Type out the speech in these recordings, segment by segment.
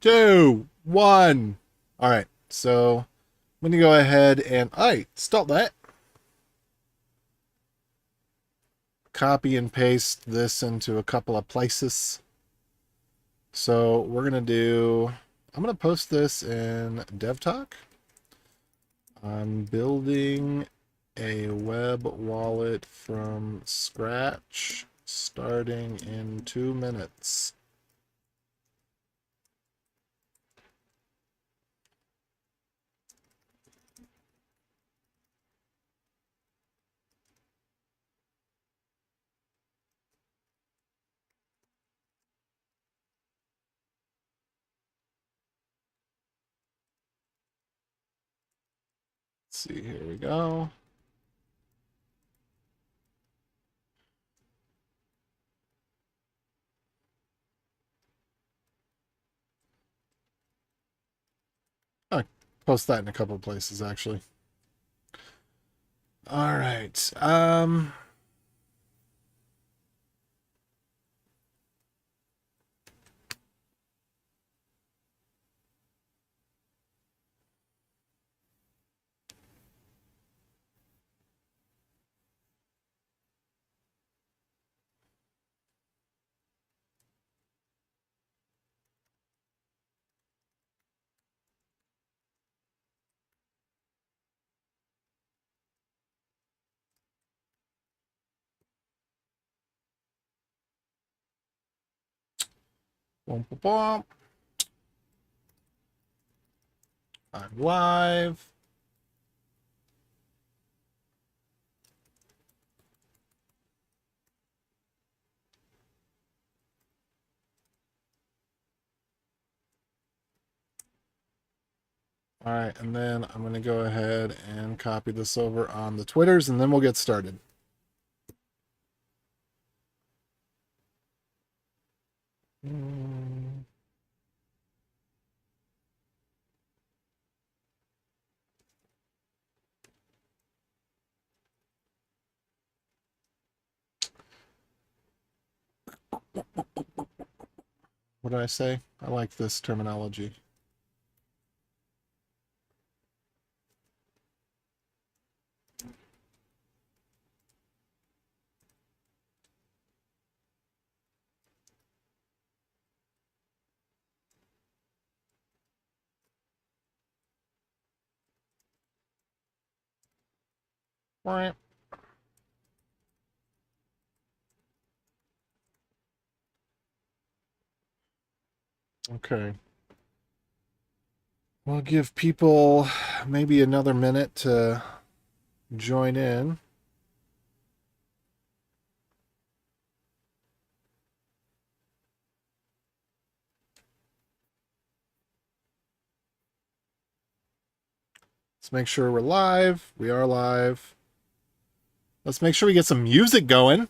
2, 1. All right, so I'm going to go ahead and stop that. Copy and paste this into a couple of places. So we're going to I'm going to post this in DevTalk. I'm building a web wallet from scratch starting in 2 minutes. Let's see, here we go. I post that in a couple of places actually. All right. Bump, bump, bump. I'm live. All right, and then I'm going to go ahead and copy this over on the Twitters, and then we'll get started. What did I say? I like this terminology. All right. Okay. We'll give people maybe another minute to join in. Let's make sure we're live. We are live. Let's make sure we get some music going.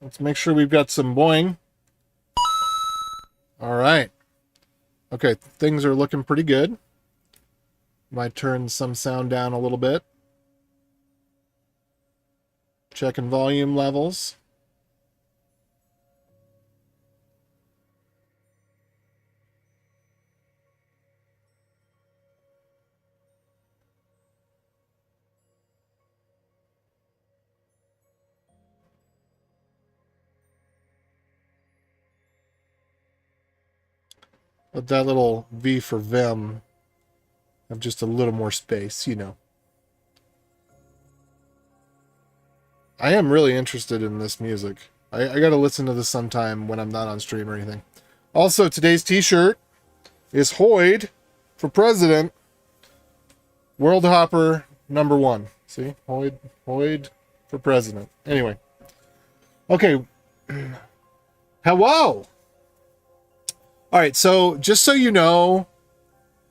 Let's make sure we've got some boing. All right. Okay, things are looking pretty good. Might turn some sound down a little bit. Checking volume levels. Let that little V for Vim have just a little more space, you know. I am really interested in this music. I got to listen to this sometime when I'm not on stream or anything. Also, today's t-shirt is Hoyd for President. World Hopper #1. See? Hoyd for President. Anyway. Okay. Hello! All right, so just so you know,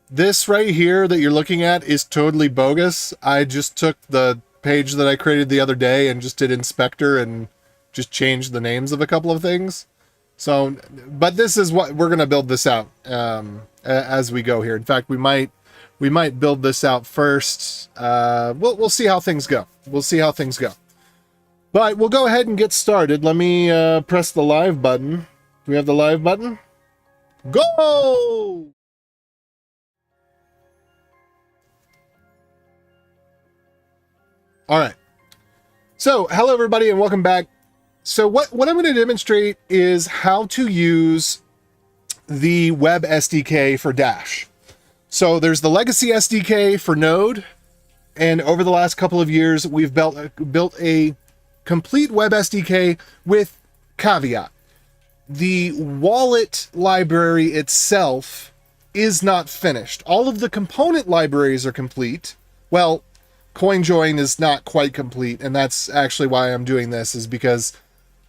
this right here that you're looking at is totally bogus. I just took the page that I created the other day and just did inspector and just changed the names of a couple of things. So, but this is what we're going to build this out as we go here. In fact, we might build this out first. We'll see how things go. We'll see how things go. But we'll go ahead and get started. Let me press the live button. Do we have the live button? Go! All right. So, hello everybody and welcome back. So what I'm going to demonstrate is how to use the web SDK for Dash. So there's the legacy SDK for Node, and over the last couple of years, we've built a complete web SDK with caveat. The wallet library itself is not finished. All of the component libraries are complete. Well, CoinJoin is not quite complete, and that's actually why I'm doing this, is because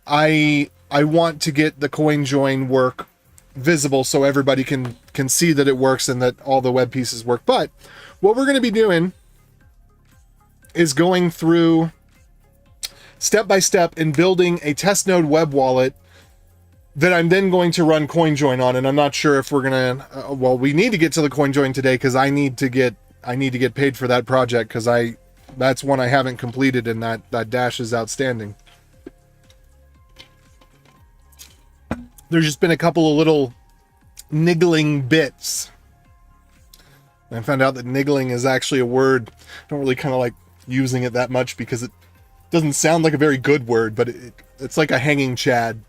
I want to get the CoinJoin work visible so everybody can see that it works and that all the web pieces work. But what we're going to be doing is going through step by step and building a test node web wallet that I'm then going to run CoinJoin on. And I'm not sure if we're going to, well, we need to get to the CoinJoin today because I need to get paid for that project, because that's one I haven't completed, and that Dash is outstanding. There's just been a couple of little niggling bits. I found out that niggling is actually a word. I don't really kind of like using it that much because it doesn't sound like a very good word, but it's like a hanging chad.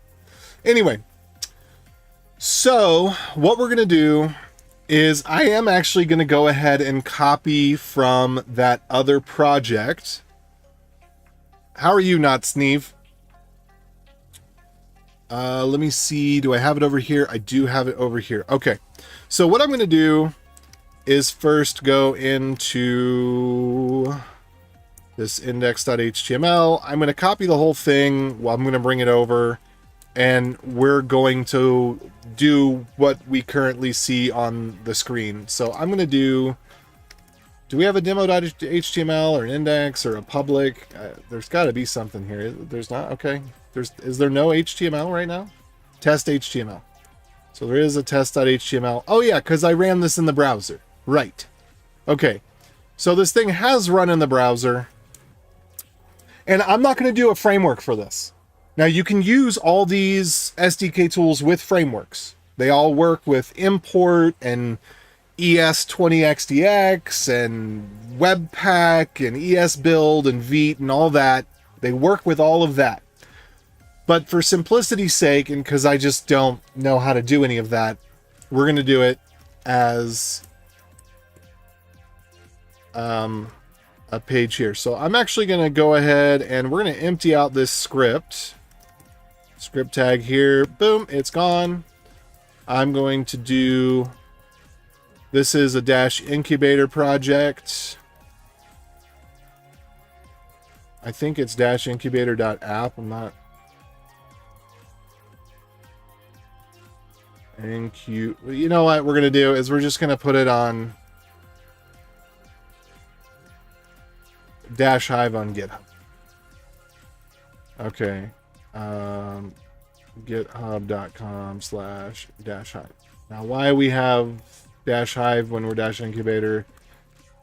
Anyway, so what we're going to do is I am actually going to go ahead and copy from that other project. How are you, Not Sneeve? Let me see. Do I have it over here? I do have it over here. Okay. So what I'm going to do is first go into this index.html. I'm going to copy the whole thing. Well, I'm going to bring it over, and we're going to do what we currently see on the screen. So I'm going to do we have a demo.html or an index or a public? There's got to be something here. There's not? Okay. Is there no HTML right now? Test HTML. So there is a test.html. Oh yeah, because I ran this in the browser. Right. Okay. So this thing has run in the browser. And I'm not going to do a framework for this. Now you can use all these SDK tools with frameworks. They all work with import and ES20XDX and Webpack and ESBuild and Vite and all that. They work with all of that. But for simplicity's sake, and because I just don't know how to do any of that, we're going to do it as a page here. So I'm actually going to go ahead and we're going to empty out this script. Script tag here. Boom, it's gone. I'm going to do... This is a Dash incubator project. I think it's -incubator.app. I'm not... You know what we're going to do is we're just going to put it on Dash Hive on GitHub. Okay. github.com/-hive. Now, why we have Dash Hive when we're Dash Incubator,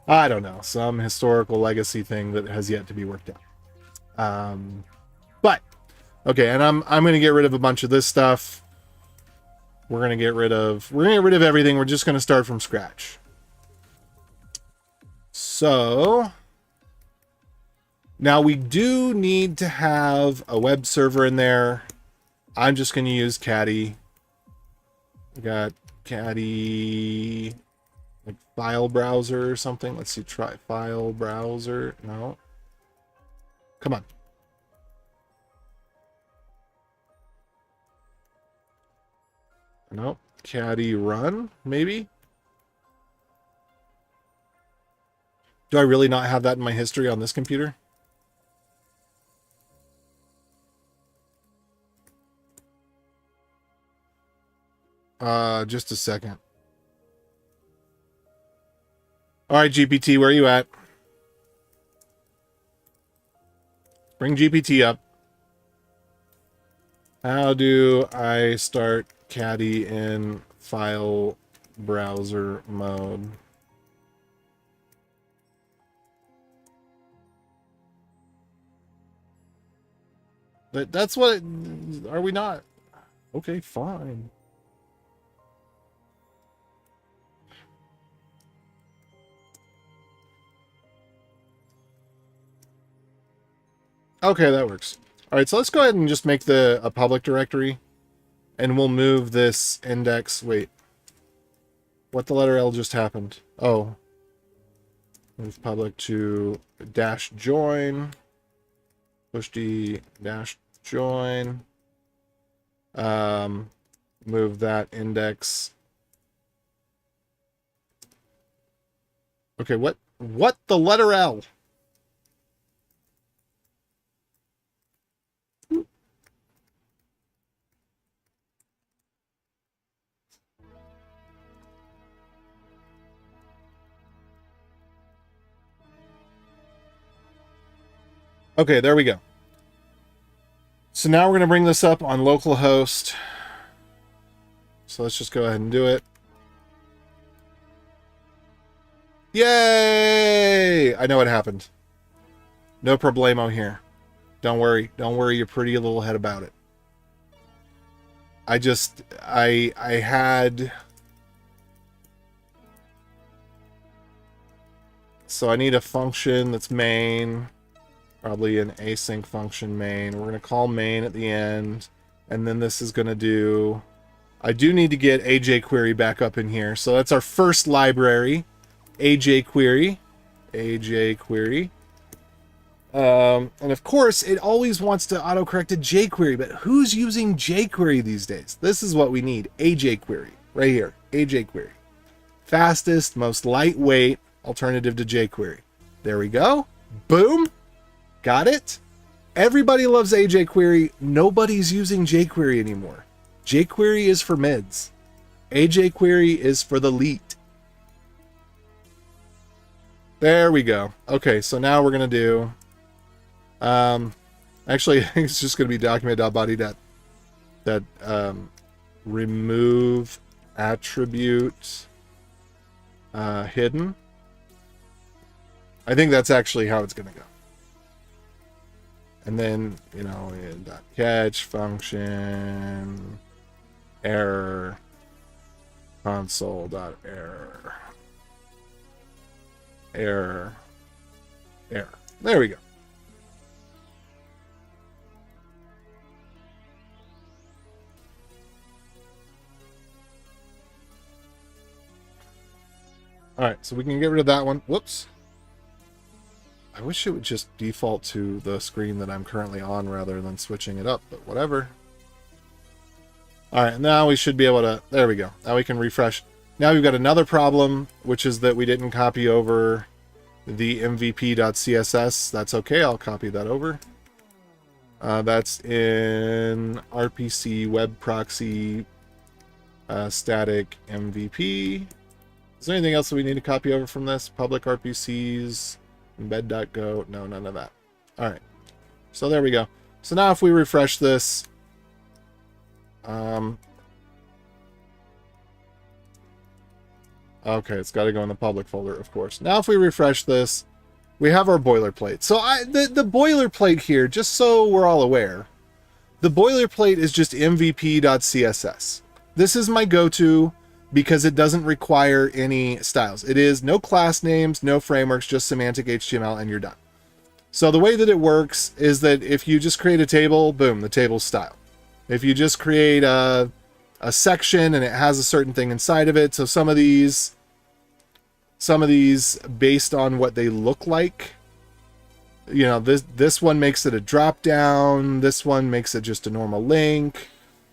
I don't know. Some historical legacy thing that has yet to be worked out. But, okay, and I'm going to get rid of a bunch of this stuff. We're going to get rid of everything. We're just going to start from scratch. So now we do need to have a web server in there. I'm just going to use Caddy. We got Caddy, like file browser or something. Let's see, try file browser. No. Come on. Nope. Caddy run, maybe? Do I really not have that in my history on this computer? Just a second. All right, GPT, where are you at? Bring GPT up. How do I start Caddy in file browser mode? That's what... Are we not? Okay, fine. Okay, that works. All right, so let's go ahead and just make a public directory. And we'll move this index... Wait. What the letter L just happened? Oh. Move public to -join. Push D -join. Move that index. Okay, what the letter L? Okay, there we go. So now we're going to bring this up on localhost. So let's just go ahead and do it. Yay! I know what happened. No problemo here. Don't worry. Don't worry your pretty little head about it. I had... So I need a function that's main. Probably an async function main. We're going to call main at the end. And then this is going to do... I do need to get AJ query back up in here. So that's our first library. AJ query. AJ query. And of course, it always wants to autocorrect a jQuery. But who's using jQuery these days? This is what we need. AJ query. Right here. AJ query. Fastest, most lightweight alternative to jQuery. There we go. Boom. Got it? Everybody loves AJ query. Nobody's using jQuery anymore. jQuery is for mids. AJ query is for the elite. There we go. Okay, so now we're going to do... actually, I think it's just going to be document.body that remove attribute hidden. I think that's actually how it's going to go. And then, you know, .catch function error console.error error. There we go. All right, so we can get rid of that one. Whoops. I wish it would just default to the screen that I'm currently on rather than switching it up, but whatever. All right, now we should be able to... There we go. Now we can refresh. Now we've got another problem, which is that we didn't copy over the mvp.css. That's okay. I'll copy that over. That's in RPC web proxy static MVP. Is there anything else that we need to copy over from this? Public RPCs... embed.go. No, none of that. All right. So there we go. So now if we refresh this, okay, it's got to go in the public folder, of course. Now if we refresh this, we have our boilerplate. So the boilerplate here, just so we're all aware, the boilerplate is just mvp.css. This is my go-to because it doesn't require any styles. It is no class names, no frameworks, just semantic HTML, and you're done. So the way that it works is that if you just create a table, boom, the table's style. If you just create a section and it has a certain thing inside of it, so some of these based on what they look like, you know, this one makes it a drop down, this one makes it just a normal link.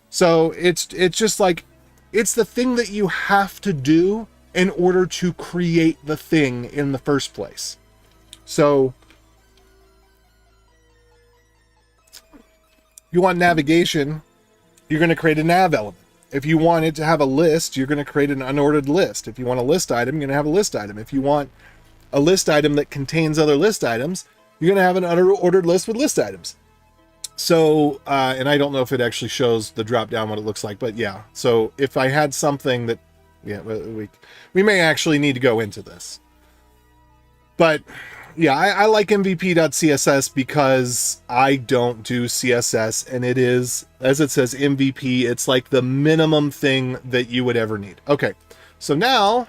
So it's just like, it's the thing that you have to do in order to create the thing in the first place. So if you want navigation, you're going to create a nav element. If you want it to have a list, you're going to create an unordered list. If you want a list item, you're going to have a list item. If you want a list item that contains other list items, you're going to have an unordered list with list items. So, and I don't know if it actually shows the drop down what it looks like, but yeah. So if I had something that, yeah, we may actually need to go into this. But Yeah, I like MVP.css because I don't do CSS, and it is, as it says, MVP. It's like the minimum thing that you would ever need. Okay, so now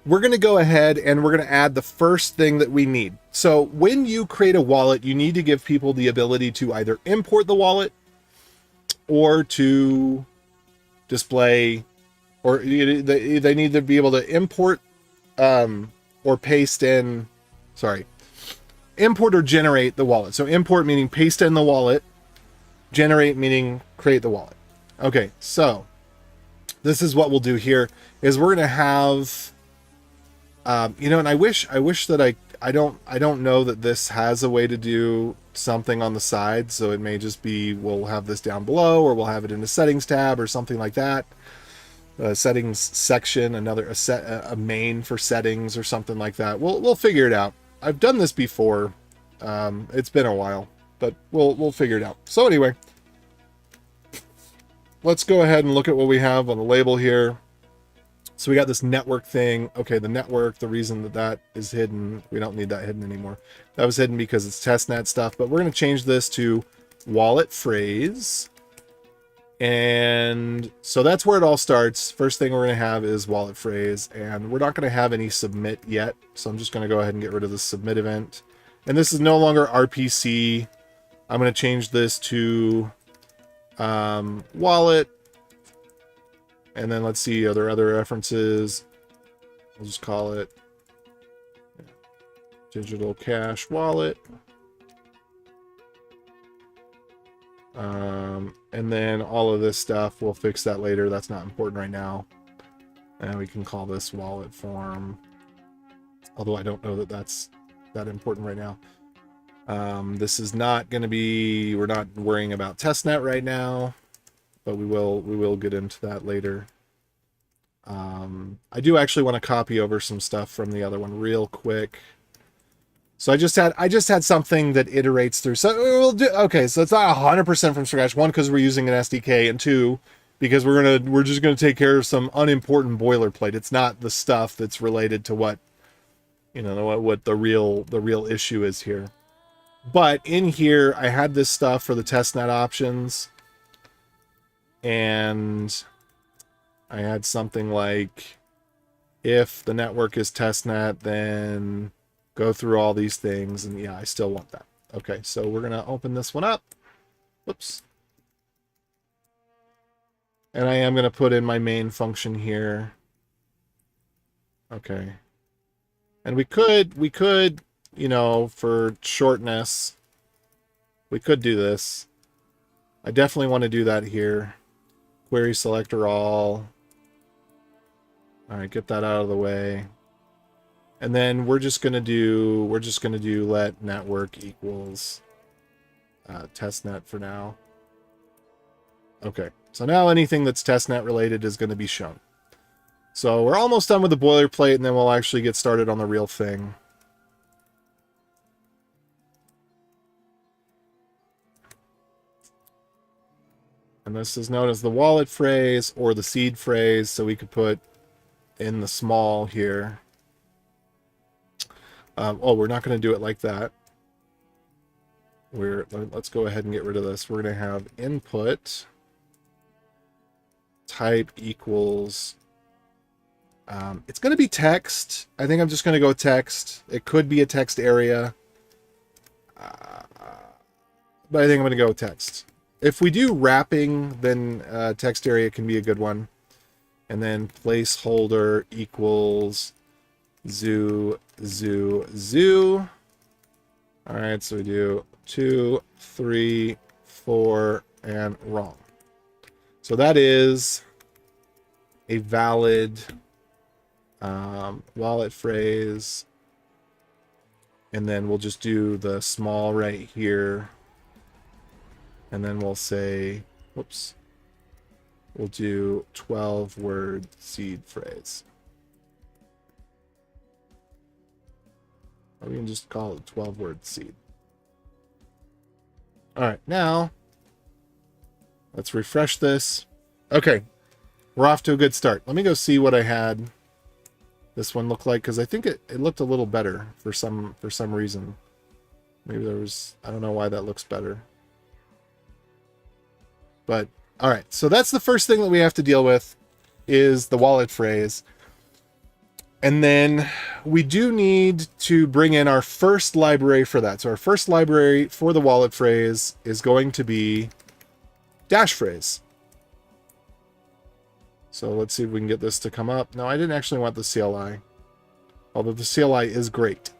we're going to go ahead and we're going to add the first thing that we need. So when you create a wallet, you need to give people the ability to either import the wallet or to display, or they need to be able to import or paste in, import or generate the wallet. So import meaning paste in the wallet, generate meaning create the wallet. Okay, so this is what we'll do here is we're going to have, and I wish that I don't know that this has a way to do something on the side. So it may just be, we'll have this down below, or we'll have it in the settings tab or something like that. Settings section, a main for settings or something like that. We'll figure it out. I've done this before. It's been a while, but we'll figure it out. So anyway, let's go ahead and look at what we have on the label here. So we got this network thing. Okay, the network, the reason that is hidden, we don't need that hidden anymore. That was hidden because it's testnet stuff, but we're going to change this to wallet phrase. And so that's where it all starts. First thing we're going to have is wallet phrase, and we're not going to have any submit yet. So I'm just going to go ahead and get rid of the submit event. And this is no longer RPC. I'm going to change this to wallet. And then let's see, are there other references? We'll just call it digital cash wallet. And then all of this stuff, we'll fix that later. That's not important right now. And we can call this wallet form. Although I don't know that that's that important right now. This is not going to be, we're not worrying about testnet right now, but we will get into that later. I do actually want to copy over some stuff from the other one real quick. So I just had something that iterates through. So we'll do, okay, so it's not 100% from scratch. One, because we're using an SDK, and two, because we're just gonna take care of some unimportant boilerplate. It's not the stuff that's related to what, what the real issue is here. But in here, I had this stuff for the testnet options, and I had something like, if the network is testnet, then go through all these things, and yeah, I still want that. Okay, so we're gonna open this one up. Whoops. And I am gonna put in my main function here. Okay. And we could, for shortness, we could do this. I definitely want to do that here. Query selector all. All right, get that out of the way. And then we're just gonna do let network equals testnet for now. Okay, so now anything that's testnet related is going to be shown. So we're almost done with the boilerplate, and then we'll actually get started on the real thing. And this is known as the wallet phrase or the seed phrase, so we could put in the small here. We're not going to do it like that. Let's go ahead and get rid of this. We're going to have input type equals, it's going to be text. I think I'm just going to go text. It could be a text area, but I think I'm going to go text. If we do wrapping, then text area can be a good one. And then placeholder equals zoo. All right, so we do 2, 3, 4, and wrong. So that is a valid wallet phrase. And then we'll just do the small right here. And then we'll say, whoops, we'll do 12-word seed phrase. Or we can just call it 12-word seed. All right, now let's refresh this. Okay, we're off to a good start. Let me go see what I had. this one look like? Because I think it looked a little better for some reason. Maybe there was, I don't know why that looks better. But all right, so that's the first thing that we have to deal with is the wallet phrase. And then we do need to bring in our first library for that. So our first library for the wallet phrase is going to be dash phrase. So let's see if we can get this to come up. No, I didn't actually want the CLI, although the CLI is great.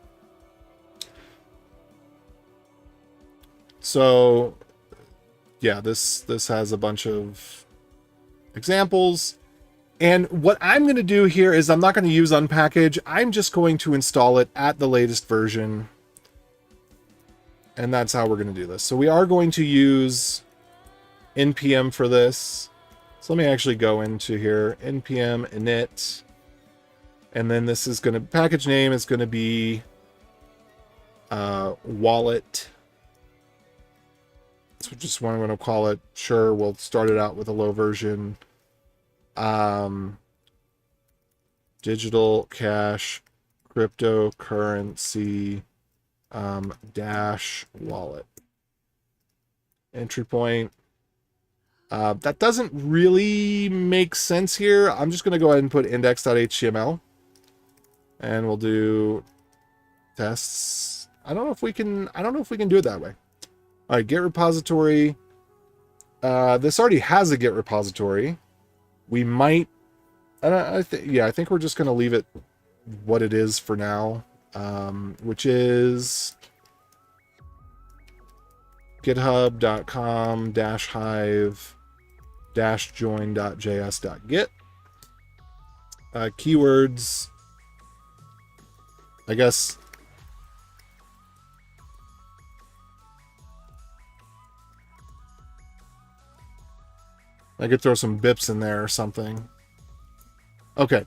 So yeah, this has a bunch of examples. And what I'm going to do here is I'm not going to use unpackage. I'm just going to install it at the latest version. And that's how we're going to do this. So we are going to use npm for this. So let me actually go into here, npm init. And then this is going to, package name is going to be wallet. That's just what I'm going to call it. Sure, we'll start it out with a low version. Digital cash cryptocurrency dash wallet entry point. That doesn't really make sense here. I'm just going to go ahead and put index.html and we'll do tests. I don't know if we can do it that way. All right, get repository. This already has a get repository. We might, I think we're just going to leave it what it is for now, which is github.com-hive-join.js.git. Keywords, I guess. I could throw some bips in there or something. Okay,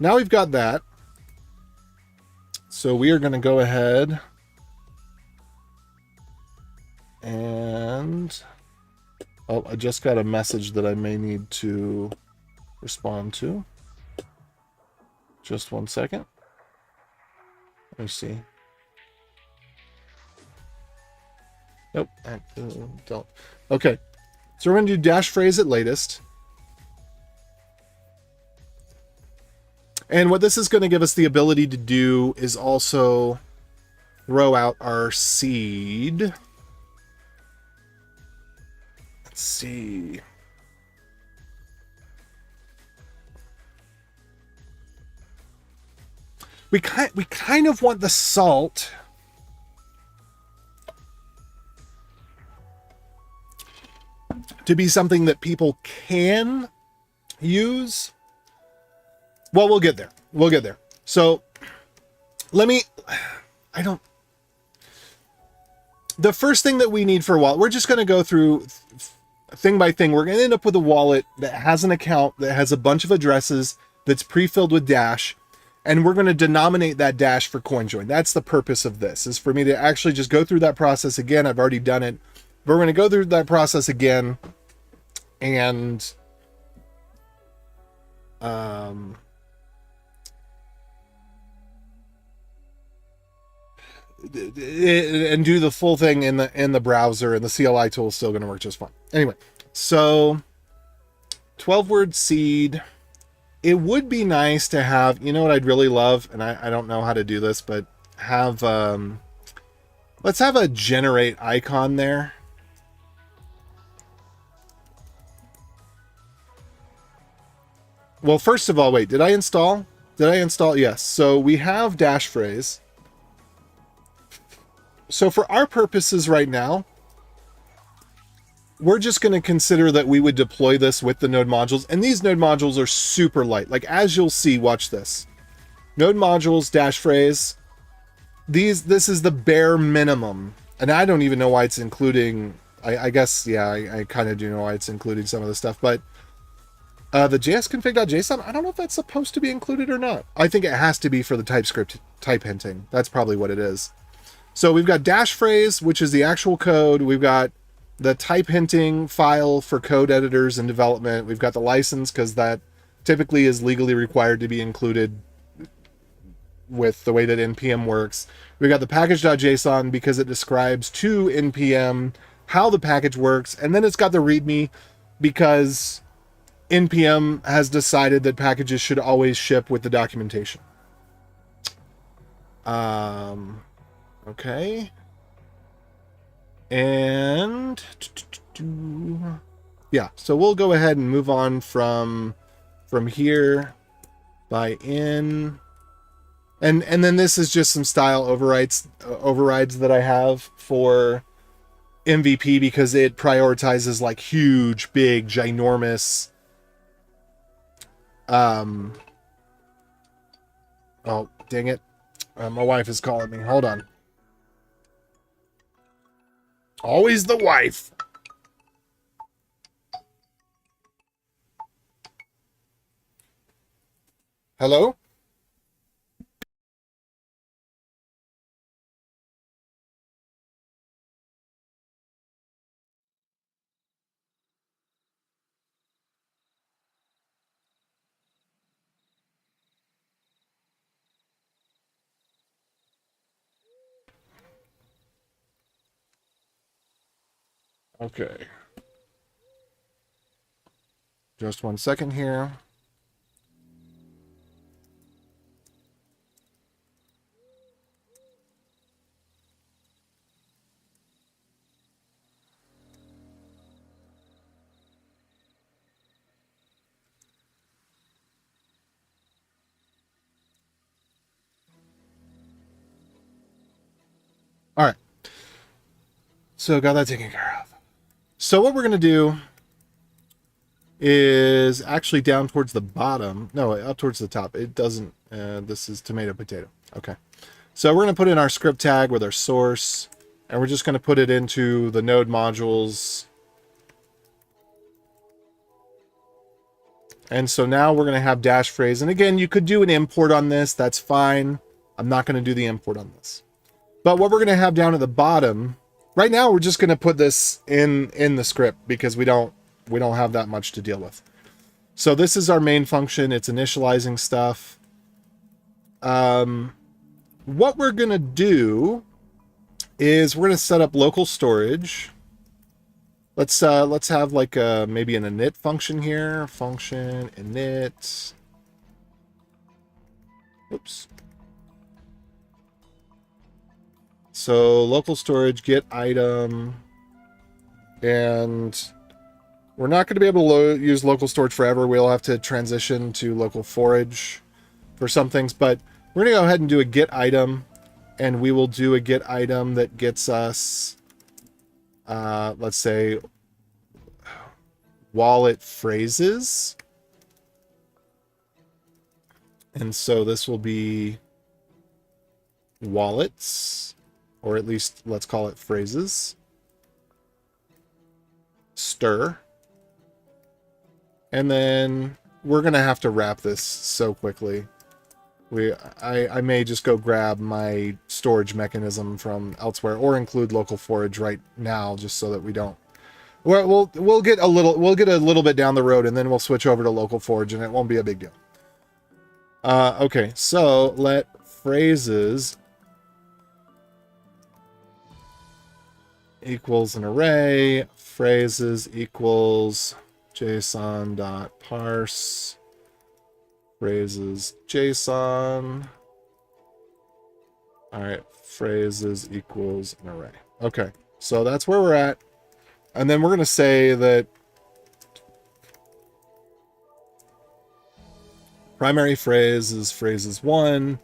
now we've got that. So we are going to go ahead and... Oh, I just got a message that I may need to respond to. Just 1 second. Let me see. Nope, don't. Okay. So we're going to do dash phrase at latest. And what this is going to give us the ability to do is also throw out our seed. Let's see. We kind of want the salt to be something that people can use. Well, we'll get there. We'll get there. So the first thing that we need for a wallet, we're just going to go through thing by thing. We're going to end up with a wallet that has an account that has a bunch of addresses that's pre-filled with dash. And we're going to denominate that dash for CoinJoin. That's the purpose of this, is for me to actually just go through that process again. I've already done it. But we're going to go through that process again and do the full thing in the browser, and the CLI tool is still going to work just fine. Anyway, so 12-word seed. It would be nice to have, you know what I'd really love, and I don't know how to do this, but have let's have a generate icon there. Well, first of all, wait, did I install? Yes. So we have dash phrase. So for our purposes right now, we're just going to consider that we would deploy this with the node modules. And these node modules are super light. Like, as you'll see, watch this. Node modules, dash phrase. This is the bare minimum. And I don't even know why it's including, I guess, yeah, I kind of do know why it's including some of the stuff, but the jsconfig.json, I don't know if that's supposed to be included or not. I think it has to be for the TypeScript type hinting. That's probably what it is. So we've got dash phrase, which is the actual code. We've got the type hinting file for code editors and development. We've got the license, because that typically is legally required to be included with the way that npm works. We got the package.json because it describes to npm how the package works, and then it's got the readme because npm has decided that packages should always ship with the documentation. Okay. And yeah, so we'll go ahead and move on from here by in, and then this is just some style overrides that I have for MVP because it prioritizes like huge, big, ginormous. Oh, dang it. My wife is calling me. Hold on. Always the wife. Hello? Okay. Just 1 second here. All right. So got that taken care of. So what we're going to do is actually down towards the bottom. No, up towards the top. It doesn't. This is tomato, potato. Okay. So we're going to put in our script tag with our source, and we're just going to put it into the node modules. And so now we're going to have dash phrase. And again, you could do an import on this. That's fine. I'm not going to do the import on this. But what we're going to have down at the bottom, right now we're just going to put this in the script because we don't have that much to deal with. So this is our main function. It's initializing stuff. What we're going to do is we're going to set up local storage. Let's have like maybe an init function here. Function init. Oops. So local storage get item, and we're not going to be able to use local storage forever. We'll have to transition to local forage for some things, but we're going to go ahead and do a get item, and we will do a get item that gets us, let's say, wallet phrases. And so this will be wallets, or at least let's call it phrases. Stir. And then we're going to have to wrap this so quickly. I may just go grab my storage mechanism from elsewhere or include local forage right now just so that we don't. We'll get a little bit down the road, and then we'll switch over to local forage, and it won't be a big deal. Okay, so let phrases equals an array, phrases equals json.parse phrases JSON. All right, phrases equals an array. Okay, so that's where we're at. And then we're going to say that primary phrase is phrases 1,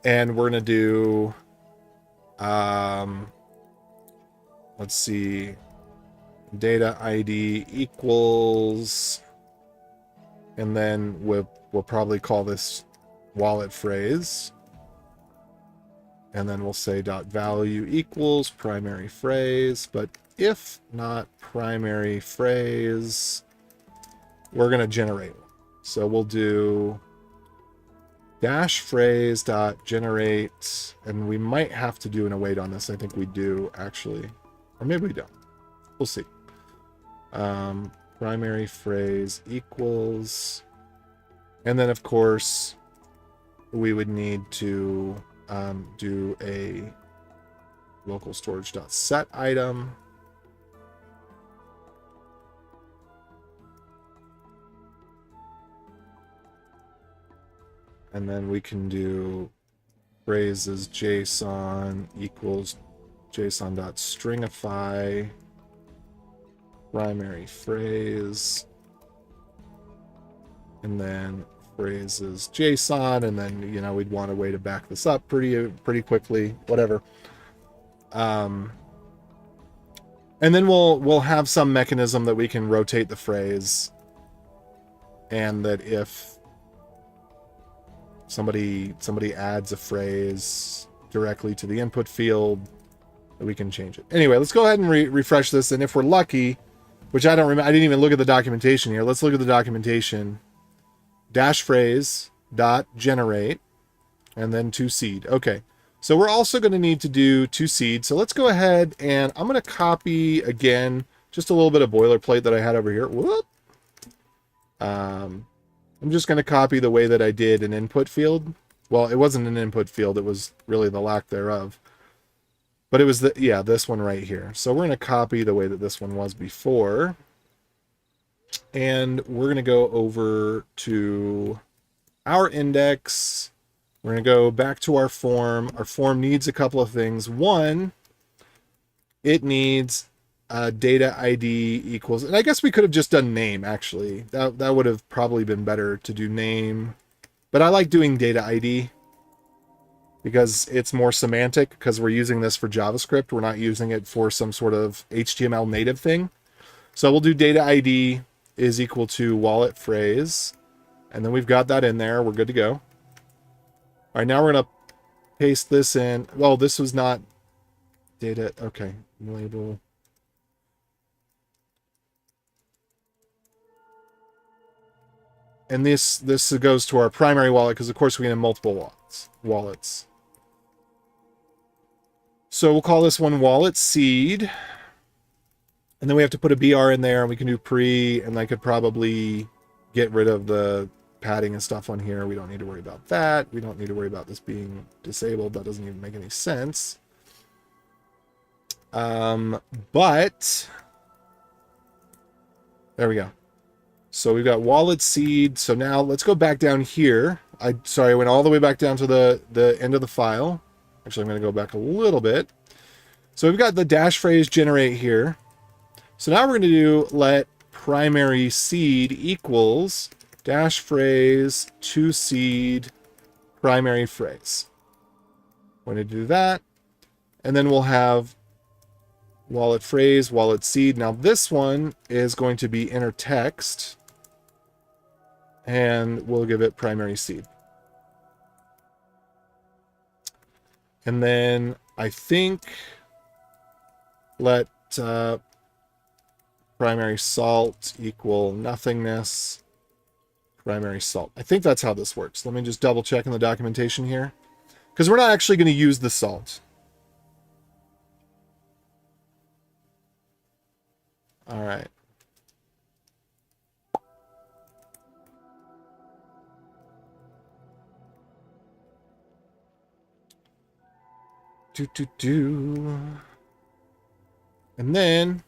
and we're going to do, let's see, data ID equals, and then we'll probably call this wallet phrase. And then we'll say dot value equals primary phrase, but if not primary phrase, we're going to generate. So we'll do dash phrase dot generate, and we might have to do an await on this. I think we do actually, or maybe we don't. We'll see. Primary phrase equals, and then of course we would need to do a local storage.set item. And then we can do phrases JSON equals JSON.stringify primary phrase, and then phrases JSON, and then, you know, we'd want a way to back this up pretty quickly, whatever. And then we'll have some mechanism that we can rotate the phrase, and that if somebody adds a phrase directly to the input field, that we can change it. Anyway, let's go ahead and refresh this, and if we're lucky, which I don't remember, I didn't even look at the documentation here. Let's look at the documentation. Dash phrase dot generate, and then toSeed. Okay, so we're also going to need to do toSeed. So let's go ahead and I'm going to copy again just a little bit of boilerplate that I had over here. Whoop. I'm just going to copy the way that I did an input field. Well, it wasn't an input field, it was really the lack thereof. But it was this one right here. So we're going to copy the way that this one was before. And we're going to go over to our index. We're going to go back to our form. Our form needs a couple of things. One, it needs data ID equals, and I guess we could have just done name, actually. That would have probably been better to do name. But I like doing data ID because it's more semantic, because we're using this for JavaScript. We're not using it for some sort of HTML native thing. So we'll do data ID is equal to wallet phrase. And then we've got that in there. We're good to go. All right, now we're going to paste this in. Oh, this was not data. Okay, label. And this goes to our primary wallet, because of course we have multiple wallets. So we'll call this one wallet seed. And then we have to put a BR in there, and we can do pre, and I could probably get rid of the padding and stuff on here. We don't need to worry about that. We don't need to worry about this being disabled. That doesn't even make any sense. But there we go. So we've got wallet seed. So now let's go back down here. I went all the way back down to the end of the file. Actually, I'm going to go back a little bit. So we've got the dash phrase generate here. So now we're going to do let primary seed equals dash phrase toSeed primary phrase. We're going to do that. And then we'll have wallet phrase, wallet seed. Now this one is going to be inner text. And we'll give it primary seed. And then I think let primary salt equal nothingness primary salt. I think that's how this works. Let me just double check in the documentation here, because we're not actually going to use the salt. All right. And then,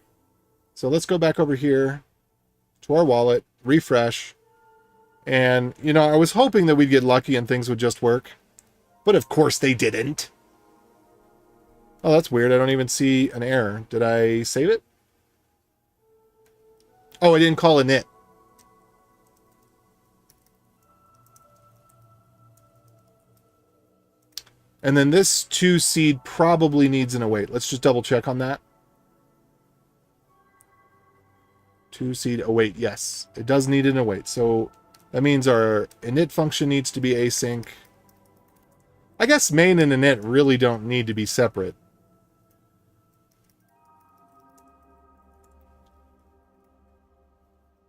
so let's go back over here to our wallet, refresh. And, you know, I was hoping that we'd get lucky and things would just work. But of course they didn't. Oh, that's weird. I don't even see an error. Did I save it? Oh, I didn't call init. And then this toSeed probably needs an await. Let's just double check on that. toSeed await. Yes, it does need an await. So that means our init function needs to be async. I guess main and init really don't need to be separate.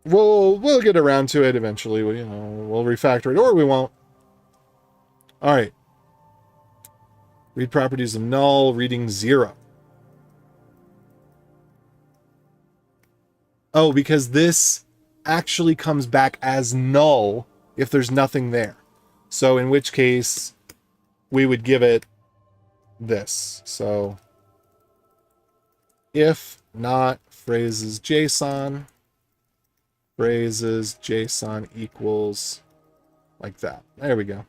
We'll get around to it eventually. We'll refactor it, or we won't. All right. Read properties of null, reading 0. Oh, because this actually comes back as null if there's nothing there. So in which case we would give it this. So if not phrases JSON, phrases JSON equals like that. There we go.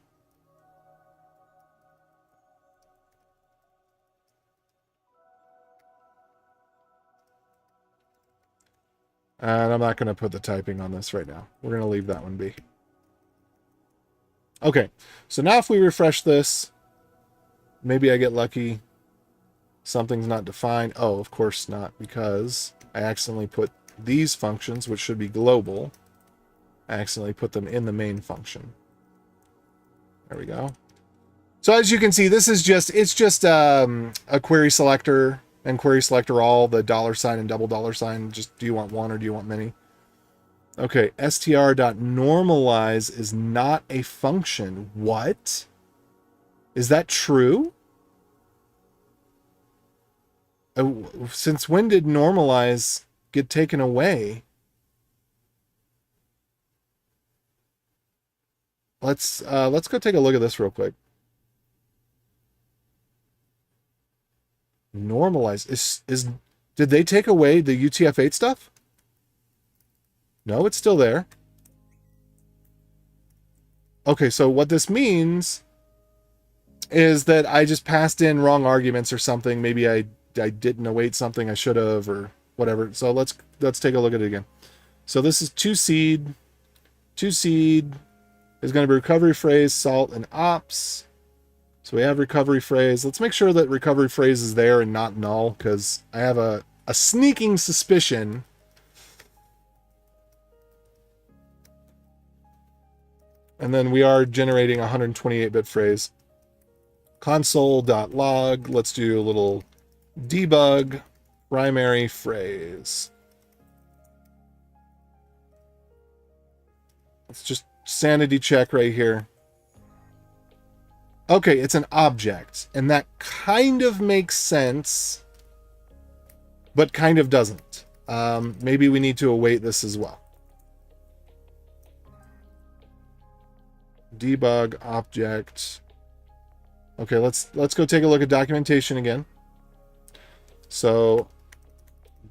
And I'm not going to put the typing on this right now. We're going to leave that one be. Okay, so now if we refresh this, maybe I get lucky. Something's not defined. Oh, of course not, because I accidentally put these functions, which should be global. I accidentally put them in the main function. There we go. So as you can see, this is just, it's just a query selector and query selector all, the $ and double $. Just, do you want one or do you want many? Okay, str.normalize is not a function. What? Is that true? Since when did normalize get taken away? Let's go take a look at this real quick. Normalize is did they take away the UTF-8 stuff? No, it's still there. Okay, so what this means is that I just passed in wrong arguments or something. Maybe I didn't await something I should have or whatever. So let's take a look at it again. So this is 2seed. 2seed is going to be recovery phrase, salt, and ops. So we have recovery phrase. Let's make sure that recovery phrase is there and not null, because I have a sneaking suspicion and then we are generating a 128-bit phrase. Console.log. Let's do a little debug primary phrase. Let's just sanity check right here. Okay, it's an object, and that kind of makes sense, but kind of doesn't. Maybe we need to await this as well. Debug object. Okay, let's go take a look at documentation again. So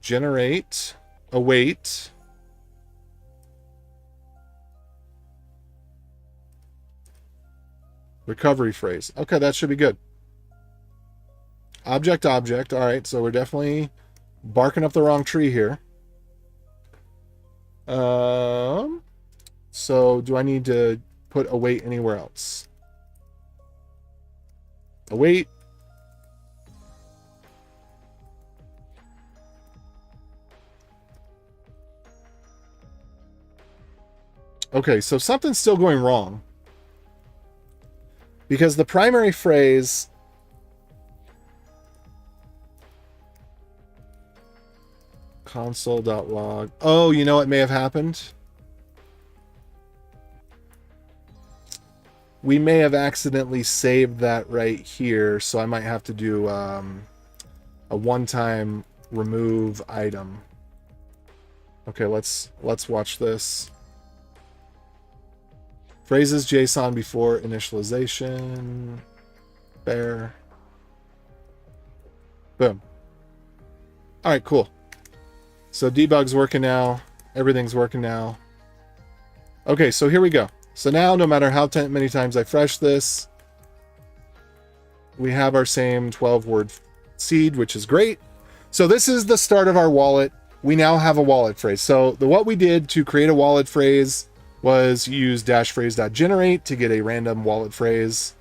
generate, await. Recovery phrase. Okay, that should be good. Object. All right, so we're definitely barking up the wrong tree here. So do I need to put await anywhere else? Await. Okay, so something's still going wrong. Because the primary phrase console.log. Oh, you know what may have happened? We may have accidentally saved that right here, so I might have to do a one-time remove item. Okay, let's watch this. Phrases JSON before initialization. There. Boom. All right, cool. So debug's working now. Everything's working now. Okay, so here we go. So now, no matter how many times I fresh this, we have our same 12-word seed, which is great. So this is the start of our wallet. We now have a wallet phrase. So what we did to create a wallet phrase was use -phrase.generate to get a random wallet phrase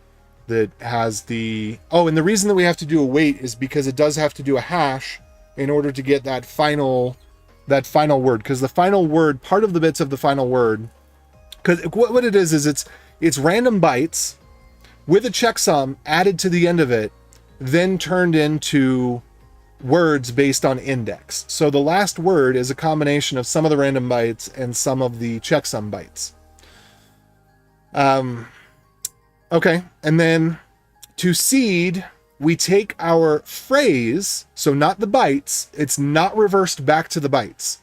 that has the... Oh, and the reason that we have to do await is because it does have to do a hash in order to get that final word. Because the final word, part of the bits of the final word, because what it is it's random bytes with a checksum added to the end of it, then turned into words based on index. So the last word is a combination of some of the random bytes and some of the checksum bytes. Okay, and then to seed, we take our phrase, so not the bytes, it's not reversed back to the bytes.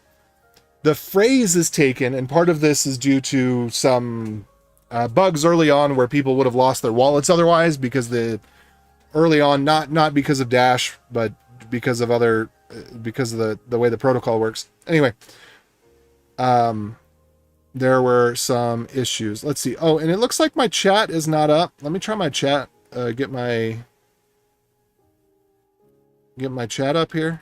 The phrase is taken, and part of this is due to some bugs early on where people would have lost their wallets otherwise because early on, not because of Dash, but because of the way the protocol works. Anyway, there were some issues. Let's see. Oh, and it looks like my chat is not up. Let me try my chat. Get my chat up here.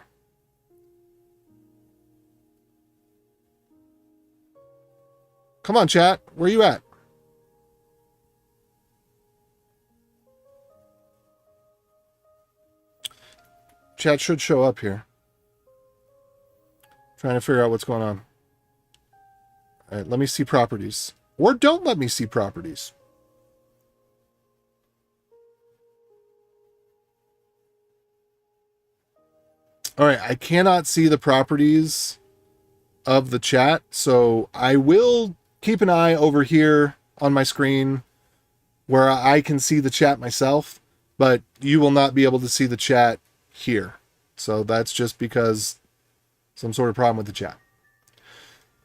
Come on, chat. Where you at? Chat should show up here. Trying to figure out what's going on. All right, let me see properties. Or don't let me see properties. All right, I cannot see the properties of the chat, so I will keep an eye over here on my screen where I can see the chat myself, but you will not be able to see the chat here. So that's just because some sort of problem with the chat.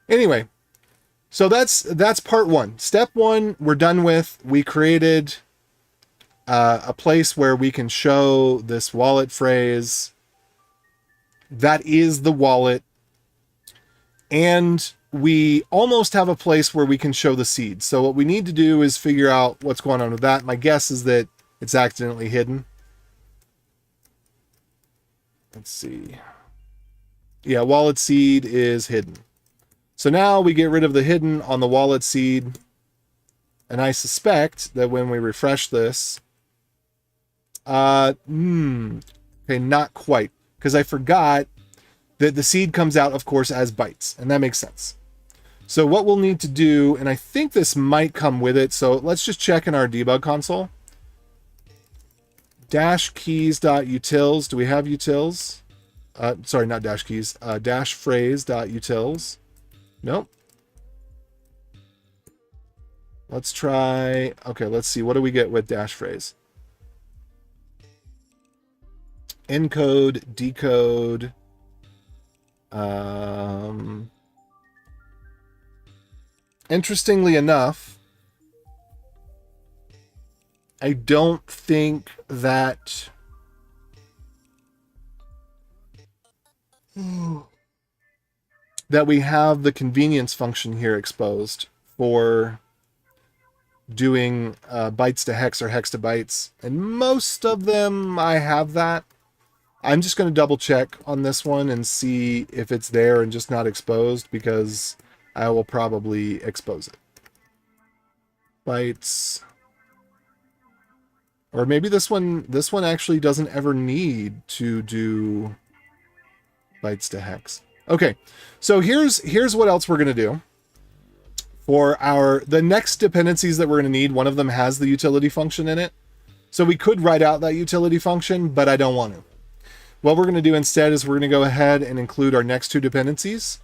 Anyway, so that's part one. Step one, we're done with. We created a place where we can show this wallet phrase. That is the wallet. And we almost have a place where we can show the seed. So what we need to do is figure out what's going on with that. My guess is that it's accidentally hidden. Let's see. Yeah, wallet seed is hidden. So now we get rid of the hidden on the wallet seed. And I suspect that when we refresh this, okay, not quite. Because I forgot that the seed comes out, of course, as bytes. And that makes sense. So what we'll need to do, and I think this might come with it. So let's just check in our debug console. Dash keys.utils. Do we have utils? Sorry, not dash keys. Dash phrase.utils. Nope. Let's try. Okay, let's see. What do we get with dash phrase? Encode, decode. Interestingly enough, I don't think that we have the convenience function here exposed for doing bytes to hex or hex to bytes. And most of them I have that. I'm just going to double check on this one and see if it's there and just not exposed, because I will probably expose it. Bytes. Or maybe this one actually doesn't ever need to do bytes to hex. Okay, so here's what else we're going to do. For the next dependencies that we're going to need, one of them has the utility function in it. So we could write out that utility function, but I don't want to. What we're going to do instead is we're going to go ahead and include our next two dependencies.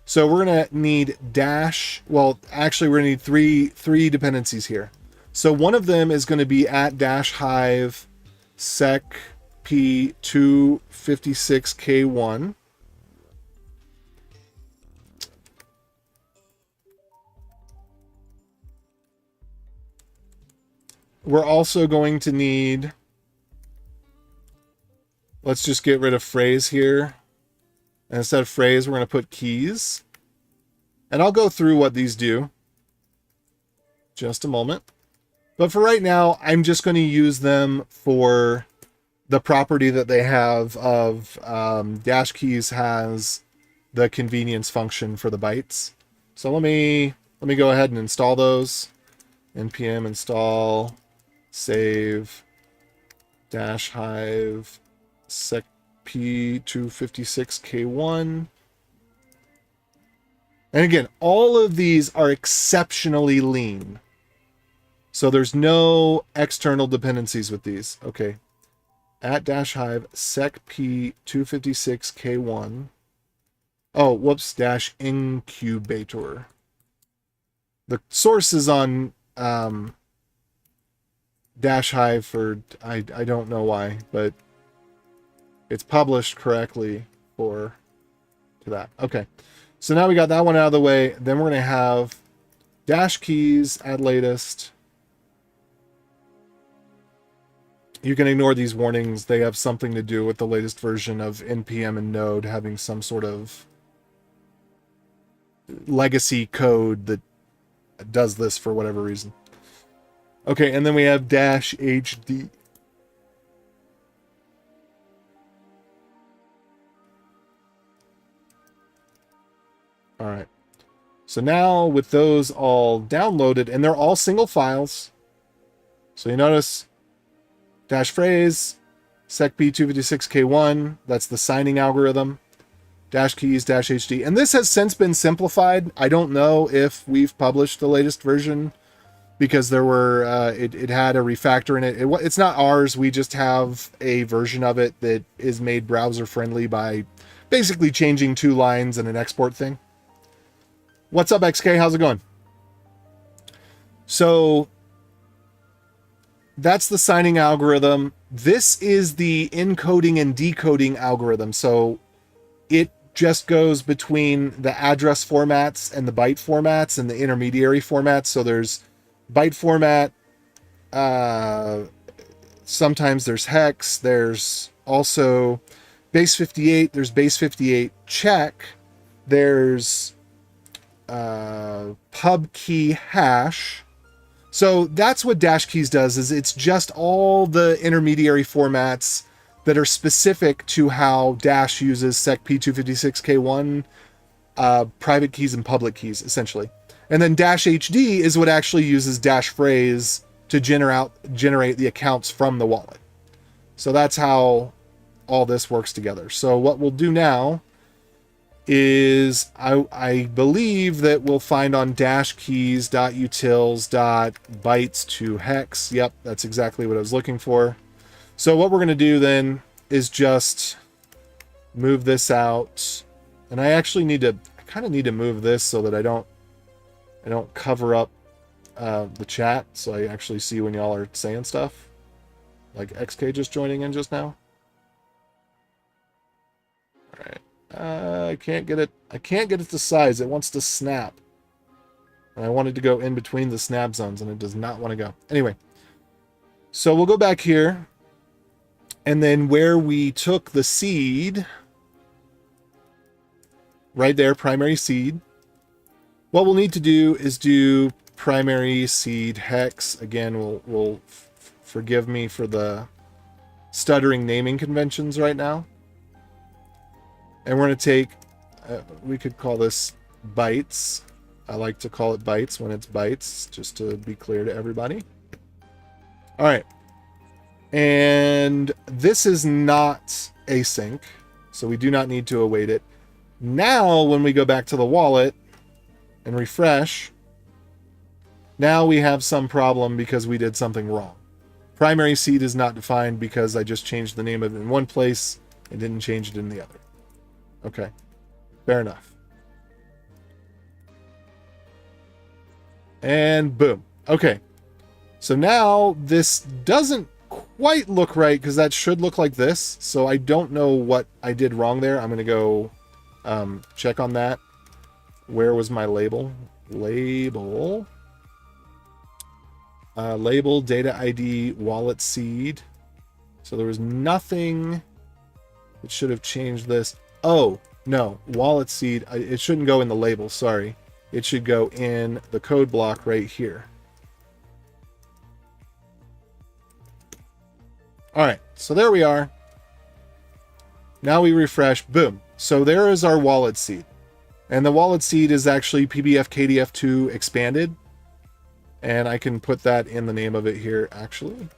So we're going to need dash, well, actually we're going to need three dependencies here. So one of them is going to be at dash hive sec p256k1. We're also going to need, let's just get rid of phrase here. And instead of phrase, we're going to put keys. And I'll go through what these do. Just a moment. But for right now, I'm just going to use them for the property that they have of dash keys has the convenience function for the bytes. So let me go ahead and install those. npm install save dash hive sec p256k1. And again, all of these are exceptionally lean. So there's no external dependencies with these. Okay. At dash hive sec p256k1. Oh, whoops, dash incubator. The source is on dash hive for, I don't know why, but it's published correctly to that. Okay. So now we got that one out of the way. Then we're going to have Dash keys, add latest. You can ignore these warnings. They have something to do with the latest version of NPM and Node having some sort of legacy code that does this for whatever reason. Okay, and then we have dash HD. All right. So now with those all downloaded, and they're all single files. So you notice dash phrase, secp256k1, that's the signing algorithm, dash keys, dash HD. And this has since been simplified. I don't know if we've published the latest version because there were, it had a refactor in it. It's not ours. We just have a version of it that is made browser friendly by basically changing 2 lines and an export thing. What's up, XK? How's it going? So that's the signing algorithm. This is the encoding and decoding algorithm. So it just goes between the address formats and the byte formats and the intermediary formats. So there's byte format. Sometimes there's hex. There's also base 58. There's base 58 check. There's pub key hash. So that's what dash keys does, is it's just all the intermediary formats that are specific to how dash uses secp256k1 private keys and public keys, essentially. And then dash HD is what actually uses dash phrase to generate the accounts from the wallet. So that's how all this works together. So what we'll do now is I believe that we'll find on dash keys.utils.bytes to hex. Yep, that's exactly what I was looking for. So what we're going to do then is just move this out. And I actually I kind of need to move this so that I don't cover up the chat, so I actually see when y'all are saying stuff. Like XK just joining in just now. All right. I can't get it to size. It wants to snap. And I wanted to go in between the snap zones, and it does not want to go. Anyway, so we'll go back here, and then where we took the seed, right there, primary seed, what we'll need to do is do primary seed hex. Again, will forgive me for the stuttering naming conventions right now. And we're going to take, we could call this bytes. I like to call it bytes when it's bytes, just to be clear to everybody. All right. And this is not async, so we do not need to await it. Now, when we go back to the wallet and refresh, now we have some problem because we did something wrong. Primary seed is not defined because I just changed the name of it in one place and didn't change it in the other. Okay, fair enough. And boom. Okay, so now this doesn't quite look right because that should look like this. So I don't know what I did wrong there. I'm going to go check on that. Where was my label? Label, data ID, wallet seed. So there was nothing that should have changed this. Oh, no, wallet seed. It shouldn't go in the label, sorry. It should go in the code block right here. All right, so there we are. Now we refresh, boom. So there is our wallet seed. And the wallet seed is actually PBF-KDF2 expanded. And I can put that in the name of it here, actually.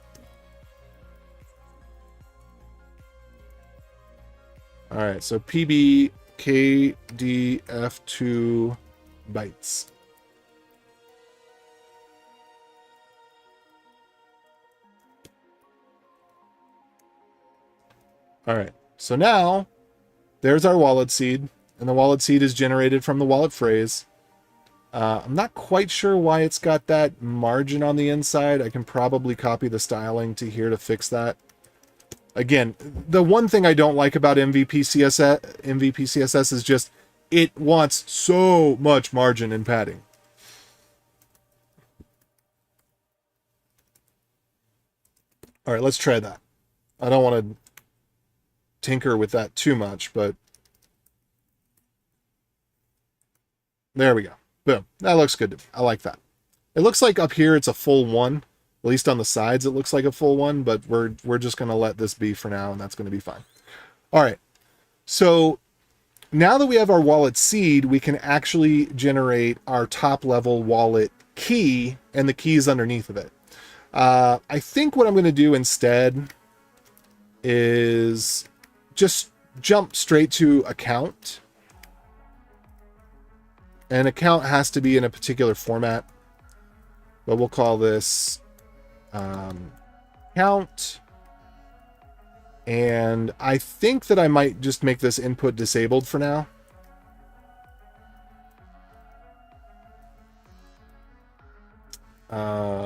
All right, so PBKDF2 bytes. All right, so now there's our wallet seed, and the wallet seed is generated from the wallet phrase. I'm not quite sure why it's got that margin on the inside. I can probably copy the styling to here to fix that. Again, the one thing I don't like about MVP CSS is just it wants so much margin and padding. All right, let's try that. I don't want to tinker with that too much, but there we go. Boom. That looks good to me. I like that. It looks like up here it's a full 1. At least on the sides it looks like a full 1, but we're just going to let this be for now, and that's going to be fine. All right. So now that we have our wallet seed, we can actually generate our top level wallet key and the keys underneath of it. I think what I'm going to do instead is just jump straight to account. And account has to be in a particular format, but we'll call this count. And I think that I might just make this input disabled for now.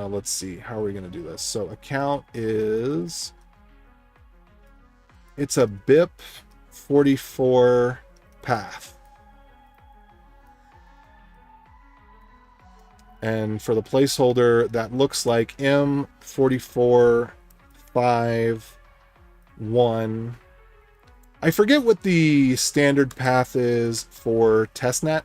Let's see, how are we going to do this? So account is, it's a BIP 44 path. And for the placeholder, that looks like M4451. I forget what the standard path is for testnet.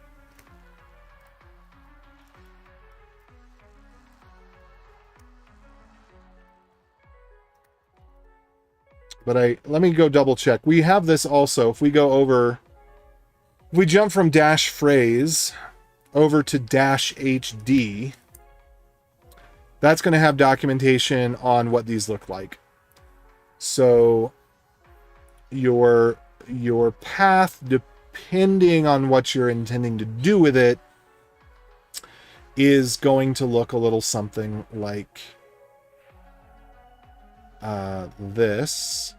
But let me go double check. We have this also. If we go over, we jump from dash phrase over to dash HD, that's going to have documentation on what these look like. So your path, depending on what you're intending to do with it, is going to look a little something like this.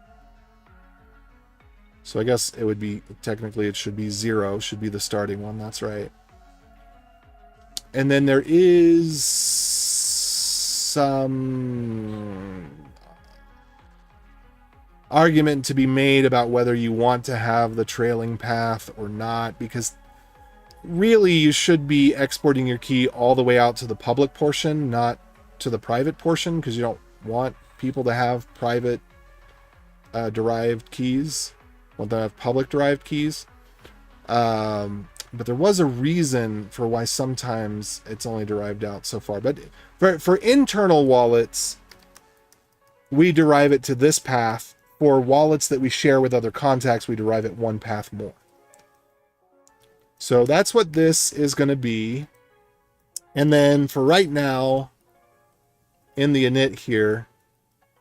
So I guess it would be, technically it should be 0, should be the starting one. That's right. And then there is some argument to be made about whether you want to have the trailing path or not, because really you should be exporting your key all the way out to the public portion, not to the private portion, because you don't want people to have private derived keys. Want them to have public derived keys. But there was a reason for why sometimes it's only derived out so far. But for internal wallets, we derive it to this path. For wallets that we share with other contacts, we derive it one path more. So that's what this is going to be. And then for right now, in the init here,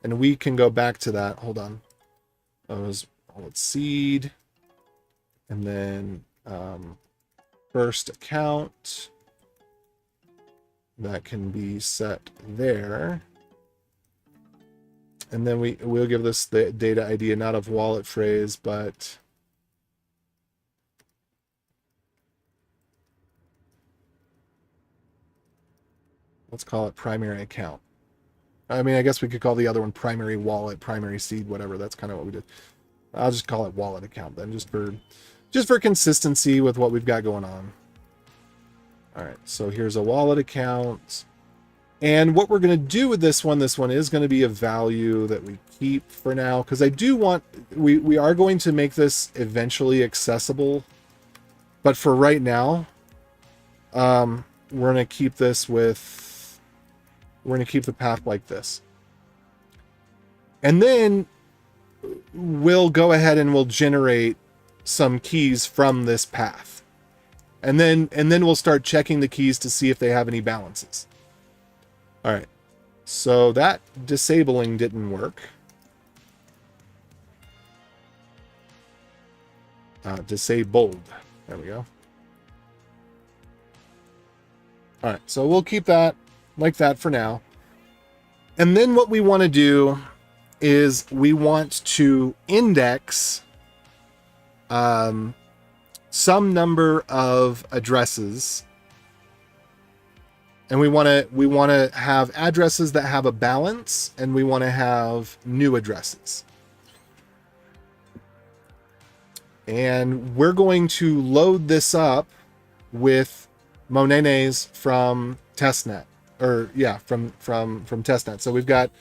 and we can go back to that. Hold on. That was wallet seed. And then first account. That can be set there. And then we'll give this the data ID, not of wallet phrase, but let's call it primary account. I mean, I guess we could call the other one primary wallet, primary seed, whatever. That's kind of what we did. I'll just call it wallet account then, just for consistency with what we've got going on. All right, so here's a wallet account. And what we're going to do with this one is going to be a value that we keep for now, because I do want, we are going to make this eventually accessible. But for right now, we're going to keep this with, we're going to keep the path like this. And then we'll go ahead and we'll generate some keys from this path. And then we'll start checking the keys to see if they have any balances. All right, so that disabling didn't work. Disabled. There we go. All right, so we'll keep that like that for now. And then what we want to do is we want to index some number of addresses. And we want to have addresses that have a balance, and we want to have new addresses. And we're going to load this up with monenes from testnet, or yeah, from testnet. So we've got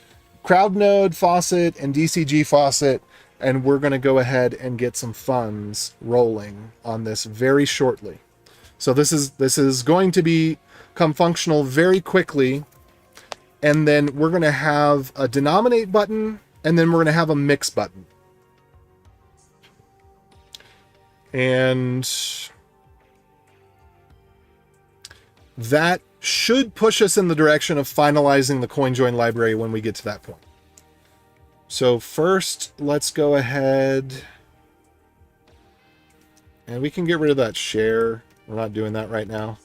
crowd node faucet and DCG faucet, and we're going to go ahead and get some funds rolling on this very shortly. So this is going to become functional very quickly, and then we're going to have a denominate button, and then we're going to have a mix button. And that should push us in the direction of finalizing the CoinJoin library when we get to that point. So first, let's go ahead and we can get rid of that share. We're not doing that right now.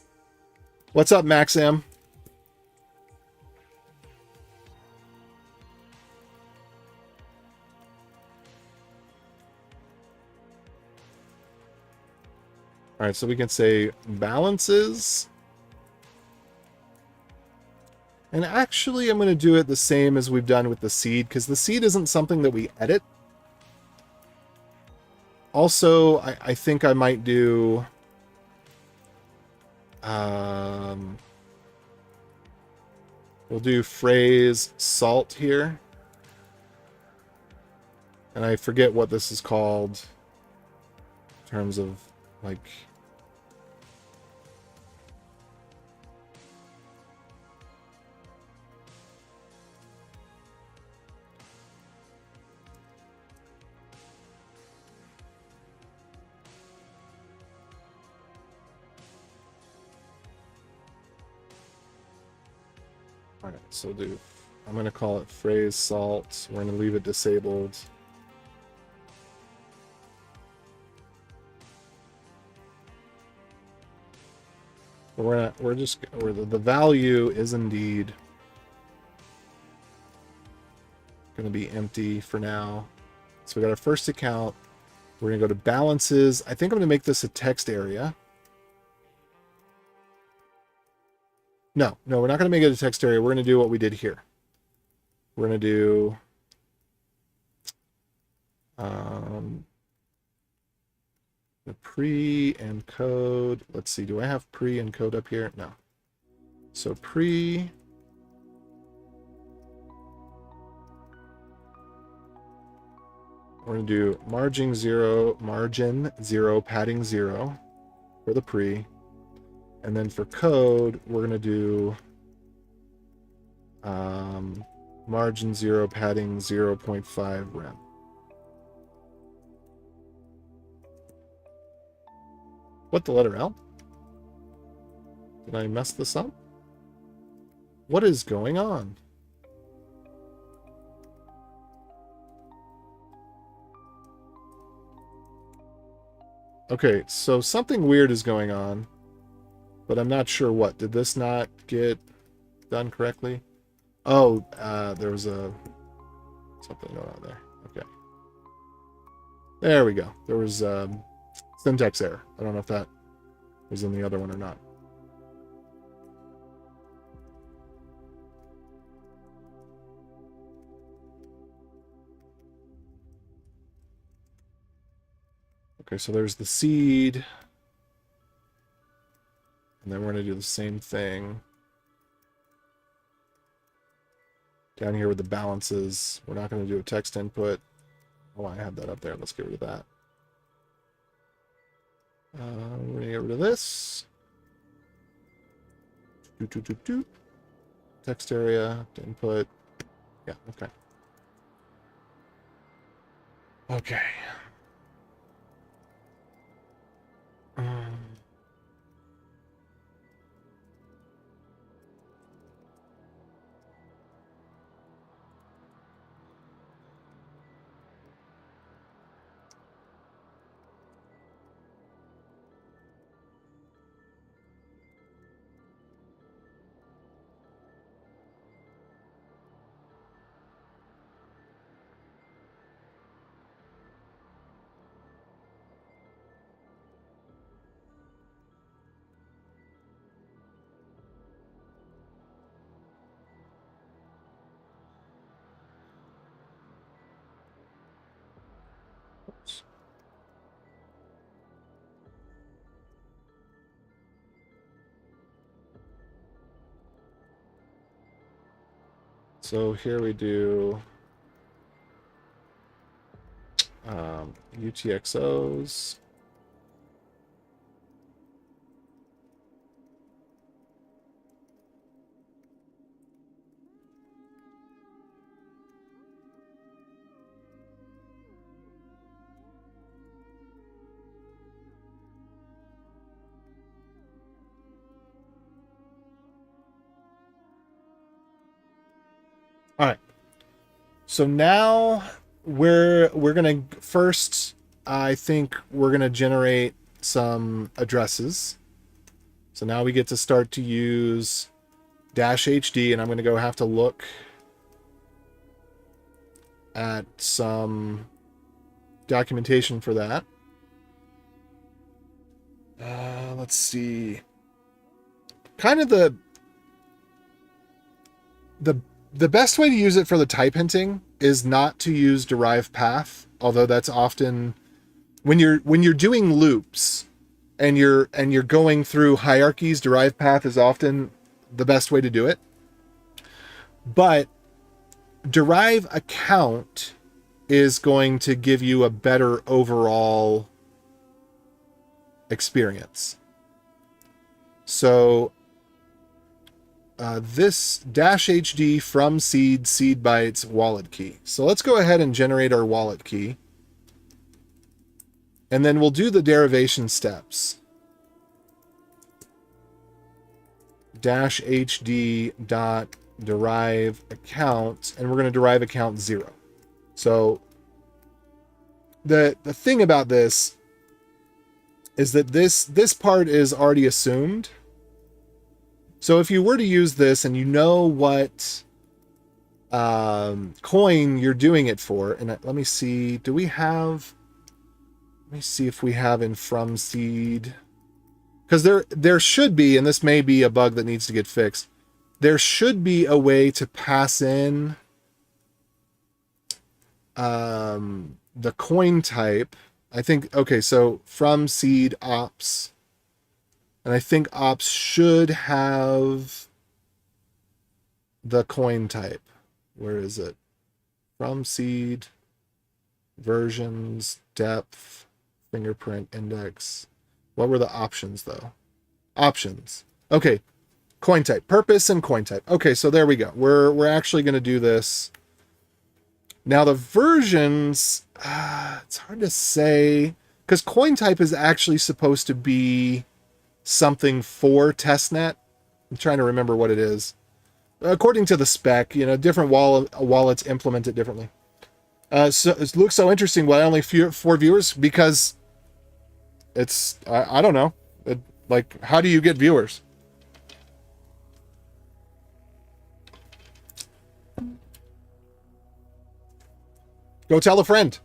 What's up, Maxim? All right, so we can say balances. And actually, I'm going to do it the same as we've done with the seed, because the seed isn't something that we edit. Also, I think I might do... we'll do phrase salt here. And I forget what this is called in terms of, like... Alright, so I'm going to call it phrase salt. We're going to leave it disabled. The value is indeed going to be empty for now. So we got our first account. We're going to go to balances. I think I'm going to make this a text area. No, we're not going to make it a text area. We're going to do what we did here. We're going to do the pre and code. Let's see, do I have pre and code up here? No. So pre. We're going to do margin 0, padding 0 for the pre. And then for code, we're going to do margin 0, padding 0.5 rem. What, the letter L? Did I mess this up? What is going on? Okay, so something weird is going on, but I'm not sure what. Did this not get done correctly? Oh, there was something going on there. Okay. There we go. There was syntax error. I don't know if that was in the other one or not. Okay, so there's the seed. And then we're going to do the same thing down here with the balances. We're not going to do a text input. Oh, I have that up there. Let's get rid of that. We're going to get rid of this. Text area, input. Yeah, okay. Okay. So here we do UTXOs. All right. So now we're gonna first. I think we're gonna generate some addresses. So now we get to start to use -HD, and I'm gonna go have to look at some documentation for that. Let's see. Kind of the best way to use it for the type hinting is not to use derive path, although that's often when you're doing loops and you're going through hierarchies, derive path is often the best way to do it. But derive account is going to give you a better overall experience. So this -HD from seed bytes wallet key. So let's go ahead and generate our wallet key. And then we'll do the derivation steps. -HD dot derive account, and we're going to derive account 0. So the thing about this is that this part is already assumed. So if you were to use this and you know what coin you're doing it for, and let me see, do we have, let me see if we have in from seed, because there should be, and this may be a bug that needs to get fixed, there should be a way to pass in the coin type. I think, okay, so from seed ops, and I think ops should have the coin type. Where is it? From seed, versions, depth, fingerprint, index. What were the options though? Options. Okay, coin type, purpose and coin type. Okay, so there we go. We're actually going to do this. Now the versions, it's hard to say, because coin type is actually supposed to be something for testnet. I'm trying to remember what it is. According to the spec, different wallets implement it differently. So it looks so interesting. Why only 4 viewers? Because it's, I don't know. Like, how do you get viewers? Go tell a friend.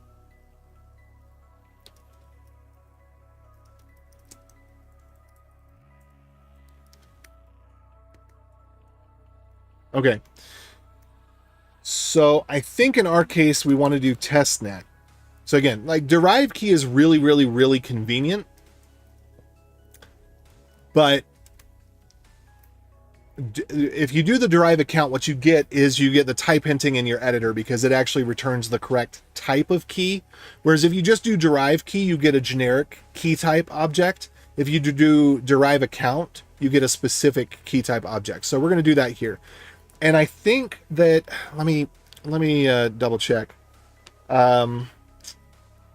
Okay. So I think in our case, we want to do testnet. So again, like derive key is really, really, really convenient. But if you do the derive account, what you get is you get the type hinting in your editor because it actually returns the correct type of key. Whereas if you just do derive key, you get a generic key type object. If you do derive account, you get a specific key type object. So we're going to do that here. And I think that, let me double check.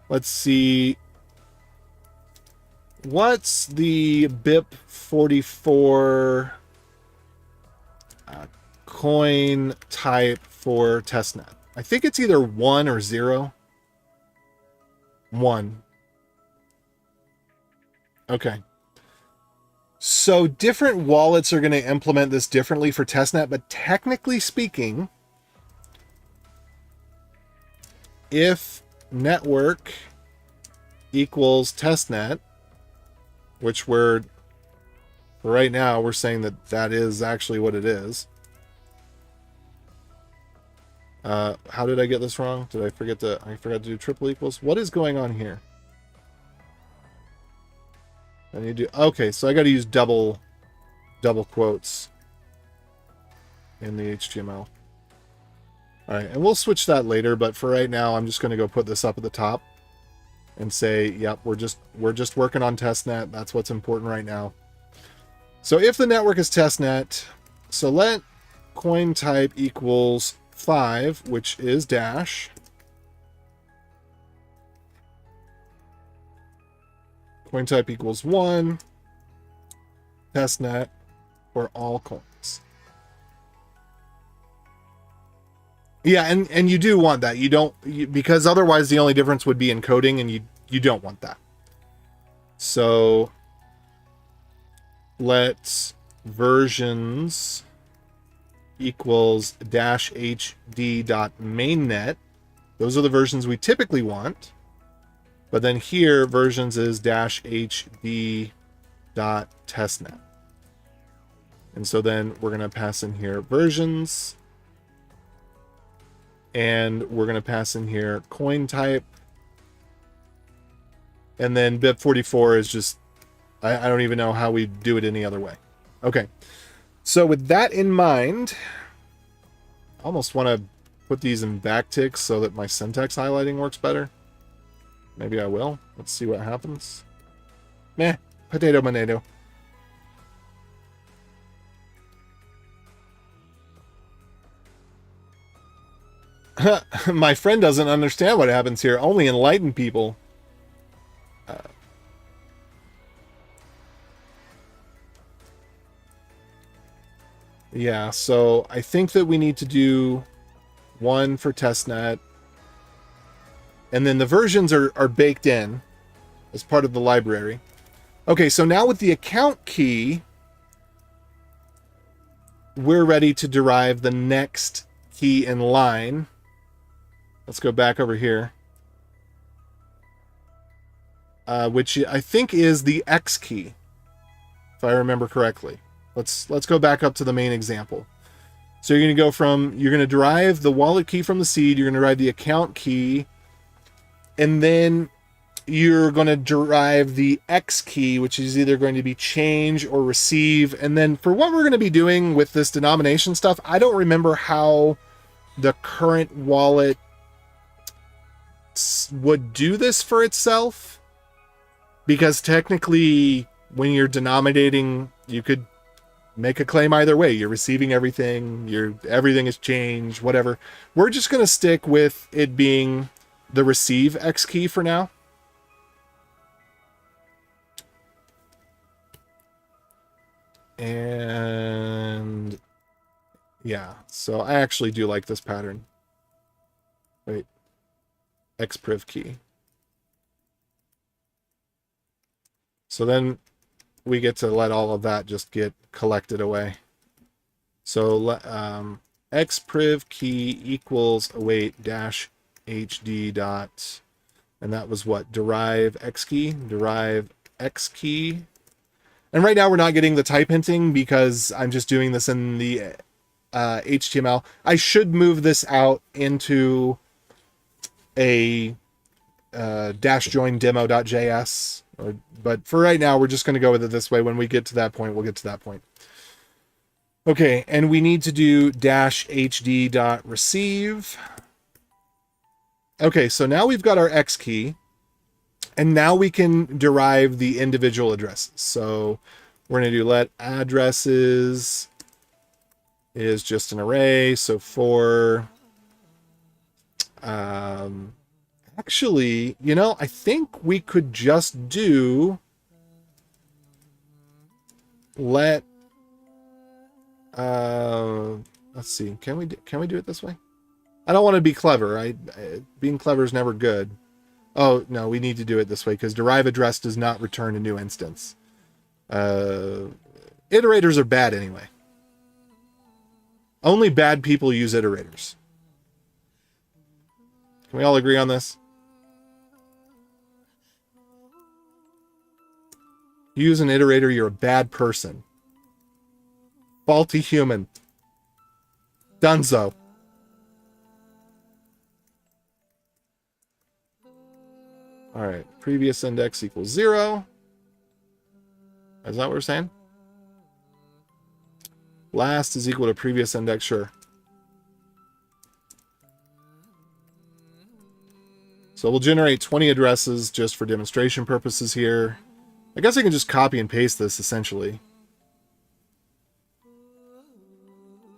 Let's see. What's the BIP44 coin type for testnet? I think it's either 1 or 0. 1. Okay. So different wallets are going to implement this differently for testnet, but technically speaking, if network equals testnet, which right now we're saying that is actually what it is. How did I get this wrong? Did I forget to do triple equals? What is going on here? I need to, okay, so I got to use double quotes in the HTML. All right, and we'll switch that later, but for right now, I'm just going to go put this up at the top and say, yep, we're just working on testnet. That's what's important right now. So if the network is testnet, so let coin type equals 5, which is dash. Coin type equals 1, testnet for all coins. Yeah, and you do want that. You don't, because otherwise the only difference would be encoding, and you don't want that. So let's versions equals dash hd dot mainnet. Those are the versions we typically want. But then here versions is dash hd dot testnet. And so then we're going to pass in here versions. And we're going to pass in here coin type. And then BIP44 is just, I don't even know how we do it any other way. Okay. So with that in mind, I almost want to put these in backticks so that my syntax highlighting works better. Maybe I will. Let's see what happens. Meh. Potato, potato. My friend doesn't understand what happens here. Only enlightened people. Yeah, so I think that we need to do one for testnet. And then the versions are baked in as part of the library. Okay, so now with the account key, we're ready to derive the next key in line. Let's go back over here. Which I think is the X key, if I remember correctly. Let's go back up to the main example. So you're going to derive the wallet key from the seed, you're going to derive the account key, and then you're going to derive the X key, which is either going to be change or receive. And then for what we're going to be doing with this denomination stuff, I don't remember how the current wallet would do this for itself, because technically when you're denominating, you could make a claim either way. You're receiving everything, everything is changed, whatever. We're just going to stick with it being the receive X key for now. And yeah, so I actually do like this pattern. Wait. Xpriv key. So then we get to let all of that just get collected away. So xpriv key equals await dash hd dot, and that was what? Derive x key, derive x key. And right now we're not getting the type hinting because I'm just doing this in the HTML. I should move this out into a dash join demo.js, but for right now we're just going to go with it this way. When we get to that point, we'll get to that point. Okay, and we need to do dash hd dot receive. Okay, so now we've got our X key, and now we can derive the individual addresses. So we're going to do let addresses is just an array. So for actually, I think we could just do let let's see, can we do it this way? I don't want to be clever. Being clever is never good. Oh no, we need to do it this way because derive address does not return a new instance. Iterators are bad anyway. Only bad people use iterators. Can we all agree on this? You use an iterator, you're a bad person. Faulty human. Dunzo. All right, previous index equals 0. Is that what we're saying? Last is equal to previous index, sure. So we'll generate 20 addresses just for demonstration purposes here. I guess I can just copy and paste this essentially.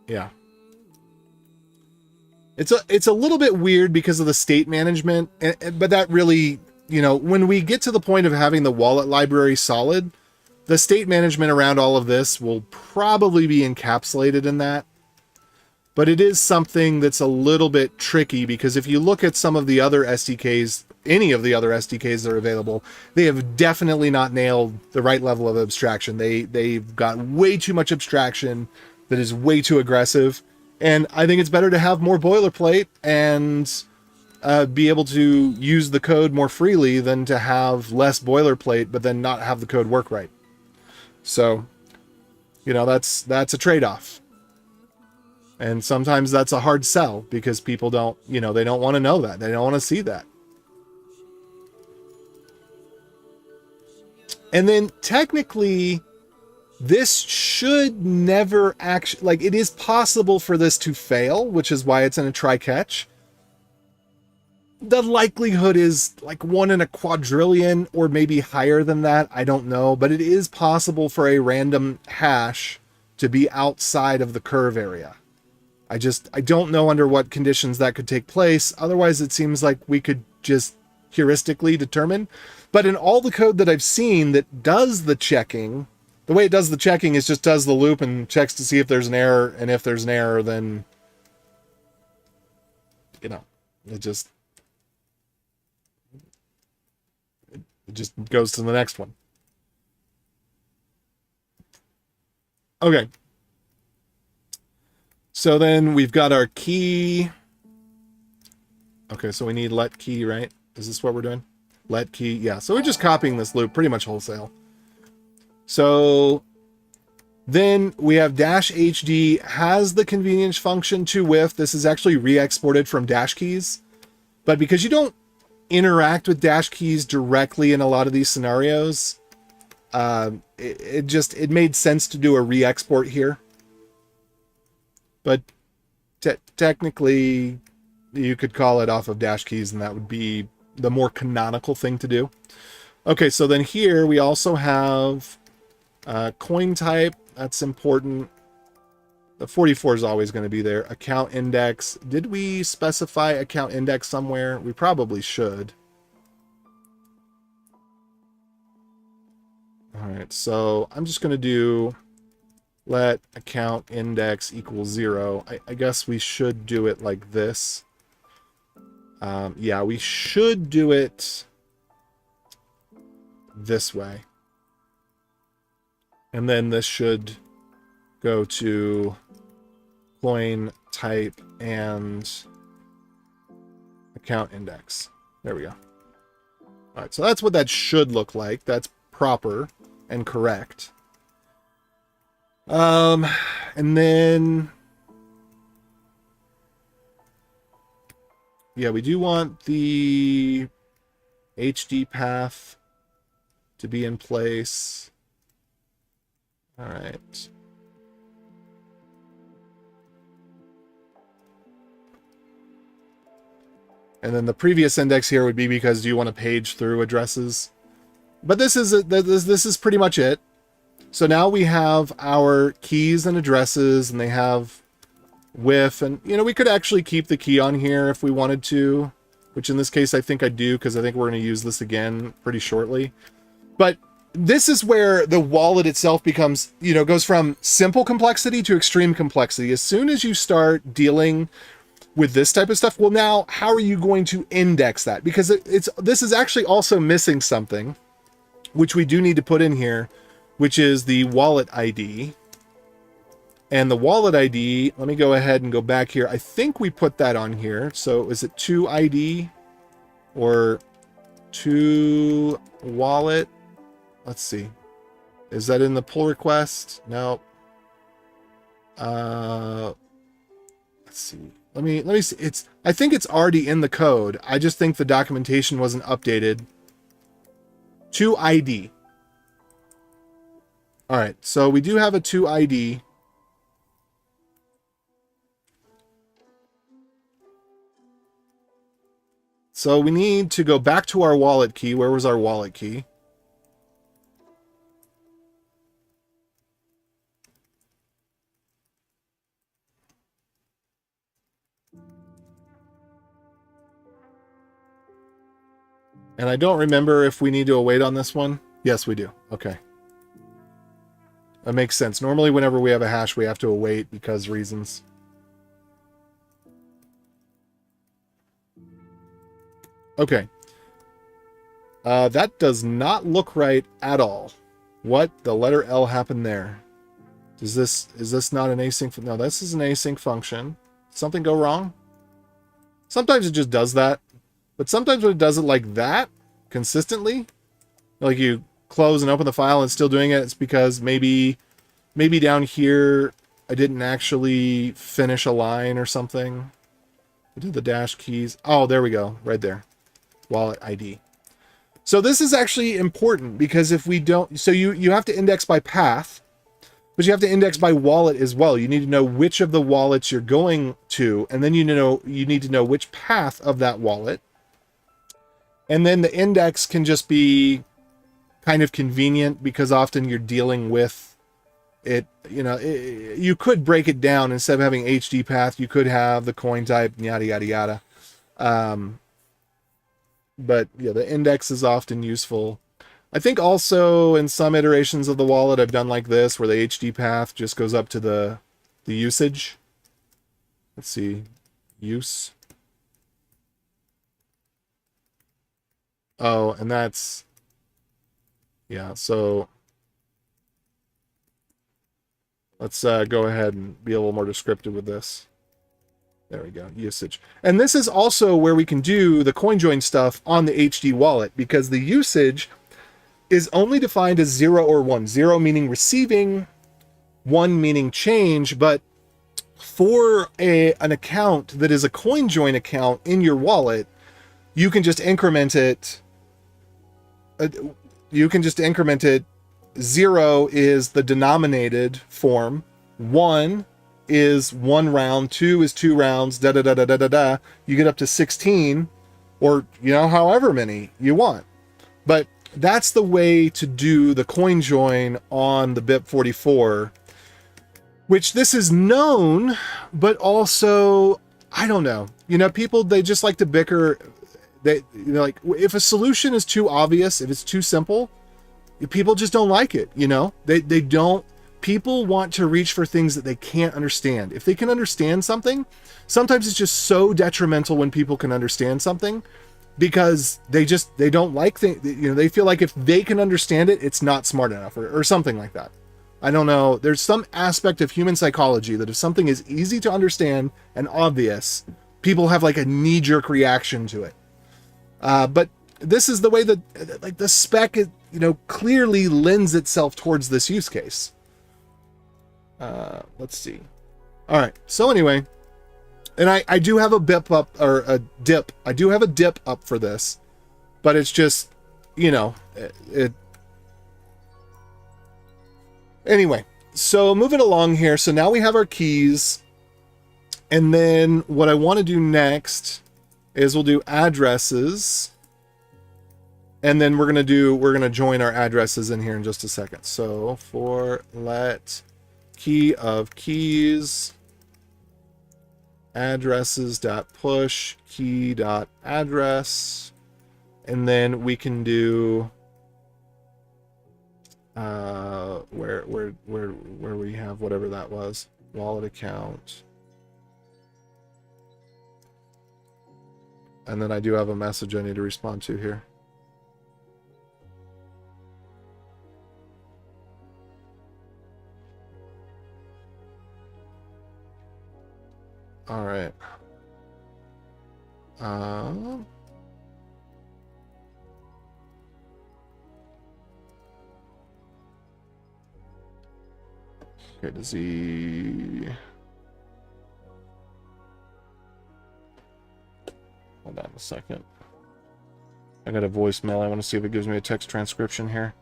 Yeah. It's a little bit weird because of the state management, but that really, you know, when we get to the point of having the wallet library solid, the state management around all of this will probably be encapsulated in that. But it is something that's a little bit tricky because if you look at some of the other SDKs, any of the other SDKs that are available, they have definitely not nailed the right level of abstraction. They've got way too much abstraction that is way too aggressive. And I think it's better to have more boilerplate and be able to use the code more freely than to have less boilerplate, but then not have the code work right. So, you know, that's a trade-off. And sometimes that's a hard sell because people don't, you know, they don't want to know that. They don't want to see that. And then technically, this should never actually, like, it is possible for this to fail, which is why it's in a try-catch. The likelihood is like 1 in a quadrillion or maybe higher than that. I don't know, but it is possible for a random hash to be outside of the curve area. I don't know under what conditions that could take place. Otherwise, it seems like we could just heuristically determine. But in all the code that I've seen that does the checking, the way it does the checking is just does the loop and checks to see if there's an error. And if there's an error, then, you know, it just goes to the next one. Okay. So then we've got our key. Okay, so we need let key, right? Is this what we're doing? Let key, yeah. So we're just copying this loop pretty much wholesale. So then we have dash HD has the convenience function to with. This is actually re-exported from dash keys. But because you don't interact with dash keys directly in a lot of these scenarios, it made sense to do a re-export here. But technically, you could call it off of dash keys, and that would be the more canonical thing to do. Okay, so then here we also have coin type. That's important. The 44 is always going to be there. Account index. Did we specify account index somewhere? We probably should. All right, so I'm just going to do let account index equal 0. I guess we should do it like this. Yeah, we should do it this way. And then this should go to coin type and account index. There we go. All right, so that's what that should look like. That's proper and correct. And then, yeah, we do want the HD path to be in place. All right. And then the previous index here would be because do you want to page through addresses? But this is pretty much it. So now we have our keys and addresses, and they have with, and you know, we could actually keep the key on here if we wanted to, which in this case I think I do, because I think we're going to use this again pretty shortly. But this is where the wallet itself becomes, you know, goes from simple complexity to extreme complexity. As soon as you start dealing with this type of stuff, well, now how are you going to index that? Because this is actually also missing something, which we do need to put in here, which is the wallet ID. And the wallet ID, let me go ahead and go back here. I think we put that on here. So is it to ID or to wallet? Let's see. Is that in the pull request? No. Let's see. Let me see. I think it's already in the code. I just think the documentation wasn't updated. To ID. All right, so we do have a to ID. So we need to go back to our wallet key. Where was our wallet key? And I don't remember if we need to await on this one. Yes, we do. Okay. That makes sense. Normally, whenever we have a hash, we have to await because reasons. Okay. That does not look right at all. What? The letter L happened there. Is this not an async? No, this is an async function. Something go wrong? Sometimes it just does that. But sometimes when it does it like that, consistently, like you close and open the file and it's still doing it, it's because maybe down here I didn't actually finish a line or something. I did the dash keys. Oh, there we go. Right there. Wallet ID. So this is actually important because if we don't, so you have to index by path, but you have to index by wallet as well. You need to know which of the wallets you're going to, and then you need to know which path of that wallet. And then the index can just be kind of convenient because often you're dealing with it, you could break it down. Instead of having HD path, you could have the coin type, yada, yada, yada. But yeah, the index is often useful. I think also in some iterations of the wallet, I've done like this, where the HD path just goes up to the usage. Let's see, use. Oh, and that's, yeah, so let's go ahead and be a little more descriptive with this. There we go, usage. And this is also where we can do the CoinJoin stuff on the HD wallet, because the usage is only defined as 0 or 1. 0 meaning receiving, 1 meaning change, but for an account that is a CoinJoin account in your wallet, you can just increment it. You can just increment it. 0 is the denominated form. 1 is 1 round. 2 is 2 rounds. Da da da da da da da. You get up to 16, or however many you want. But that's the way to do the CoinJoin on the BIP44, which this is known, but also I don't know. People, they just like to bicker. They like, if a solution is too obvious, if it's too simple, people just don't like it. They don't. People want to reach for things that they can't understand. If they can understand something, sometimes it's just so detrimental when people can understand something, because they don't like things. They feel like if they can understand it, it's not smart enough, or something like that. I don't know. There's some aspect of human psychology that if something is easy to understand and obvious, people have like a knee-jerk reaction to it. But this is the way that, like, the spec is, clearly lends itself towards this use case. Let's see. All right. So anyway, and I do have a BIP up, or a dip. I do have a dip up for this, but it's just, anyway. So moving along here. So now we have our keys, and then what I want to do next is we'll do addresses, and then we're going to join our addresses in here in just a second. So for let key of keys addresses.push key.address, and then we can do where we have whatever that was, wallet account. And then I do have a message I need to respond to here. All right. Okay, does he... Hold on a second. I got a voicemail. I want to see if it gives me a text transcription here.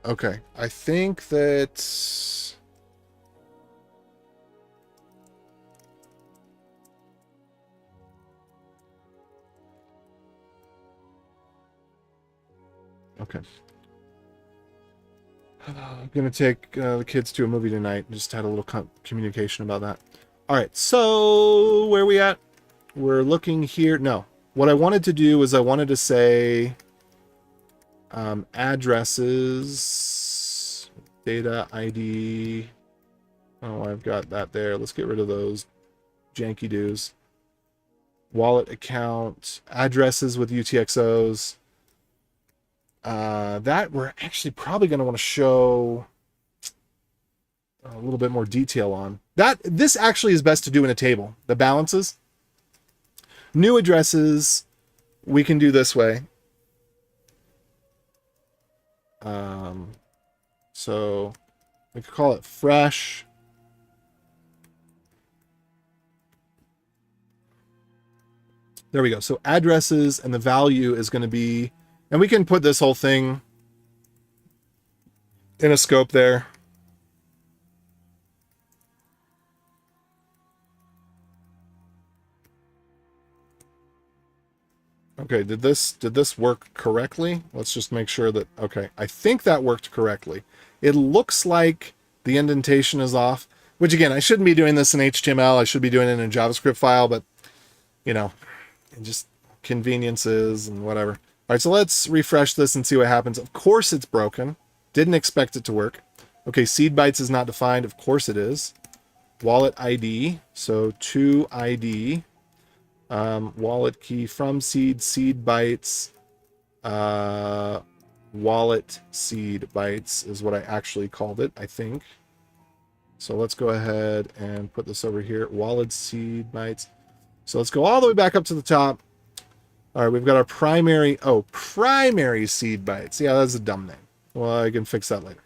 Okay, I think that... Okay. I'm going to take the kids to a movie tonight. Just had a little communication about that. All right, so where are we at? We're looking here. No, what I wanted to do is I wanted to say addresses, data ID. Oh, I've got that there. Let's get rid of those janky doos. Wallet account, addresses with UTXOs. That we're actually probably going to want to show a little bit more detail on. This actually is best to do in a table. The balances. New addresses, we can do this way. So we could call it fresh. There we go. So addresses, and the value is going to be, and we can put this whole thing in a scope there. Okay, did this work correctly? Let's just make sure that, okay, I think that worked correctly. It looks like the indentation is off, which again, I shouldn't be doing this in HTML. I should be doing it in a JavaScript file, but you know, just conveniences and whatever. All right, so let's refresh this and see what happens. Of course it's broken. Didn't expect it to work. Okay, seed bytes is not defined. Of course it is. Wallet ID, so to ID. Wallet key from seed bytes, wallet seed bytes is what I actually called it, I think. So let's go ahead and put this over here, wallet seed bytes. So let's go all the way back up to the top. All right, we've got our primary seed bytes. Yeah, that's a dumb name. Well, I can fix that later.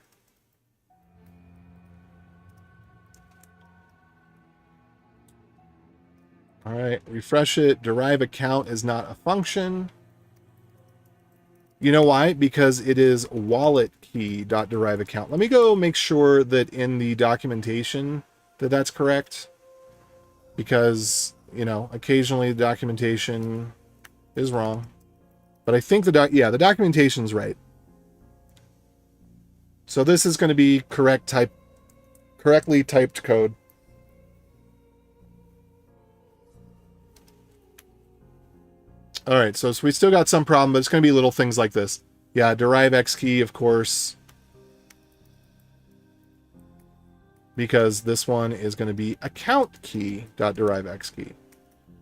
All right, refresh it. Derive account is not a function. You know why? Because it is wallet key dot derive account. Let me go make sure that in the documentation that that's correct. Because, you know, occasionally the documentation is wrong. But I think the documentation's right. So this is going to be correctly typed code. All right, so we still got some problem, but it's going to be little things like this. Yeah, derive X key, of course. Because this one is going to be account key dot derive X key.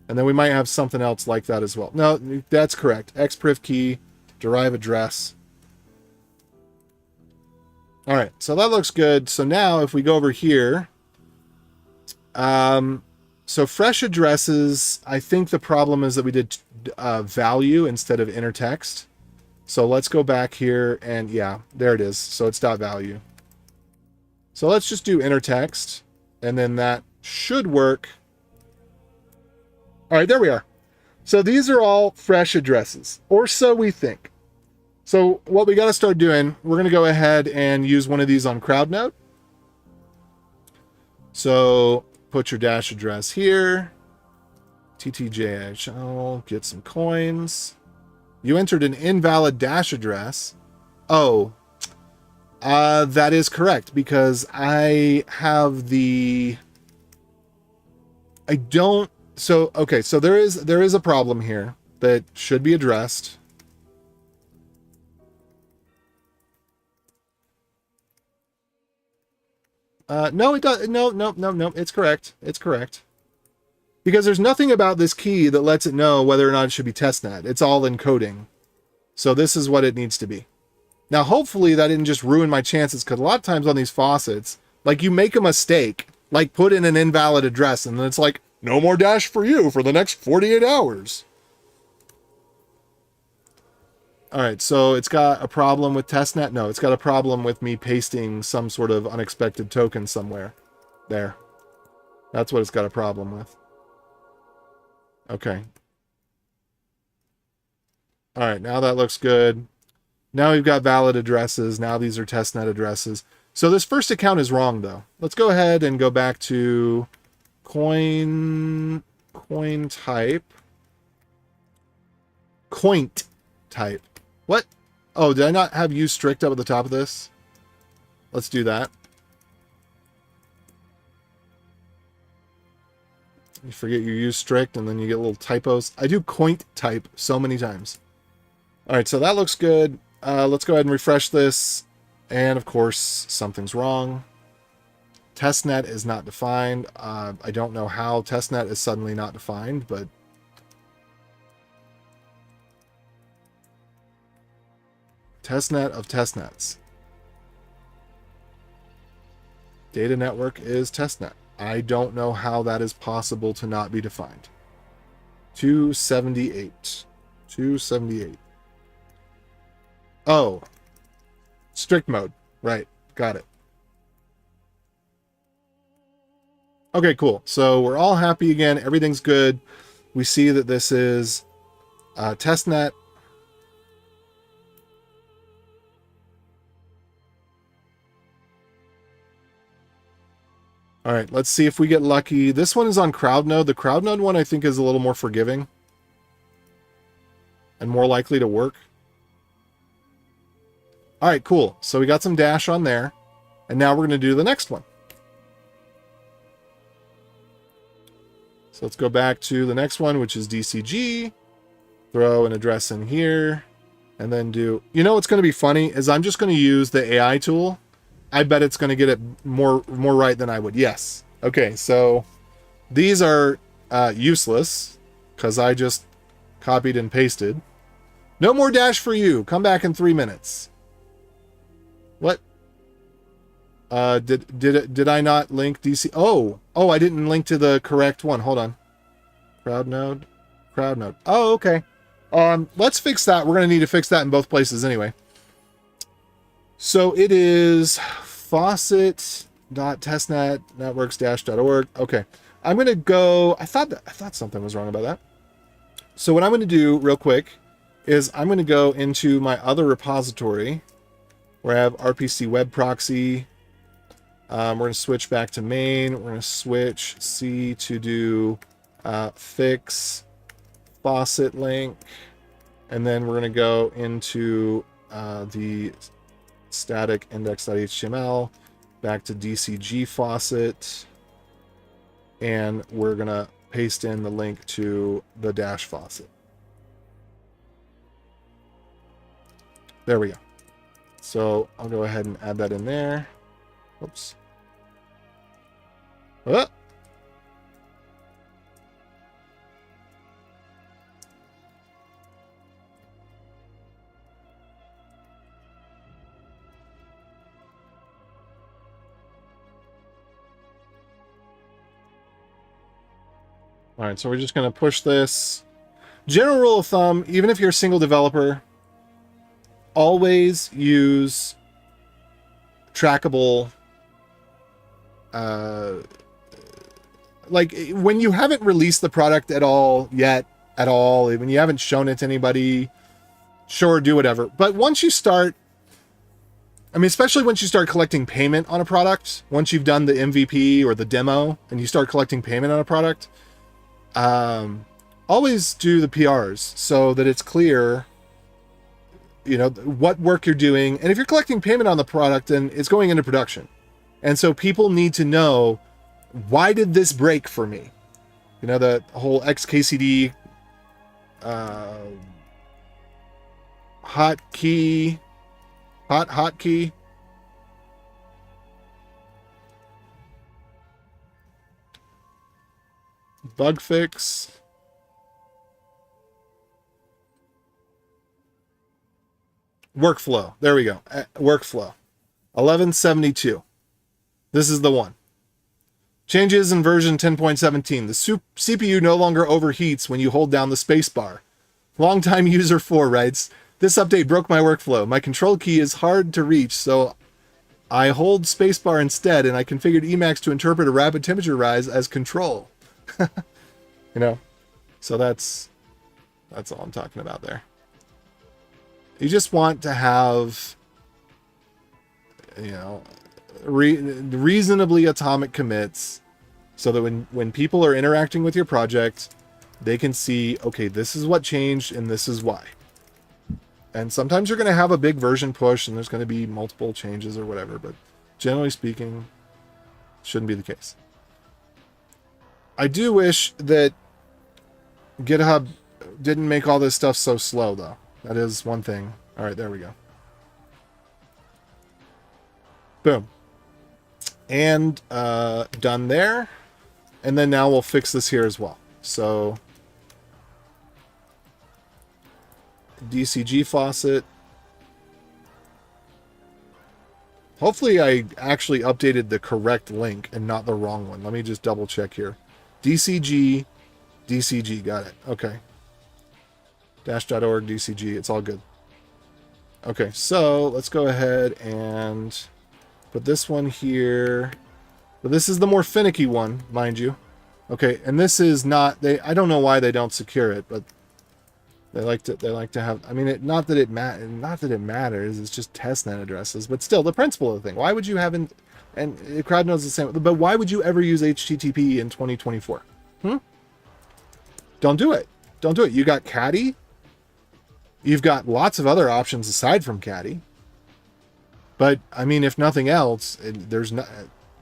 And then we might have something else like that as well. No, that's correct. Xpriv key, derive address. All right, so that looks good. So now if we go over here, so fresh addresses, I think the problem is that we did value instead of inner text. So let's go back here and yeah, there it is. So it's .value. So let's just do inner text and then that should work. All right, there we are. So these are all fresh addresses, or so we think. So what we got to start doing, we're going to go ahead and use one of these on CrowdNote. So put your dash address here. TTJHL, get some coins. You entered an invalid dash address. Oh, that is correct because I have the... I don't... So, okay, so there is a problem here that should be addressed. No, it does. No, it's correct. It's correct. Because there's nothing about this key that lets it know whether or not it should be testnet. It's all encoding. So this is what it needs to be. Now, hopefully that didn't just ruin my chances, because a lot of times on these faucets, like you make a mistake, like put in an invalid address, and then it's like, no more dash for you for the next 48 hours. All right, so it's got a problem with testnet? No, it's got a problem with me pasting some sort of unexpected token somewhere. There. That's what it's got a problem with. Okay. All right, now that looks good. Now we've got valid addresses. Now these are testnet addresses. So this first account is wrong though. Let's go ahead and go back to coin type. Coint type. What? Oh, did I not have use strict up at the top of this? Let's do that. You forget you use strict and then you get little typos. I do coint type so many times. All right, so that looks good. Let's go ahead and refresh this. And of course, something's wrong. Testnet is not defined. I don't know how testnet is suddenly not defined, but testnet of testnets. Data network is testnet. I don't know how that is possible to not be defined. 278. 278. Oh. Strict mode. Right. Got it. Okay, cool. So we're all happy again. Everything's good. We see that this is testnet. All right, let's see if we get lucky. This one is on CrowdNode. The CrowdNode one, I think, is a little more forgiving and more likely to work. All right, cool. So we got some dash on there. And now we're going to do the next one. So let's go back to the next one, which is DCG. Throw an address in here. And then do... You know what's going to be funny is I'm just going to use the AI tool. I bet it's going to get it more right than I would. Yes. Okay, so these are useless because I just copied and pasted. No more dash for you. Come back in 3 minutes. What? Did I not link DC? Oh, I didn't link to the correct one. Hold on. CrowdNode. Oh, okay. Let's fix that. We're going to need to fix that in both places anyway. So it is faucet.testnetnetworks-.org. Okay. I'm going to go... I thought something was wrong about that. So what I'm going to do real quick is I'm going to go into my other repository where I have RPC web proxy. We're going to switch back to main. We're going to switch C to do fix faucet link. And then we're going to go into the static index.html, back to DCG faucet, and we're going to paste in the link to the dash faucet. There we go. So I'll go ahead and add that in there. Whoops. Oh. All right, so we're just going to push this. General rule of thumb, even if you're a single developer, always use trackable, like when you haven't released the product at all, when you haven't shown it to anybody, sure, do whatever. But once you start, I mean, especially once you start collecting payment on a product, once you've done the MVP or the demo and you start collecting payment on a product, always do the PRs so that it's clear, you know, what work you're doing. And if you're collecting payment on the product and it's going into production, and so people need to know, why did this break for me? You know, the whole XKCD hotkey, bug fix. Workflow. There we go. Workflow. 1172. This is the one. Changes in version 10.17. The CPU no longer overheats when you hold down the spacebar. Longtime user 4 writes, this update broke my workflow. My control key is hard to reach, so I hold spacebar instead, and I configured Emacs to interpret a rapid temperature rise as control. You know, so that's all I'm talking about there. You just want to have, you know, reasonably atomic commits so that when people are interacting with your project, they can see, okay, this is what changed and this is why. And sometimes you're going to have a big version push and there's going to be multiple changes or whatever, but generally speaking, shouldn't be the case. I do wish that GitHub didn't make all this stuff so slow, though. That is one thing. All right, there we go. Boom. And done there. And then now we'll fix this here as well. So DCG faucet. Hopefully I actually updated the correct link and not the wrong one. Let me just double check here. DCG, got it. Okay. Dash.org, DCG, it's all good. Okay, so let's go ahead and put this one here. But this is the more finicky one, mind you. Okay, and this is not, I don't know why they don't secure it, but they like to have, I mean, not that it matters, it's just testnet addresses, but still the principle of the thing. Why would you have, and the crowd knows the same, but why would you ever use HTTP in 2024? Don't do it. Don't do it. You got Caddy. You've got lots of other options aside from Caddy. But I mean, if nothing else, there's no,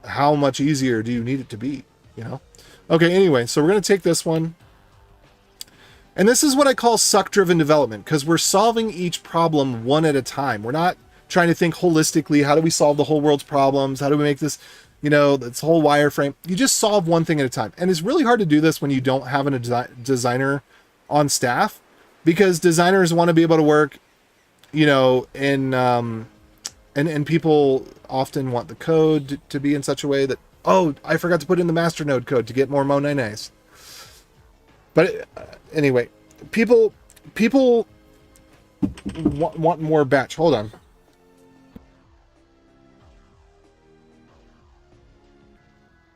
how much easier do you need it to be, you know? Okay, anyway, so we're going to take this one. And this is what I call suck-driven development, because we're solving each problem one at a time. We're not trying to think holistically, how do we solve the whole world's problems? How do we make this, you know, this whole wireframe? You just solve one thing at a time. And it's really hard to do this when you don't have a designer on staff, because designers want to be able to work, you know, and people often want the code to be in such a way that, oh, I forgot to put in the masternode code to get more Mo9As. But anyway, people want more batch. Hold on.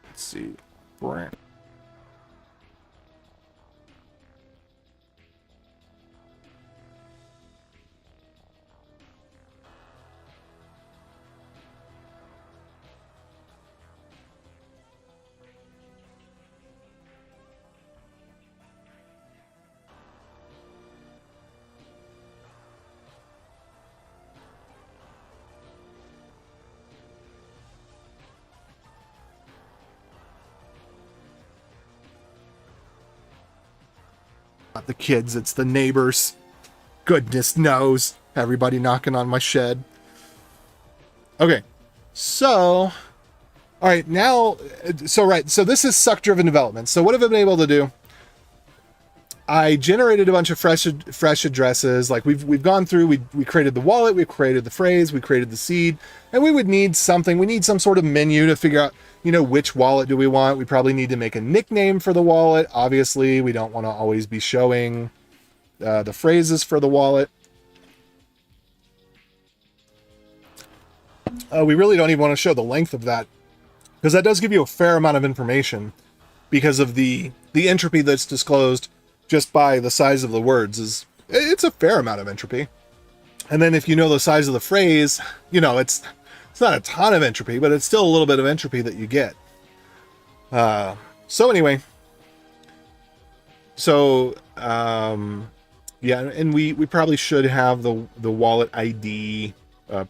Let's see. Brand. Not the kids, it's the neighbors. Goodness knows. Everybody knocking on my shed. Okay, so, all right, now, so this is suck-driven development. So what have I been able to do? I generated a bunch of fresh addresses. Like we've gone through, we created the wallet, we created the phrase, we created the seed, and we would need something. We need some sort of menu to figure out, you know, which wallet do we want. We probably need to make a nickname for the wallet. Obviously, we don't want to always be showing the phrases for the wallet. We really don't even want to show the length of that, because that does give you a fair amount of information because of the entropy that's disclosed just by the size of the words. It's a fair amount of entropy. And then if you know the size of the phrase, you know, it's not a ton of entropy, but it's still a little bit of entropy that you get. So anyway, so yeah, and we probably should have the wallet ID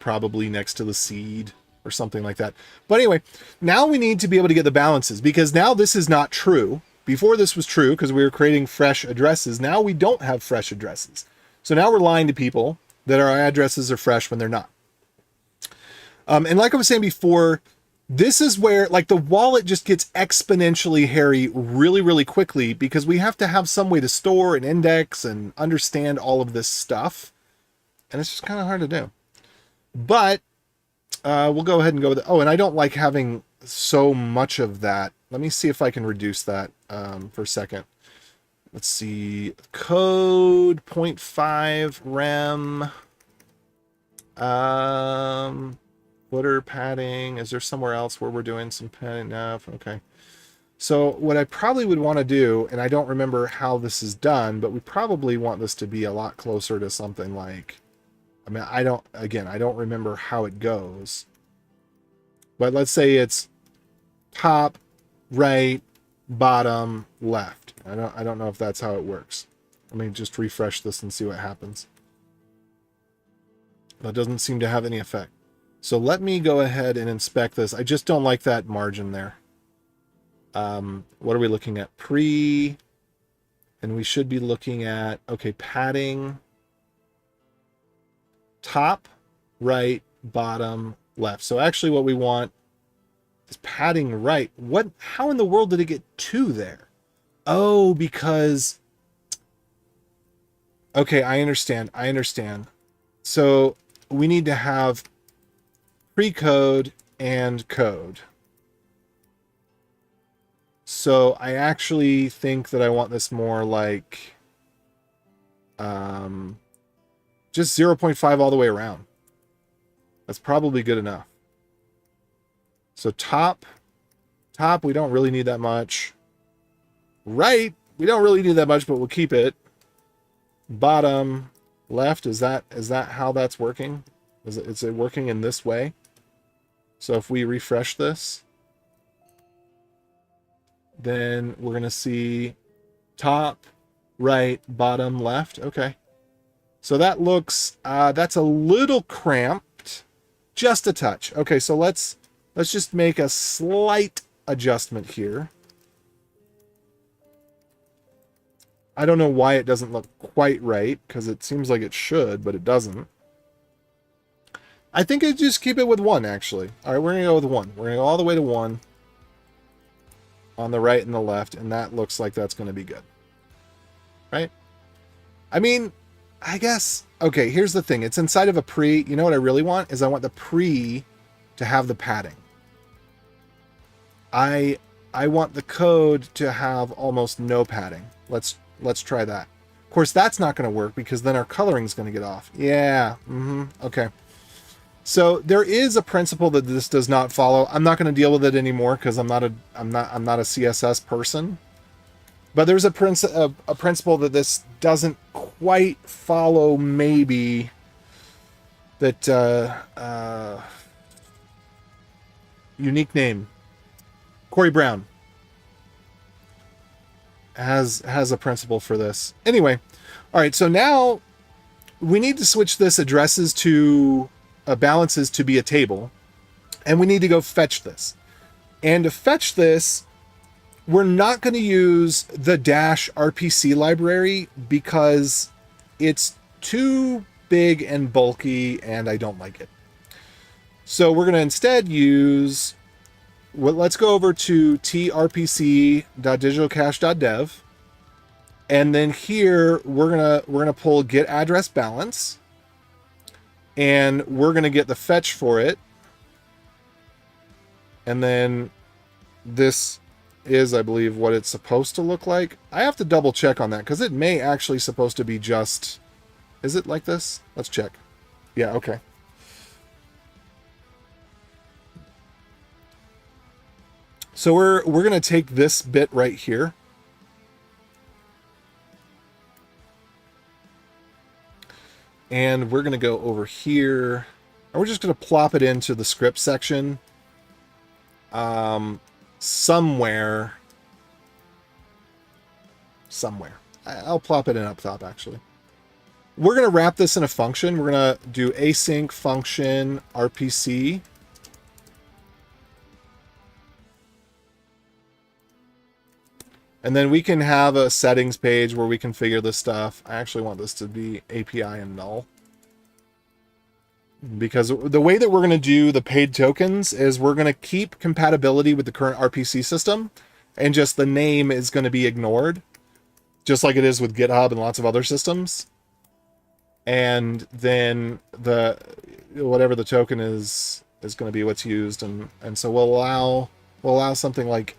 probably next to the seed or something like that. But anyway, now we need to be able to get the balances, because now this is not true. Before this was true because we were creating fresh addresses. Now we don't have fresh addresses. So now we're lying to people that our addresses are fresh when they're not. And like I was saying before, this is where like the wallet just gets exponentially hairy really, really quickly, because we have to have some way to store and index and understand all of this stuff. And it's just kind of hard to do. But we'll go ahead and go with it. Oh, and I don't like having so much of that. Let me see if I can reduce that for a second. Let's see. Code 0.5 rem. Footer padding. Is there somewhere else where we're doing some padding? No, okay. So what I probably would want to do, and I don't remember how this is done, but we probably want this to be a lot closer to something like I mean, I don't remember how it goes. But let's say it's top, right, bottom, left. I don't know if that's how it works. Let me just refresh this and see what happens. That doesn't seem to have any effect. So let me go ahead and inspect this. I just don't like that margin there. What are we looking at? Pre, and we should be looking at, okay, padding, top, right, bottom, left. So actually what we want is padding right. How in the world did it get 2 there? Oh, because, okay, I understand. So we need to have pre-code and code. So I actually think that I want this more like just 0.5 all the way around. That's probably good enough. So top, we don't really need that much. Right, we don't really need that much, but we'll keep it. Bottom, left, is that how that's working? Is it working in this way? So if we refresh this, then we're going to see top, right, bottom, left. Okay. So that looks, that's a little cramped, just a touch. Okay, so let's just make a slight adjustment here. I don't know why it doesn't look quite right, because it seems like it should, but it doesn't. I think I'd just keep it with 1, actually. All right, we're going to go with 1. We're going to go all the way to 1 on the right and the left, and that looks like that's going to be good. Right? I mean, I guess, okay, here's the thing. It's inside of a pre. You know what I really want is I want the pre to have the padding. I want the code to have almost no padding. Let's try that. Of course, that's not going to work because then our coloring is going to get off. Yeah. Okay. So there is a principle that this does not follow. I'm not going to deal with it anymore because I'm not a CSS person. But there's a principle that this doesn't quite follow. Maybe that unique name. Corey Brown has a principle for this. Anyway, all right. So now we need to switch this addresses to balances to be a table, and we need to go fetch this. And to fetch this, we're not going to use the -rpc library because it's too big and bulky, and I don't like it. So we're going to instead use. Well, let's go over to trpc.digitalcache.dev, and then here we're gonna pull get address balance, and we're gonna get the fetch for it, and then this is, I believe, what it's supposed to look like. I have to double check on that because it may actually supposed to be just. Is it like this? Let's check. Yeah. Okay. So we're going to take this bit right here. And we're going to go over here. And we're just going to plop it into the script section. Somewhere. I'll plop it in up top, actually. We're going to wrap this in a function. We're going to do async function RPC. And then we can have a settings page where we configure this stuff. I actually want this to be API and null. Because the way that we're going to do the paid tokens is we're going to keep compatibility with the current RPC system, and just the name is going to be ignored, just like it is with GitHub and lots of other systems. And then whatever the token is going to be what's used, and so we'll allow something like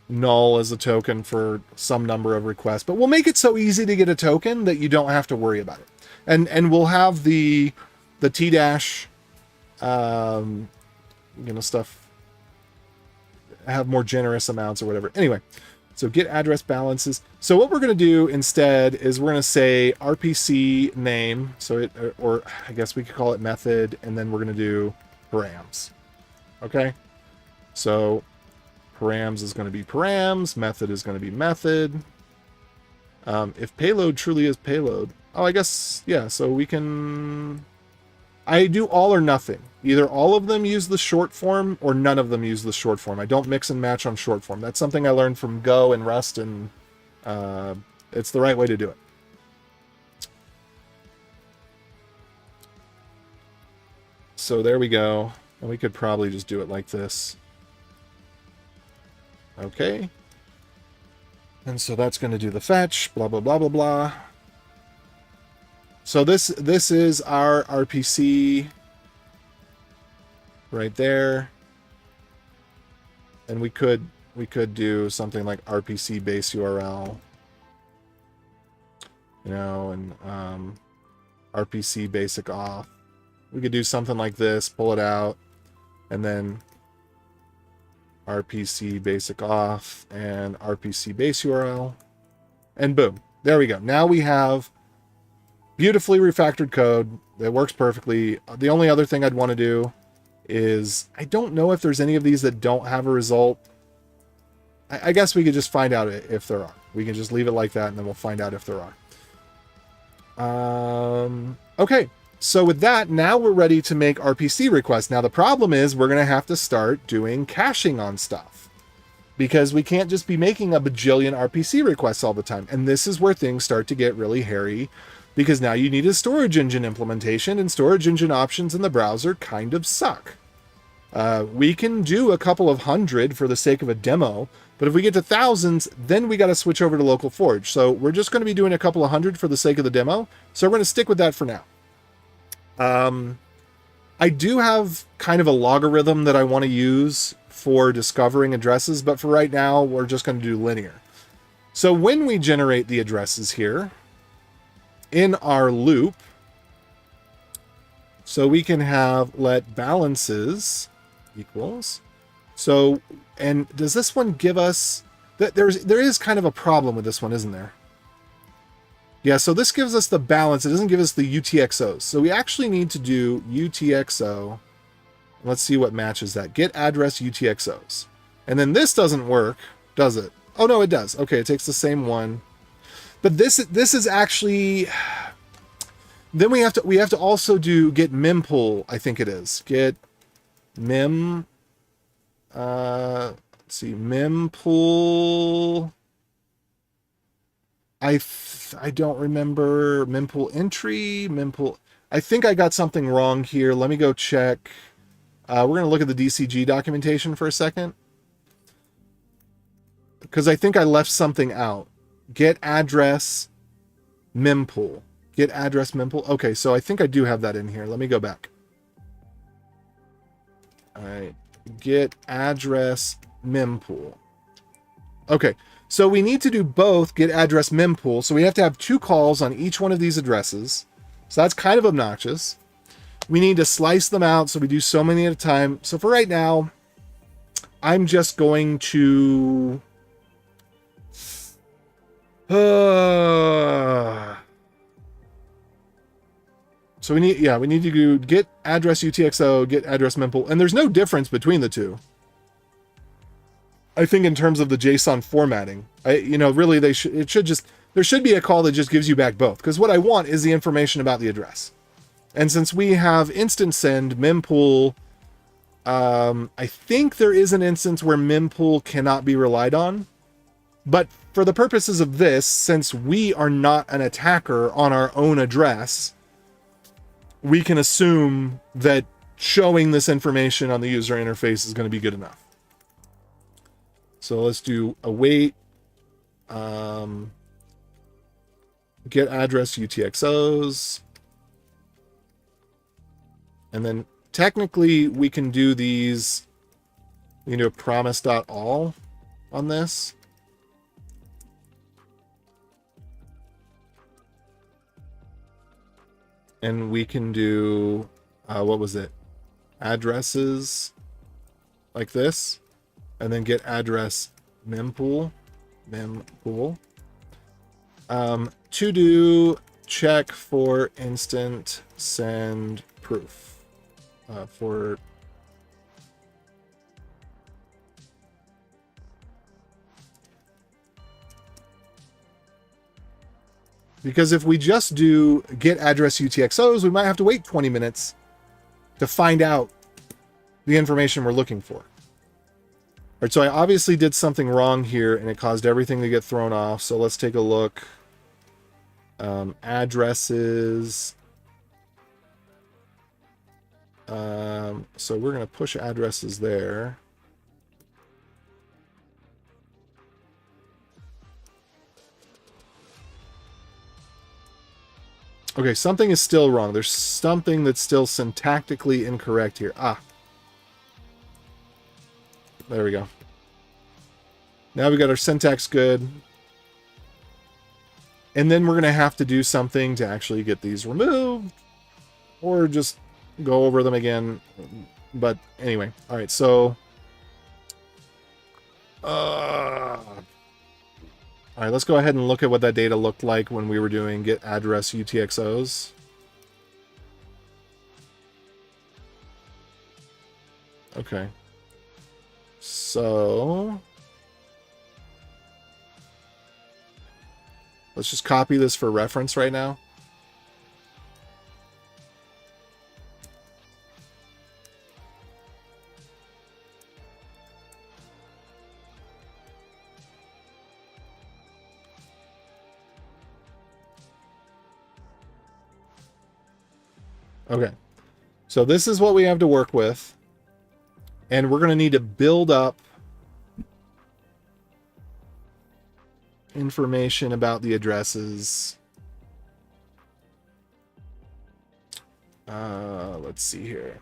null as a token for some number of requests, but we'll make it so easy to get a token that you don't have to worry about it. And we'll have the T dash, stuff have more generous amounts or whatever. Anyway, So get address balances. So what we're going to do instead is we're going to say RPC name. So it, or I guess we could call it method, and then we're going to do params. Okay. So params is going to be params. Method is going to be method. If payload truly is payload. Oh, I guess, yeah. So we can, I do all or nothing. Either all of them use the short form or none of them use the short form. I don't mix and match on short form. That's something I learned from Go and Rust, and it's the right way to do it. So there we go. And we could probably just do it like this. Okay. And so that's going to do the fetch, blah, blah, blah, blah, blah. So this is our RPC right there. And we could do something like RPC base URL, you know, and RPC basic auth. We could do something like this, pull it out, and then RPC basic auth and RPC base URL, and boom, there we go. Now we have beautifully refactored code that works perfectly. The only other thing I'd want to do is, I don't know if there's any of these that don't have a result. I guess we could just find out if there are. We can just leave it like that, and then we'll find out if there are. Okay, so with that, now we're ready to make RPC requests. Now the problem is we're going to have to start doing caching on stuff, because we can't just be making a bajillion RPC requests all the time. And this is where things start to get really hairy, because now you need a storage engine implementation, and storage engine options in the browser kind of suck. We can do a couple of hundred for the sake of a demo, but if we get to thousands, then we got to switch over to local forge. So we're just going to be doing a couple of hundred for the sake of the demo. So we're going to stick with that for now. I do have kind of a logarithm that I want to use for discovering addresses, but for right now, we're just going to do linear. So when we generate the addresses here in our loop, so we can have let balances equals. So, and does this one give us that there is kind of a problem with this one, isn't there? Yeah, so this gives us the balance. It doesn't give us the UTXOs. So we actually need to do UTXO. Let's see what matches that. Get address UTXOs. And then this doesn't work, does it? Oh no, it does. Okay, it takes the same one. But this is actually, then we have to also do get mempool, I think it is. Get mem, let's see, mempool. I don't remember mempool entry, mempool. I think I got something wrong here. Let me go check. We're going to look at the DCG documentation for a second, because I think I left something out. Get address mempool. Get address mempool. Okay, so I think I do have that in here. Let me go back. All right. Get address mempool. Okay, so we need to do both get address mempool. So we have to have two calls on each one of these addresses. So that's kind of obnoxious. We need to slice them out, so we do so many at a time. So for right now, I'm just going to... So we need to do get address UTXO, get address mempool, and there's no difference between the two. I think in terms of the JSON formatting, really there should be a call that just gives you back both, because what I want is the information about the address. And since we have instant send mempool, I think there is an instance where mempool cannot be relied on. But for the purposes of this, since we are not an attacker on our own address, we can assume that showing this information on the user interface is going to be good enough. So let's do await get address UTXOs. And then technically we can do these, we can do a promise.all on this. And we can do, what was it? Addresses like this, and then get address mempool. mempool. To do check for instant send proof for because if we just do get address UTXOs, we might have to wait 20 minutes to find out the information we're looking for. All right, so I obviously did something wrong here and it caused everything to get thrown off. So let's take a look. Addresses. So we're going to push addresses there. Okay, something is still wrong. There's something that's still syntactically incorrect here. Ah. There we go. Now we got our syntax good. And then we're going to have to do something to actually get these removed. Or just go over them again. But anyway. All right, so... All right, let's go ahead and look at what that data looked like when we were doing get address UTXOs. Okay. So... let's just copy this for reference right now. Okay, so this is what we have to work with. And we're going to need to build up information about the addresses. Let's see here.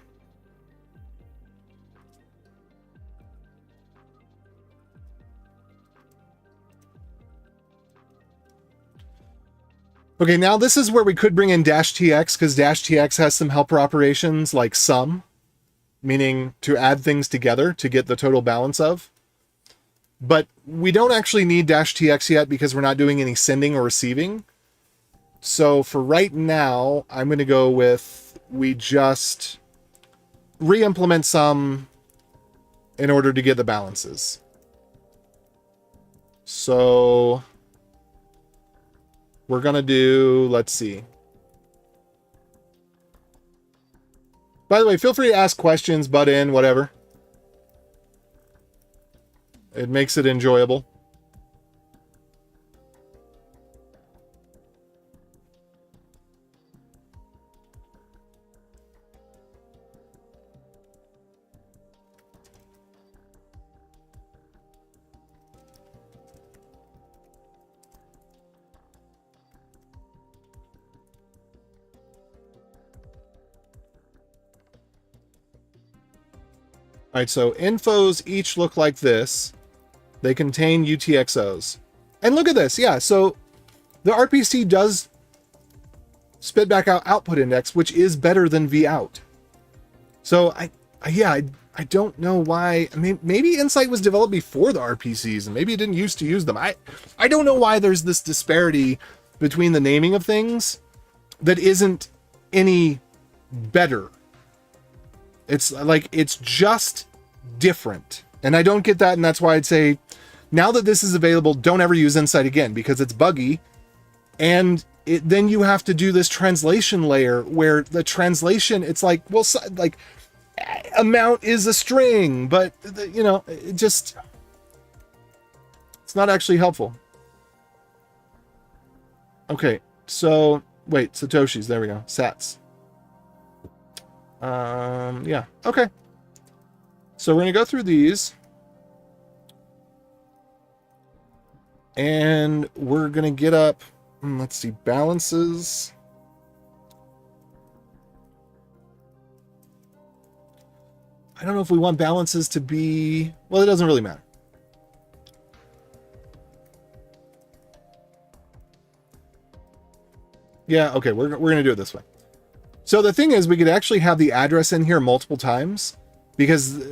Okay, now this is where we could bring in -tx, because -tx has some helper operations like sum, meaning to add things together to get the total balance of. But we don't actually need -tx yet because we're not doing any sending or receiving. So for right now, I'm going to go with we just re-implement sum in order to get the balances. So we're going to do, let's see. By the way, feel free to ask questions, butt in, whatever. It makes it enjoyable. All right, so infos each look like this. They contain UTXOs. And look at this. Yeah, so the RPC does spit back out output index, which is better than vout. So I don't know why. I mean, maybe Insight was developed before the RPCs and maybe it didn't used to use them. I don't know why there's this disparity between the naming of things that isn't any better. It's like, it's just different. And I don't get that, and that's why I'd say, now that this is available, don't ever use Insight again, because it's buggy, and then you have to do this translation layer, where the translation, it's like, well, like, amount is a string, but, you know, it just, it's not actually helpful. Okay, so, wait, Satoshis, there we go, sats. Yeah, okay. So we're going to go through these. And we're going to get up, let's see, balances. I don't know if we want balances to be, well, it doesn't really matter. Yeah, okay, we're going to do it this way. So the thing is, we could actually have the address in here multiple times because,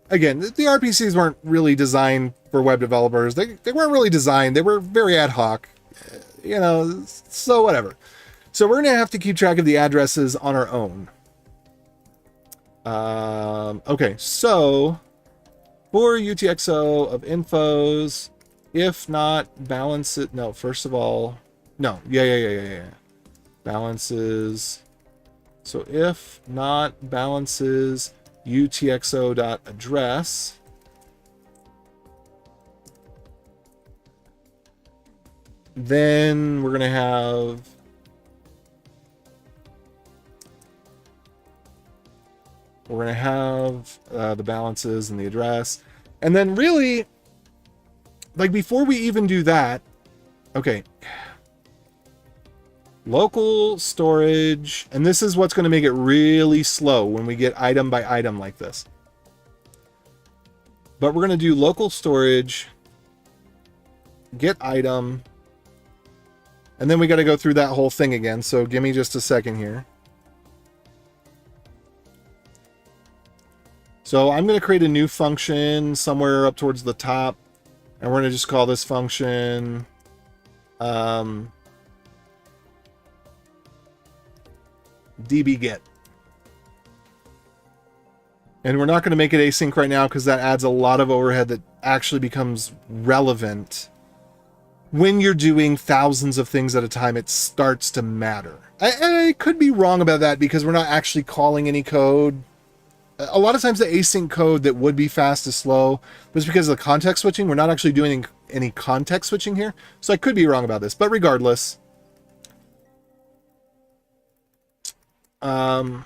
again, the RPCs weren't really designed for web developers. They weren't really designed. They were very ad hoc, you know, so whatever. So we're going to have to keep track of the addresses on our own. Okay, so for UTXO of infos, if not balance it, no, first of all, no, yeah. Balances. So if not balances UTXO.address, then we're going to have the balances and the address. And then really, like before we even do that, okay, local storage, and this is what's going to make it really slow when we get item by item like this. But we're going to do local storage, get item, and then we got to go through that whole thing again. So give me just a second here. So I'm going to create a new function somewhere up towards the top, and we're going to just call this function dbget. And we're not going to make it async right now because that adds a lot of overhead that actually becomes relevant when you're doing thousands of things at a time. It starts to matter. I could be wrong about that because we're not actually calling any code. A lot of times the async code that would be fast is slow, but it's because of the context switching. We're not actually doing any context switching here. So I could be wrong about this, but regardless, we're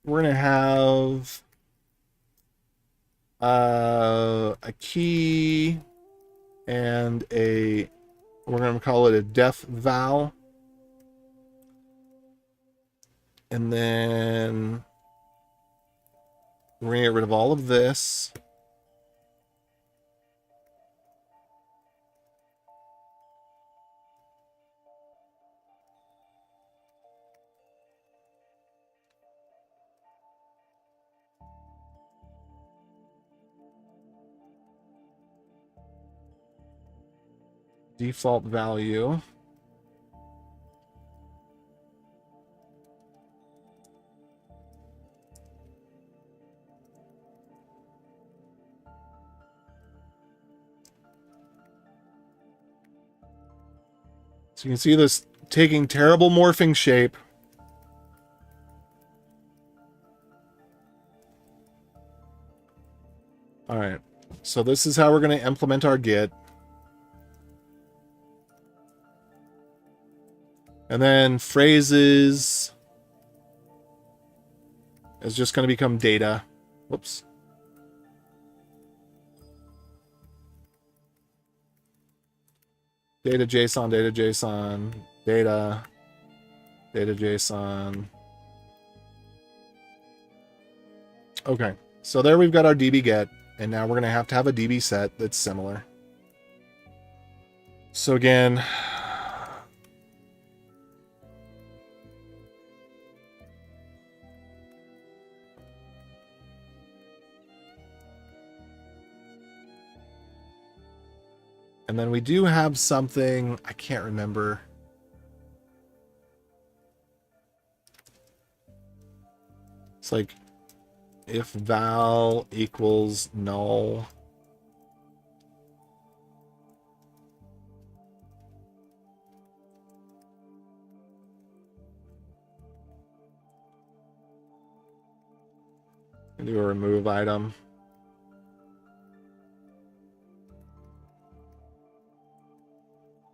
going to have a key and we're going to call it a def val. And then we're going to get rid of all of this. Default value. So you can see this taking terrible morphing shape. All right. So this is how we're going to implement our Git. And then phrases is just going to become data. Whoops. Data JSON, data JSON, data JSON. Okay, so there we've got our DB get, and now we're going to have a DB set that's similar. So again, and then we do have something, I can't remember. It's like if val equals null. Do a remove item.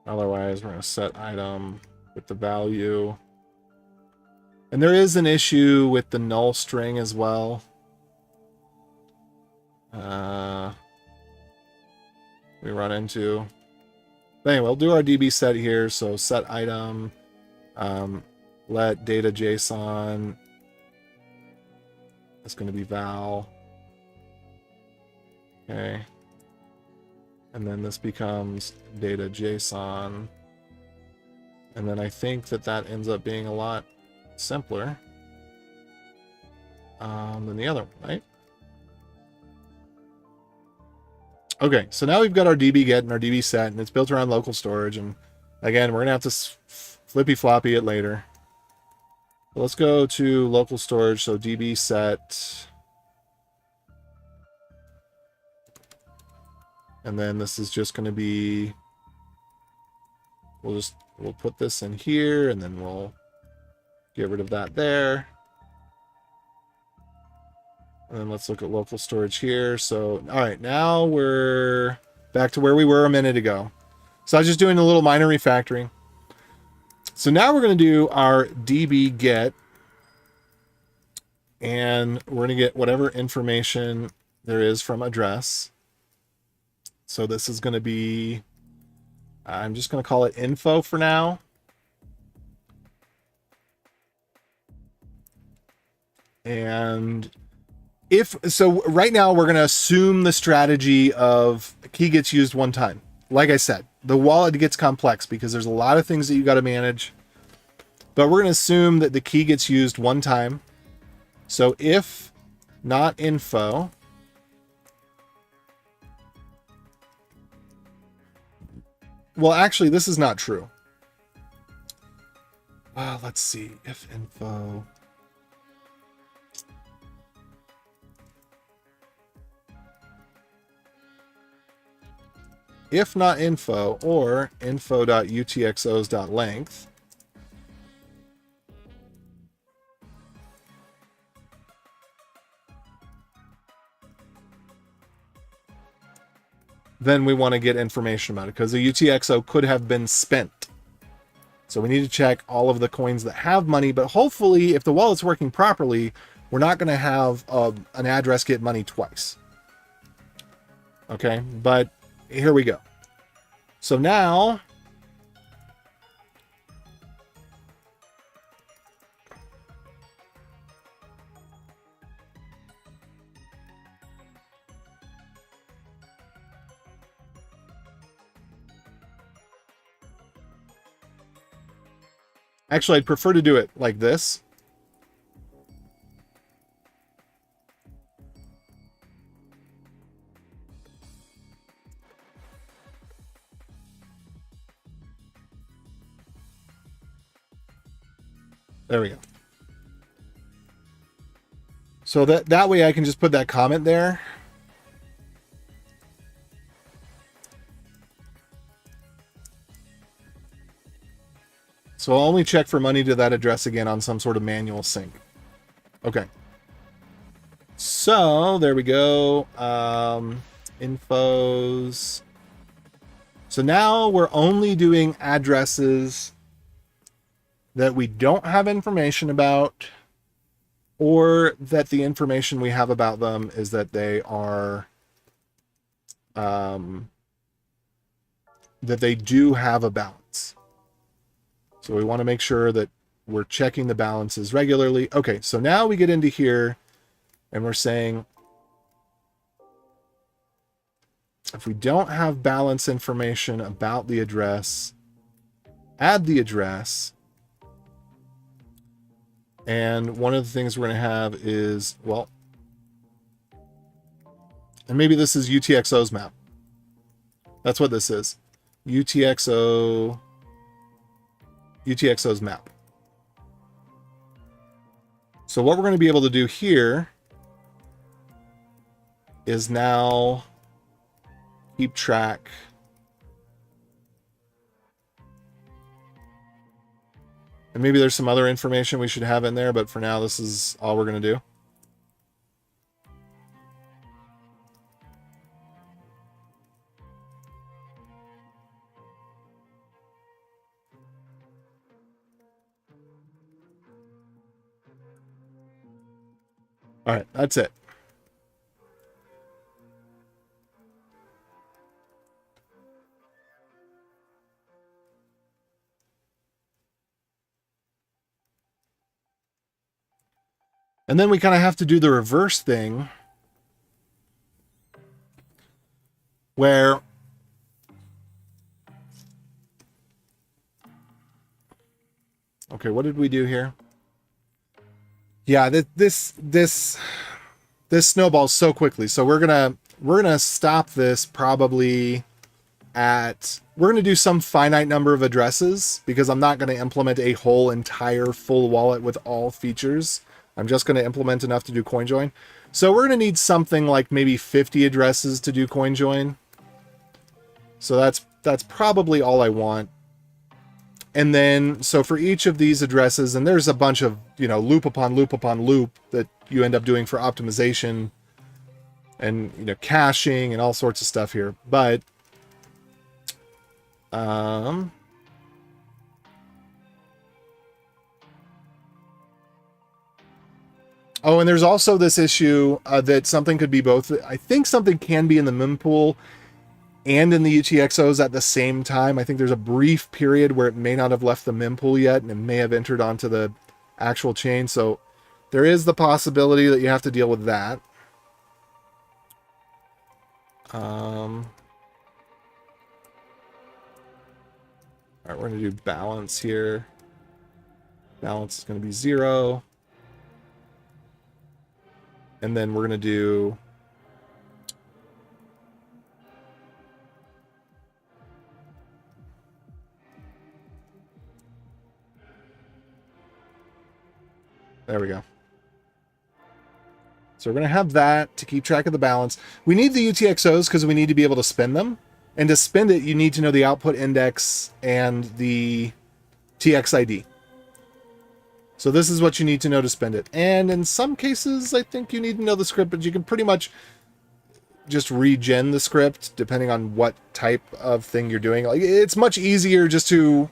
Otherwise, we're going to set item with the value. And there is an issue with the null string as well. We run into. But anyway, we'll do our DB set here. So set item, let data JSON. That's going to be val. Okay. And then this becomes data JSON. And then I think that ends up being a lot simpler than the other one, right? Okay, so now we've got our DB get and our DB set, and it's built around local storage. And again, we're going to have to flippy floppy it later. So let's go to local storage. So DB set. And then this is just going to be, we'll put this in here, and then we'll get rid of that there. And then let's look at local storage here. So, all right, now we're back to where we were a minute ago. So I was just doing a little minor refactoring. So now we're going to do our DB get, and we're going to get whatever information there is from address. So this is going to be, I'm just going to call it info for now. And so right now we're going to assume the strategy of key gets used one time. Like I said, the wallet gets complex because there's a lot of things that you got to manage. But we're going to assume that the key gets used one time. So if not info, well, actually, this is not true. Let's see. If info. If not info or info.utxos.length. Then we want to get information about it because the UTXO could have been spent. So we need to check all of the coins that have money, but hopefully if the wallet's working properly, we're not going to have an address get money twice. Okay, but here we go. So now actually, I'd prefer to do it like this. There we go. So that way I can just put that comment there. So I'll only check for money to that address again on some sort of manual sync. Okay. So there we go. Infos. So now we're only doing addresses that we don't have information about, or that the information we have about them is that they are, that they do have a balance. So we want to make sure that we're checking the balances regularly. Okay, so now we get into here and we're saying, if we don't have balance information about the address, add the address. And one of the things we're going to have is, well, and maybe this is UTXO's map. That's what this is. UTXO's map. So what we're going to be able to do here is now keep track. And maybe there's some other information we should have in there, but for now, this is all we're going to do. All right, that's it. And then we kind of have to do the reverse thing where okay, what did we do here? Yeah, this snowballs so quickly. So we're gonna we're going to stop this probably at, we're going to do some finite number of addresses because I'm not going to implement a whole entire full wallet with all features. I'm just going to implement enough to do CoinJoin. So we're going to need something like maybe 50 addresses to do CoinJoin. So that's probably all I want. And then, so for each of these addresses, and there's a bunch of, you know, loop upon loop upon loop that you end up doing for optimization and, you know, caching and all sorts of stuff here. But, oh, and there's also this issue that something could be both. I think something can be in the mempool and in the UTXOs at the same time. I think there's a brief period where it may not have left the mempool yet, and it may have entered onto the actual chain. So there is the possibility that you have to deal with that. All right, we're going to do balance here. Balance is going to be 0. And then we're going to do... There we go. So we're going to have that to keep track of the balance. We need the UTXOs because we need to be able to spend them. And to spend it, you need to know the output index and the TXID. So this is what you need to know to spend it. And in some cases, I think you need to know the script, but you can pretty much just regen the script depending on what type of thing you're doing. Like, it's much easier just to...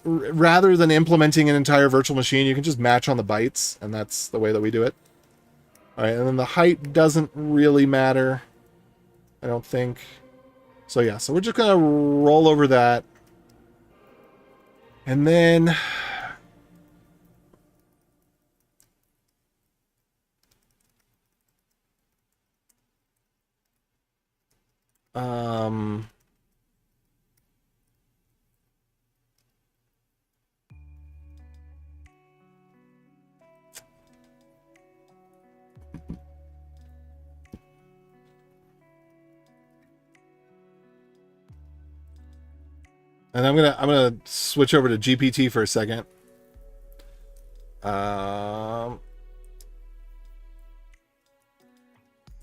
rather than implementing an entire virtual machine, you can just match on the bytes, and that's the way that we do it. All right, and then the height doesn't really matter, I don't think. So yeah, so we're just gonna roll over that. And then... and I'm gonna switch over to GPT for a second.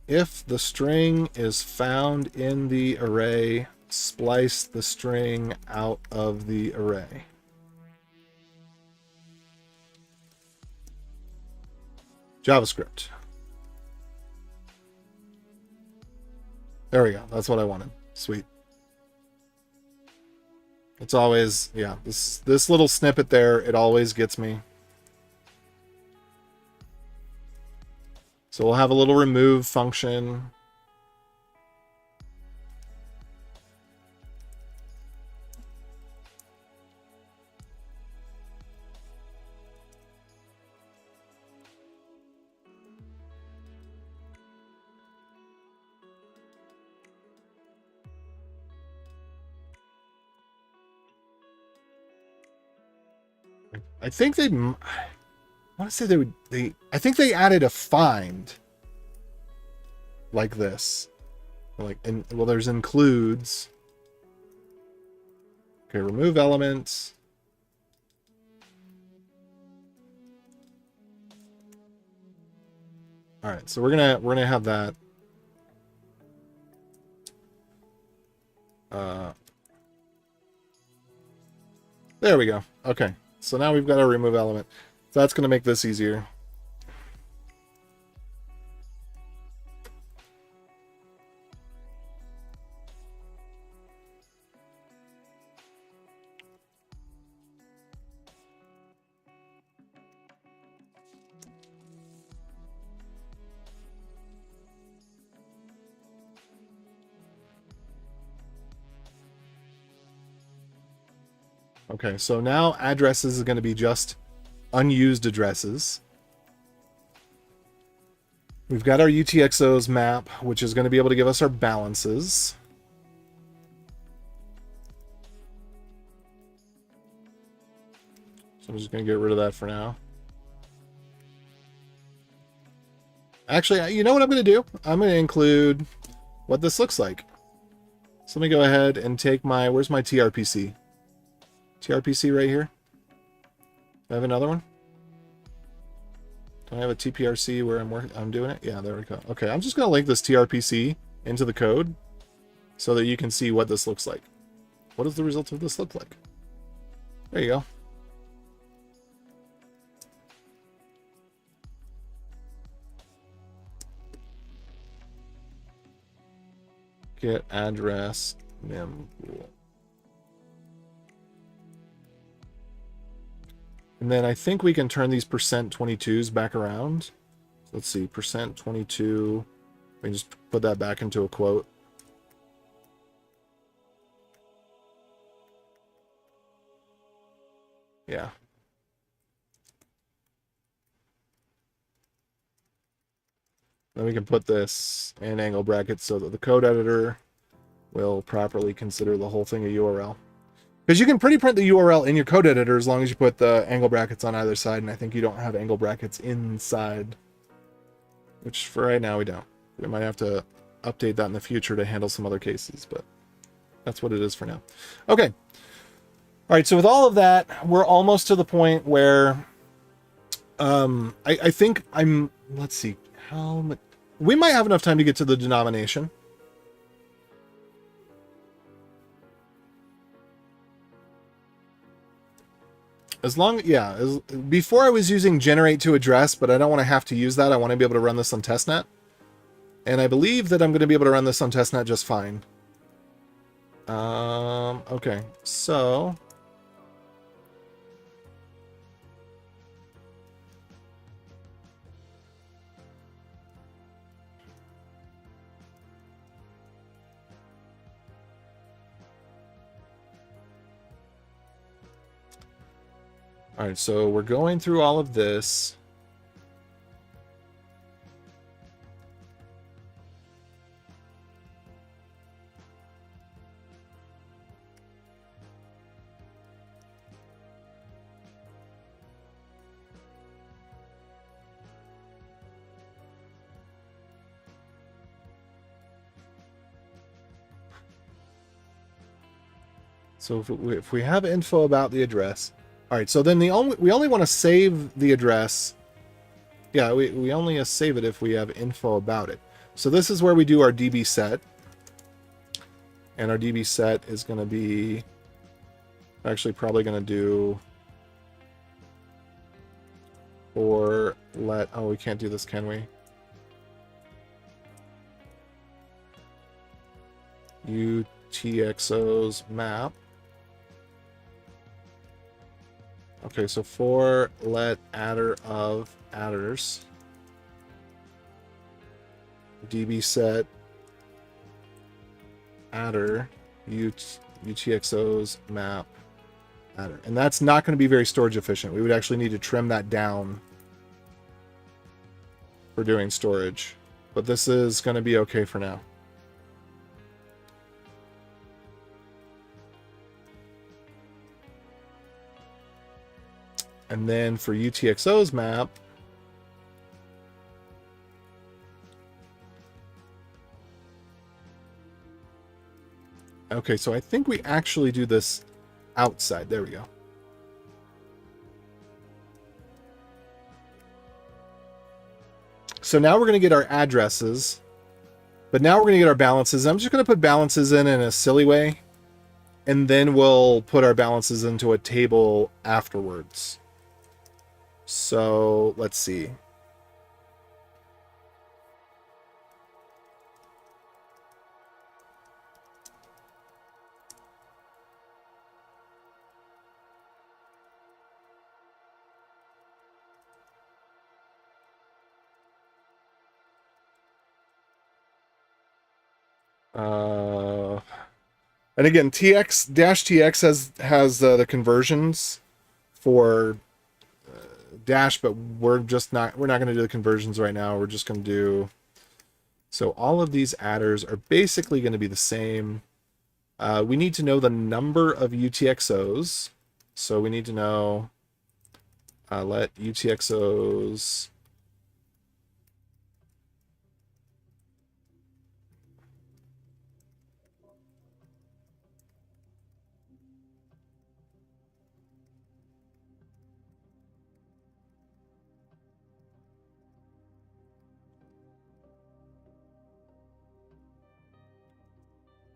If the string is found in the array, splice the string out of the array. JavaScript. There we go. That's what I wanted. Sweet. It's always, yeah, this little snippet there, it always gets me. So we'll have a little remove function. I think they, I want to say I think they added a find like this. Like, well, there's includes. Okay, remove elements. All right, so we're gonna have that. There we go. Okay. So now we've got our remove element. So that's going to make this easier. Okay, so now addresses is going to be just unused addresses. We've got our UTXOs map, which is going to be able to give us our balances. So I'm just going to get rid of that for now. Actually, you know what I'm going to do? I'm going to include what this looks like. So let me go ahead and take my, where's my TRPC? TRPC right here. Do I have another one? Do I have a TPRC where I'm doing it? Yeah, there we go. Okay, I'm just going to link this TRPC into the code so that you can see what this looks like. What does the result of this look like? There you go. Get address mempool. And then I think we can turn these %22s back around. So let's see, %22. We can just put that back into a quote. Yeah. Then we can put this in angle brackets so that the code editor will properly consider the whole thing a URL. Because you can pretty print the URL in your code editor as long as you put the angle brackets on either side, and I think you don't have angle brackets inside. Which for right now we don't. We might have to update that in the future to handle some other cases, but that's what it is for now. Okay. All right, so with all of that, we're almost to the point where I think I'm, let's see, how much, we might have enough time to get to the denomination. As long, yeah, before I was using generate to address, but I don't want to have to use that. I want to be able to run this on testnet. And I believe that I'm going to be able to run this on testnet just fine. Okay, so all right, so we're going through all of this. So if we have info about the address, all right. So then we only want to save the address. Yeah, we only save it if we have info about it. So this is where we do our DB set, and our DB set is going to be actually probably going to do or let. Oh, we can't do this, can we? UTXO's map. Okay, so for let adder of adders, DB set adder UTXO's map adder. And that's not going to be very storage efficient. We would actually need to trim that down for doing storage. But this is going to be okay for now. And then for UTXO's map, okay, so I think we actually do this outside. There we go. So now we're going to get our addresses, but now we're going to get our balances. I'm just going to put balances in a silly way, and then we'll put our balances into a table afterwards. So let's see. And again, TX-TX has the conversions for Dash, but we're not going to do the conversions right now. We're just going to do, so all of these adders are basically going to be the same. We need to know the number of UTXOs. So we need to know, let UTXOs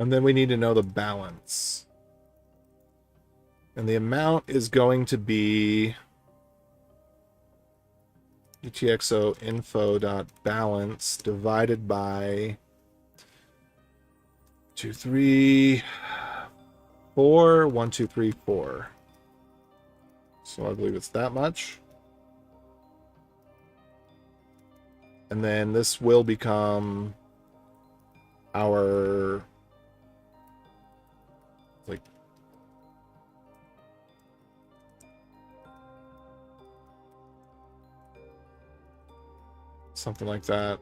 And then we need to know the balance. And the amount is going to be UTXO info.balance divided by 2, 3, 4, 1, 2, 3, 4. So I believe it's that much. And then this will become our, like, something like that.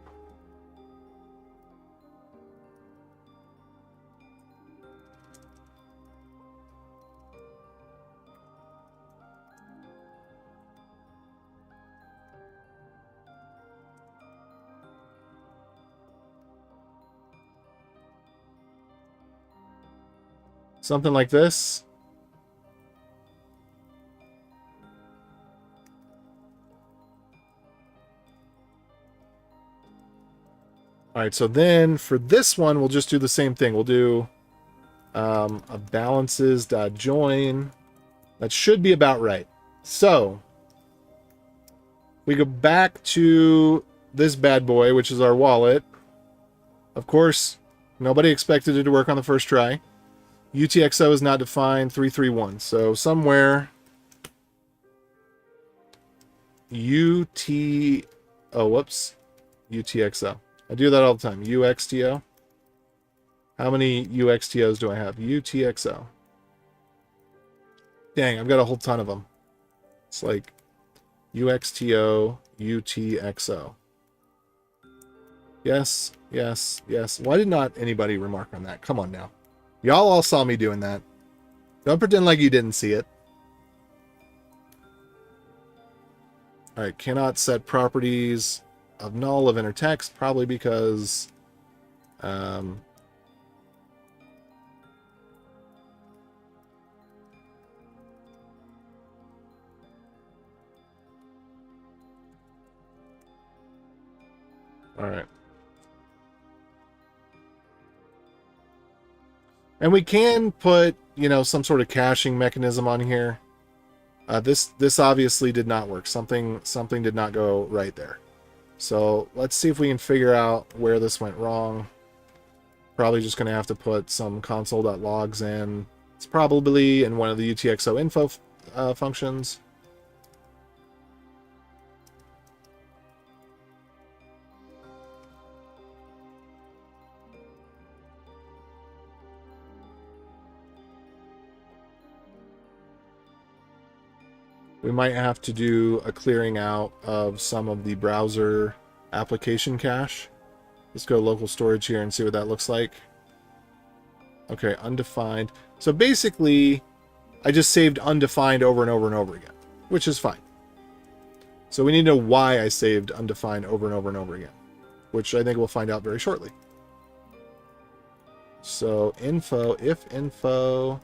Something like this. All right, so then for this one, we'll just do the same thing. We'll do a balances.join. That should be about right. So we go back to this bad boy, which is our wallet. Of course, nobody expected it to work on the first try. UTXO is not defined 331. So somewhere UTXO. I do that all the time. UXTO. How many UXTOs do I have? UTXO. Dang, I've got a whole ton of them. It's like UXTO, UTXO. Yes, yes, yes. Why did not anybody remark on that? Come on now. Y'all all saw me doing that. Don't pretend like you didn't see it. All right, cannot set properties of null of inner text, probably because all right. And we can put, some sort of caching mechanism on here. This obviously did not work. Something did not go right there. So let's see if we can figure out where this went wrong. Probably just going to have to put some console.logs in. It's probably in one of the UTXO info functions. We might have to do a clearing out of some of the browser application cache. Let's go local storage here and see what that looks like. Okay, undefined. So basically, I just saved undefined over and over and over again, which is fine. So we need to know why I saved undefined over and over and over again, which I think we'll find out very shortly. So info, if info...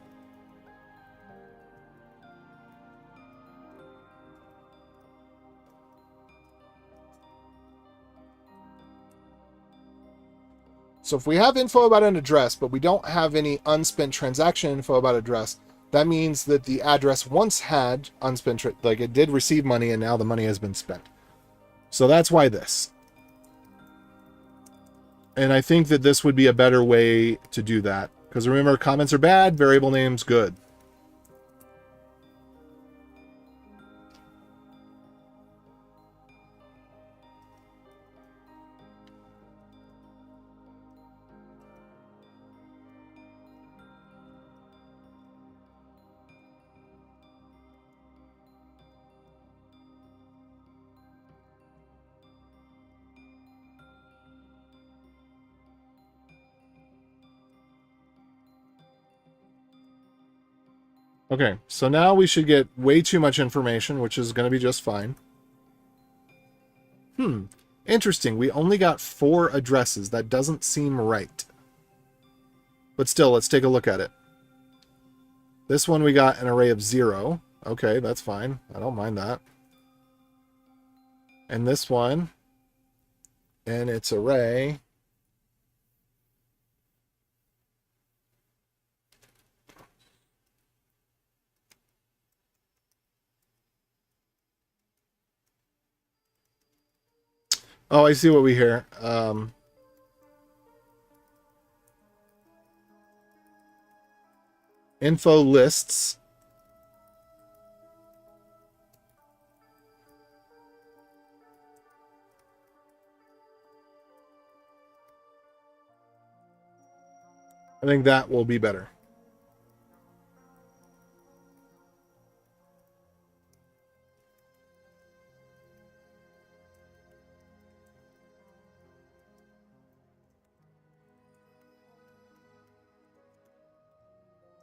So if we have info about an address, but we don't have any unspent transaction info about address, that means that the address once had unspent, like it did receive money and now the money has been spent. So that's why this. And I think that this would be a better way to do that. Because remember, comments are bad, variable names good. Okay, so now we should get way too much information, which is going to be just fine. Interesting. We only got 4 addresses. That doesn't seem right. But still, let's take a look at it. This one we got an array of 0. Okay, that's fine. I don't mind that. And this one, and its array Oh, I see what we hear. Info lists. I think that will be better.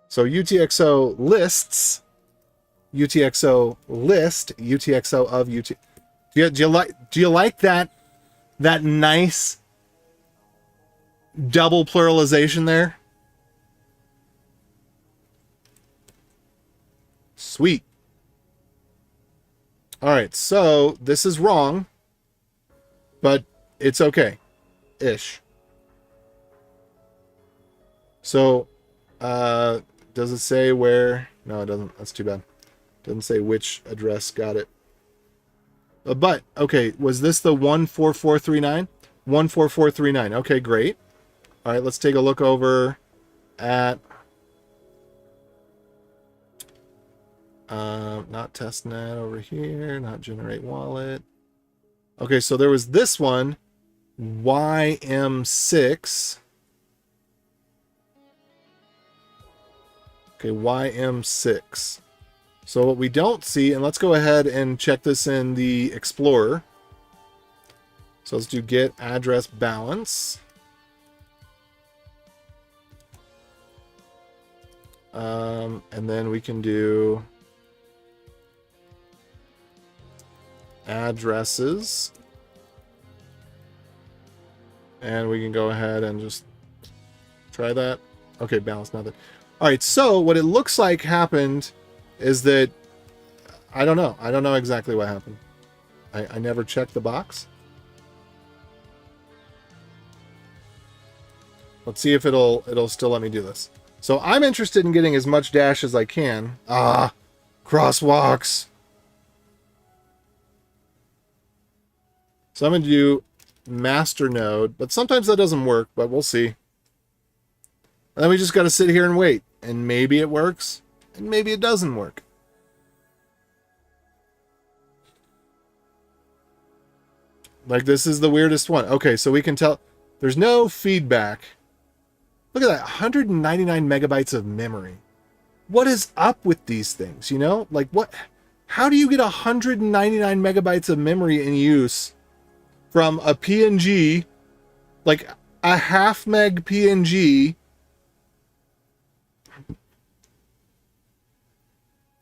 So UTXO lists, UTXO list, UTXO of UT. Do you like that nice double pluralization there? Sweet. All right, so this is wrong, but it's okay, ish. So, does it say where? No, it doesn't. That's too bad. Doesn't say which address got it. But, okay, was this the 14439? 14439. Okay, great. All right, let's take a look over at... not testnet over here, not generate wallet. Okay, so there was this one, YM6. Okay, YM6. So what we don't see, and let's go ahead and check this in the Explorer. So let's do get address balance. And then we can do addresses. And we can go ahead and just try that. Okay, balance nothing. All right, so what it looks like happened is that, I don't know. I don't know exactly what happened. I never checked the box. Let's see if it'll still let me do this. So I'm interested in getting as much dash as I can. Ah, crosswalks. So I'm going to do master node, but sometimes that doesn't work, but we'll see. And then we just got to sit here and wait. And maybe it works, and maybe it doesn't work. Like, this is the weirdest one. Okay, so we can tell there's no feedback. Look at that, 199 megabytes of memory. What is up with these things, you know? Like, what? How do you get 199 megabytes of memory in use from a PNG, like a half meg PNG?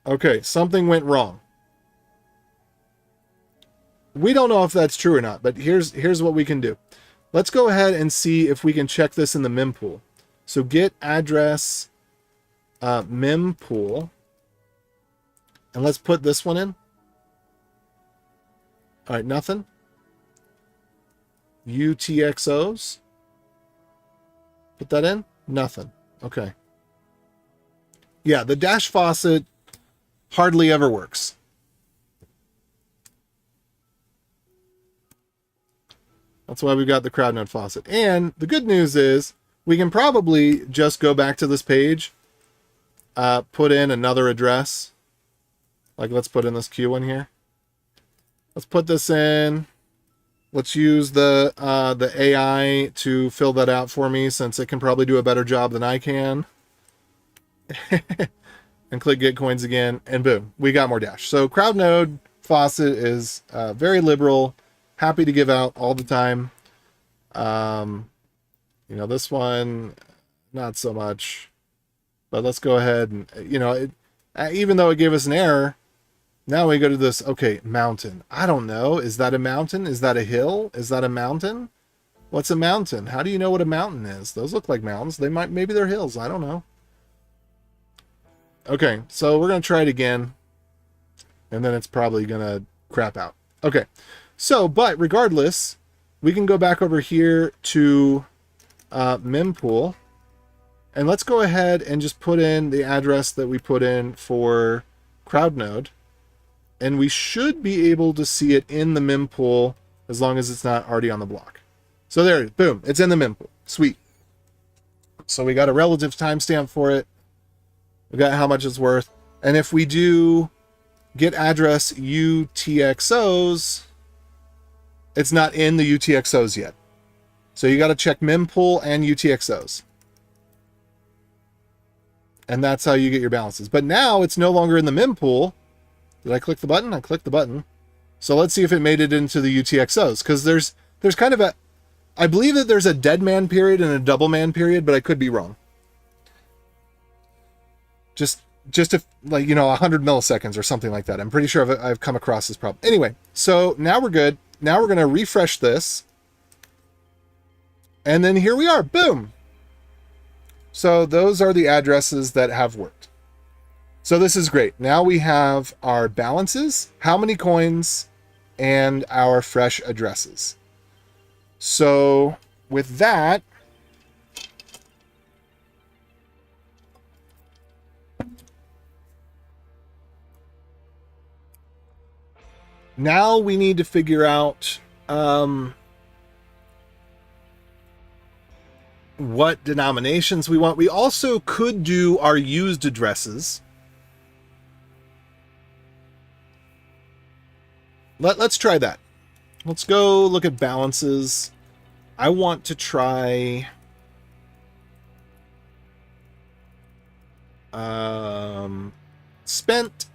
Okay, something went wrong. We don't know if that's true or not, but here's what we can do. Let's go ahead and see if we can check this in the mempool. So get address mempool, and let's put this one in. All right, nothing. UTXOs. Put that in. Nothing. Okay. Yeah, the dash faucet hardly ever works. That's why we've got the crowd node faucet. And the good news is we can probably just go back to this page, put in another address. Like, let's put in this Q one here. Let's put this in. Let's use the AI to fill that out for me, since it can probably do a better job than I can. And click get coins again, and boom, we got more dash. So crowd node faucet is very liberal, happy to give out all the time. You know, this one, not so much, but let's go ahead and, you know, even though it gave us an error, now we go to this, okay, mountain. I don't know, is that a mountain? Is that a hill? Is that a mountain? What's a mountain? How do you know what a mountain is? Those look like mountains. Maybe they're hills, I don't know. Okay, so we're going to try it again, and then it's probably going to crap out. Okay, so, but regardless, we can go back over here to mempool, and let's go ahead and just put in the address that we put in for crowd node, and we should be able to see it in the mempool as long as it's not already on the block. So there, boom, it's in the mempool. Sweet. So we got a relative timestamp for it. We got how much it's worth. And if we do get address UTXOs, it's not in the UTXOs yet. So you got to check mempool and UTXOs. And that's how you get your balances. But now it's no longer in the mempool. Did I click the button? I clicked the button. So let's see if it made it into the UTXOs. Because there's kind of a... I believe that there's a dead man period and a double man period, but I could be wrong. Just if, like, 100 milliseconds or something like that. I'm pretty sure I've come across this problem. Anyway, so now we're good. Now we're going to refresh this. And then here we are. Boom. So those are the addresses that have worked. So this is great. Now we have our balances, how many coins, and our fresh addresses. So with that, now we need to figure out what denominations we want. We also could do our used addresses. Let's try that. Let's go look at balances. I want to try spent.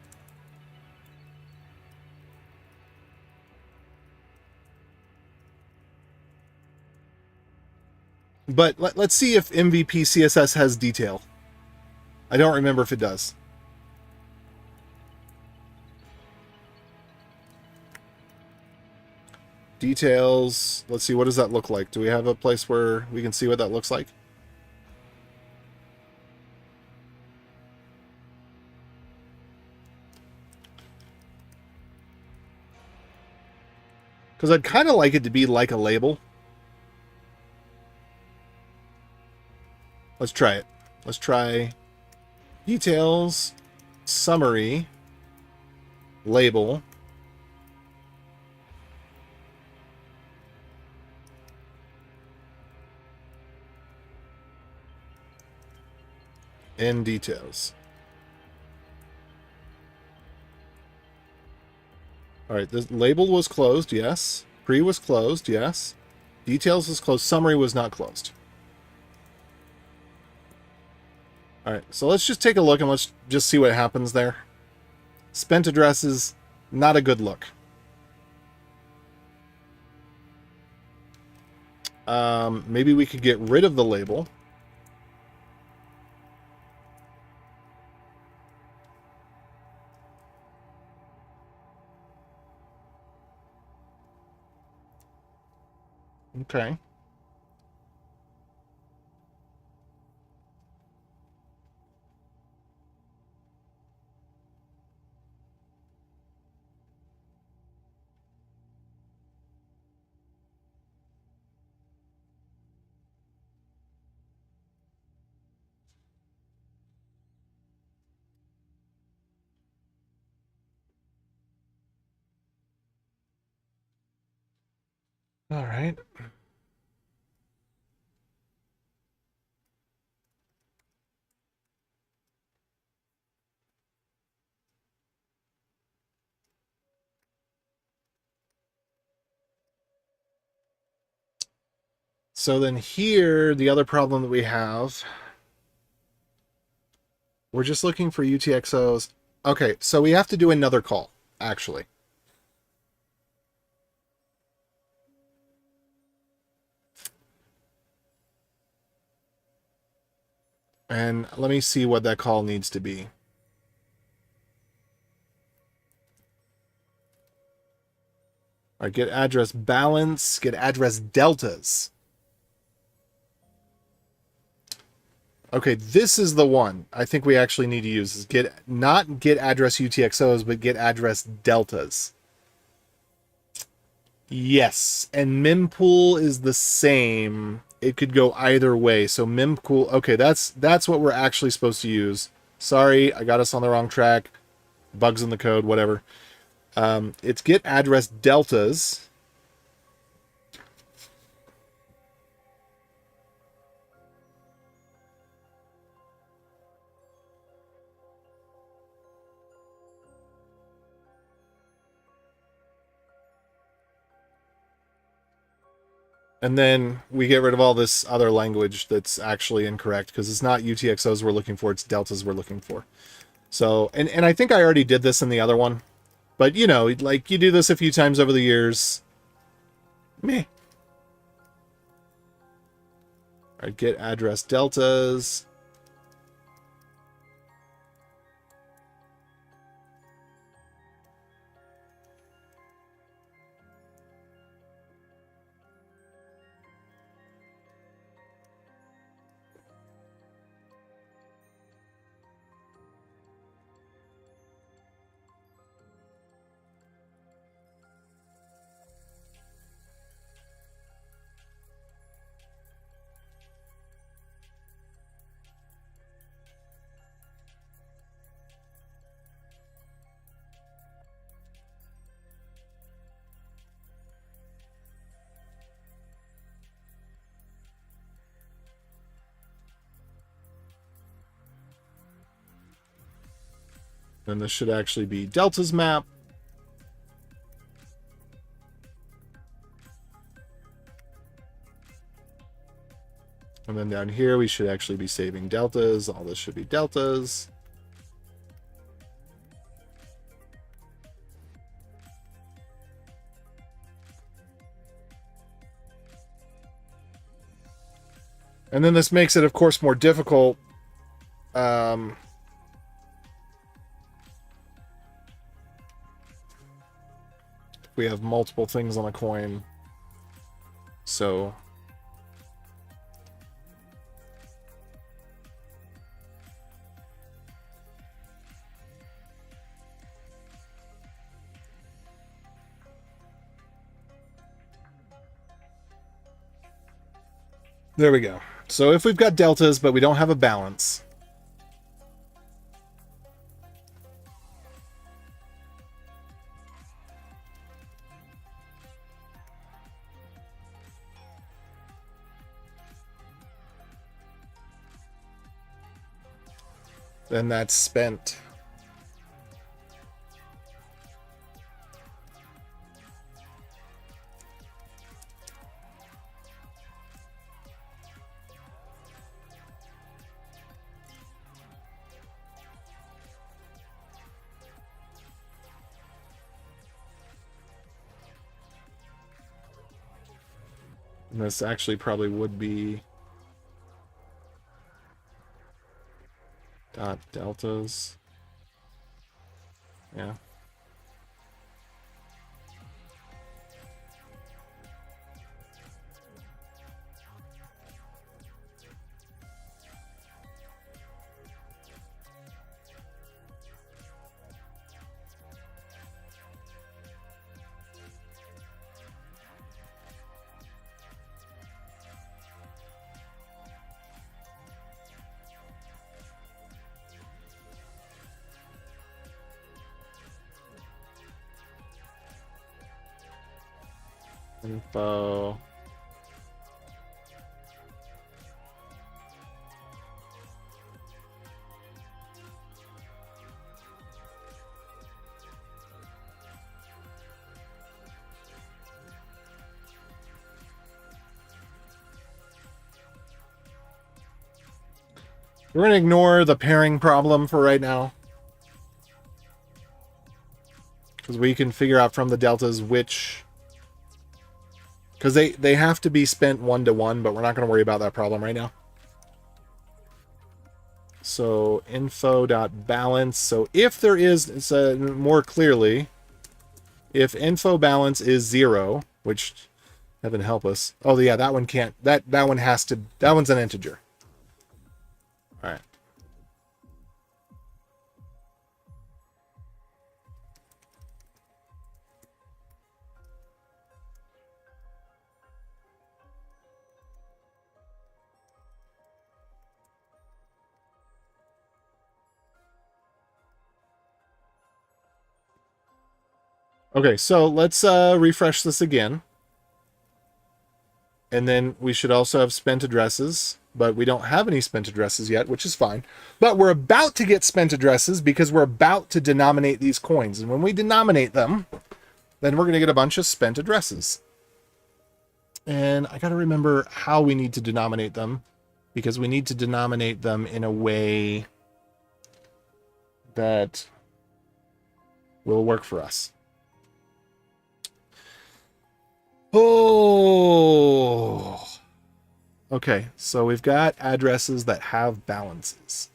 But let's see if MVP CSS has detail. I don't remember if it does. Details. Let's see, what does that look like? Do we have a place where we can see what that looks like? Because I'd kind of like it to be like a label. Let's try it. Let's try details, summary, label. In details. All right, the label was closed, yes. Pre was closed, yes. Details was closed. Summary was not closed. All right, so let's just take a look and let's just see what happens there. Spent addresses, not a good look. Maybe we could get rid of the label. Okay. All right. So then here, the other problem that we have, we're just looking for UTXOs. Okay, so we have to do another call, actually. And let me see what that call needs to be. All right, get address balance, get address deltas. Okay, this is the one I think we actually need to use, is not get address UTXOs, but get address deltas. Yes, and mempool is the same. It could go either way. So mempool, okay, that's what we're actually supposed to use. Sorry, I got us on the wrong track. Bugs in the code, whatever. It's get address deltas. And then we get rid of all this other language that's actually incorrect because it's not UTXOs we're looking for, it's deltas we're looking for. So, and I think I already did this in the other one, but you know, like you do this a few times over the years. Meh. All right, get address deltas. Then this should actually be deltas map. And then down here, we should actually be saving deltas. All this should be deltas. And then this makes it, of course, more difficult. We have multiple things on a coin. So there we go. So if we've got deltas, but we don't have a balance, then that's spent. And this actually probably would be dot deltas. Yeah. Info. We're going to ignore the pairing problem for right now, because we can figure out from the deltas which, because they have to be spent 1-to-1, but we're not going to worry about that problem right now. So info.balance. So if there is, it's more clearly, if info balance is 0, which heaven help us. Oh yeah, that one can't. That one has to. That one's an integer. All right. Okay, so let's refresh this again. And then we should also have spent addresses, but we don't have any spent addresses yet, which is fine. But we're about to get spent addresses because we're about to denominate these coins. And when we denominate them, then we're going to get a bunch of spent addresses. And I got to remember how we need to denominate them, because we need to denominate them in a way that will work for us. Oh, okay. So we've got addresses that have balances.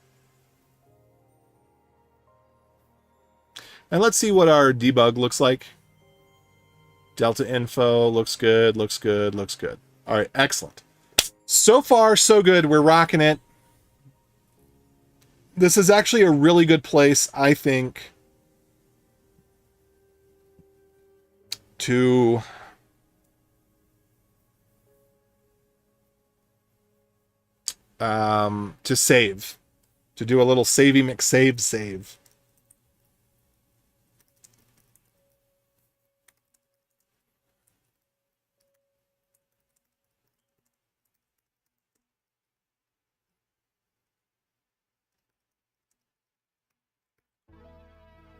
And let's see what our debug looks like. Delta info looks good, looks good, looks good. All right, excellent. So far, so good. We're rocking it. This is actually a really good place, I think, to save, to do a little savey McSave save.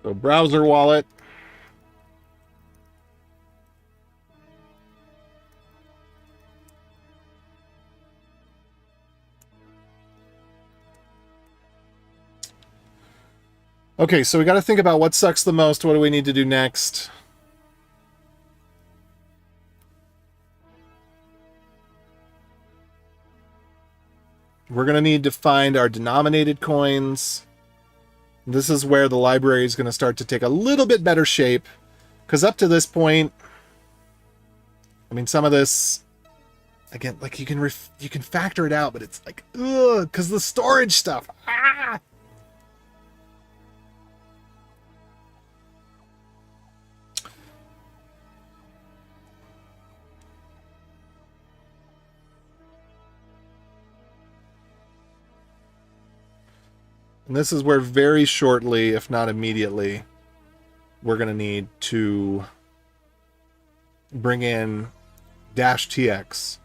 So browser wallet. Okay, so we got to think about what sucks the most. What do we need to do next? We're going to need to find our denominated coins. This is where the library is going to start to take a little bit better shape. Because up to this point, I mean, some of this, again, like you can factor it out, but it's like, ugh, because the storage stuff. Ah! And this is where very shortly, if not immediately, we're going to need to bring in -tx.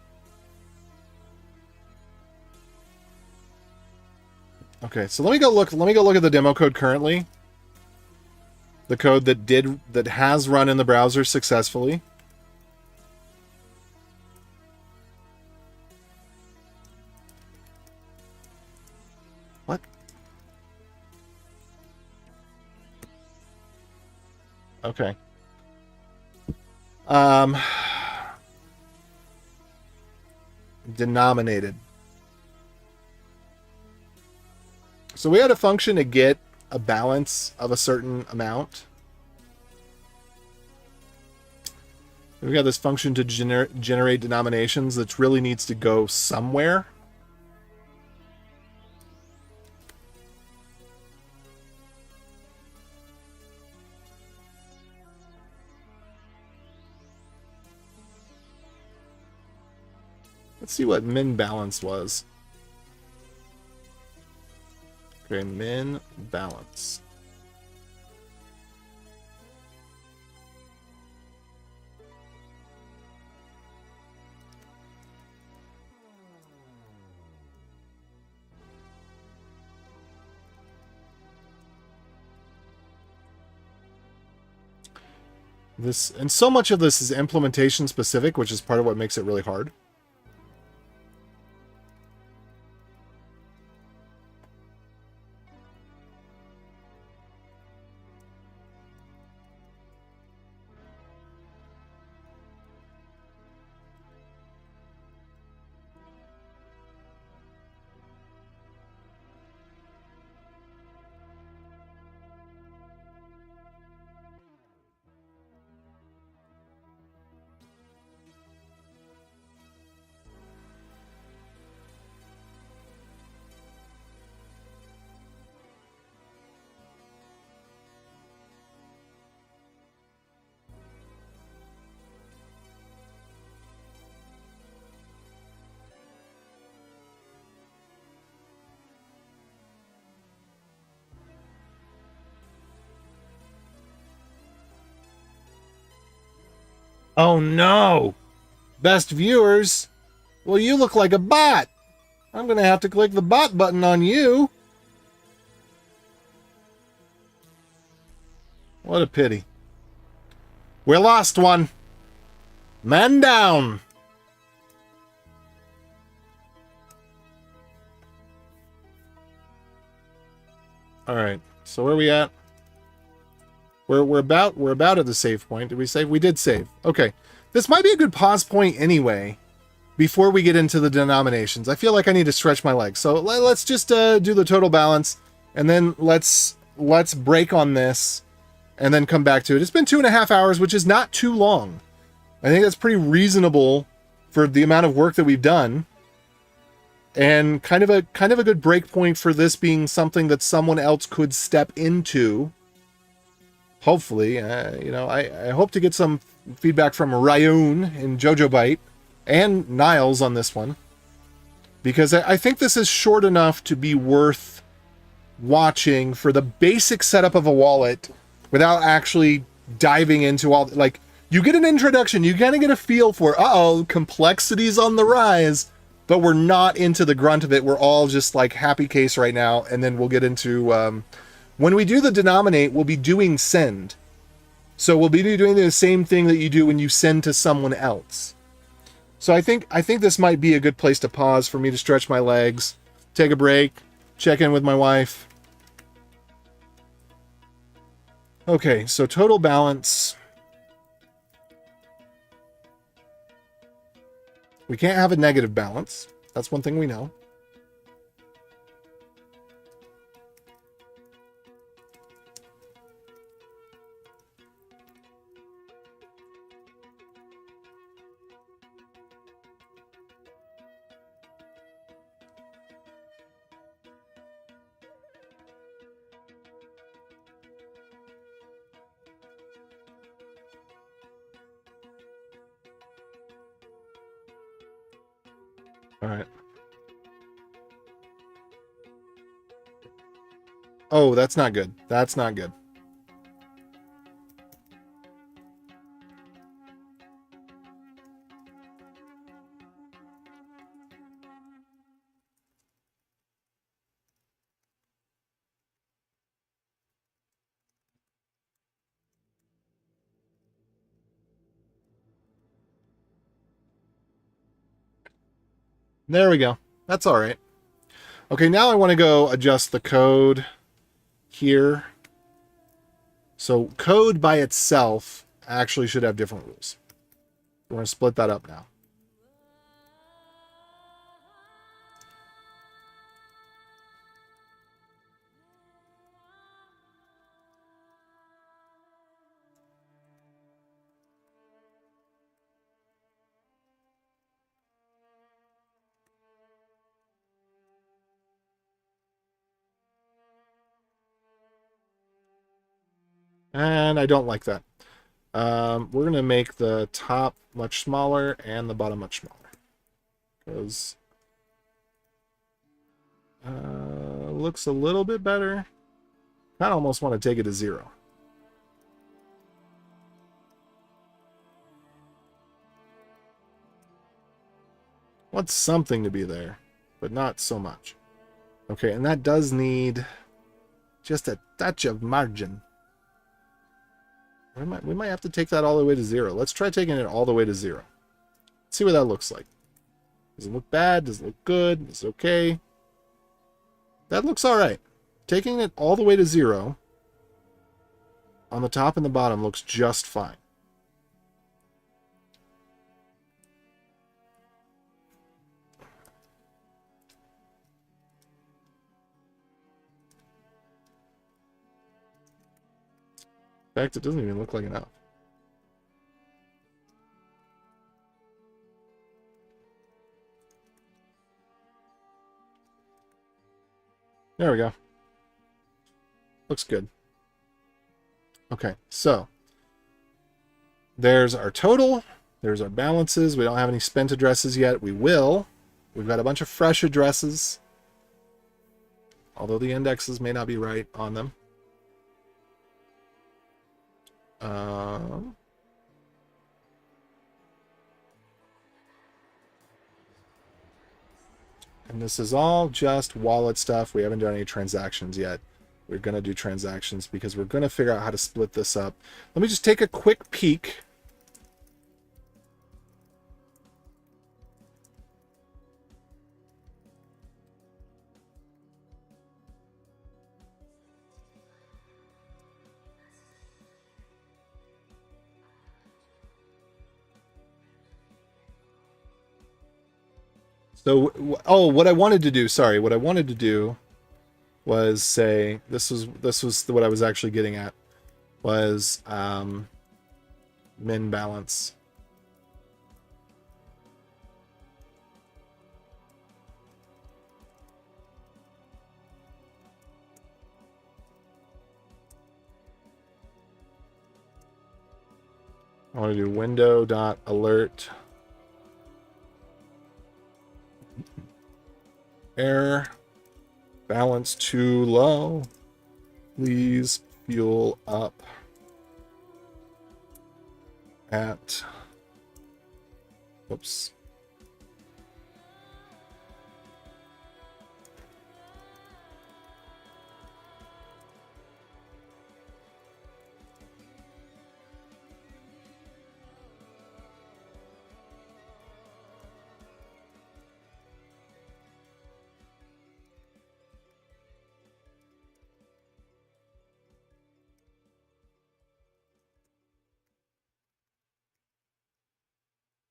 Okay, so let me go look at the demo code currently. The code that has run in the browser successfully. What? Okay. Denominated. So we had a function to get a balance of a certain amount. We've got this function to generate denominations that really needs to go somewhere. Let's see what min balance was. Okay, min balance. This, and so much of this is implementation specific, which is part of what makes it really hard. Oh no! Best viewers? Well, you look like a bot! I'm gonna have to click the bot button on you! What a pity. We lost one! Man down! All right. So where are we at? We're about at the save point. Did we save? We did save. Okay. This might be a good pause point anyway, before we get into the denominations. I feel like I need to stretch my legs. So let's just do the total balance, and then let's break on this, and then come back to it. It's been 2.5 hours, which is not too long. I think that's pretty reasonable for the amount of work that we've done, and kind of a good break point for this being something that someone else could step into. Hopefully, I hope to get some feedback from Ryan and Jojo Bite and Niles on this one, because I think this is short enough to be worth watching for the basic setup of a wallet without actually diving into all, like, you get an introduction, you kind of get a feel for, complexity's on the rise, but we're not into the grunt of it. We're all just like happy case right now, and then we'll get into, when we do the denominate, we'll be doing send. So we'll be doing the same thing that you do when you send to someone else. So I think this might be a good place to pause for me to stretch my legs, take a break, check in with my wife. Okay, so total balance. We can't have a negative balance. That's one thing we know. All right. Oh, that's not good. That's not good. There we go. That's all right. Okay, now I want to go adjust the code here. So code by itself actually should have different rules. We're going to split that up now. And I don't like that. We're going to make the top much smaller and the bottom much smaller. Because looks a little bit better. I almost want to take it to 0. Want something to be there, but not so much. Okay, and that does need just a touch of margin. We might have to take that all the way to 0. Let's try taking it all the way to 0. Let's see what that looks like. Does it look bad? Does it look good? Is it okay? That looks all right. Taking it all the way to 0 on the top and the bottom looks just fine. In fact, it doesn't even look like enough. There we go. Looks good. Okay, so there's our total. There's our balances. We don't have any spent addresses yet. We will. We've got a bunch of fresh addresses, although the indexes may not be right on them. And this is all just wallet stuff. We haven't done any transactions yet. We're going to do transactions because we're going to figure out how to split this up. Let me just take a quick peek. So, oh, what I wanted to do, sorry, what I wanted to do was say, this was what I was actually getting at, was min balance. I want to do window.alert error balance too low. Please fuel up at, whoops.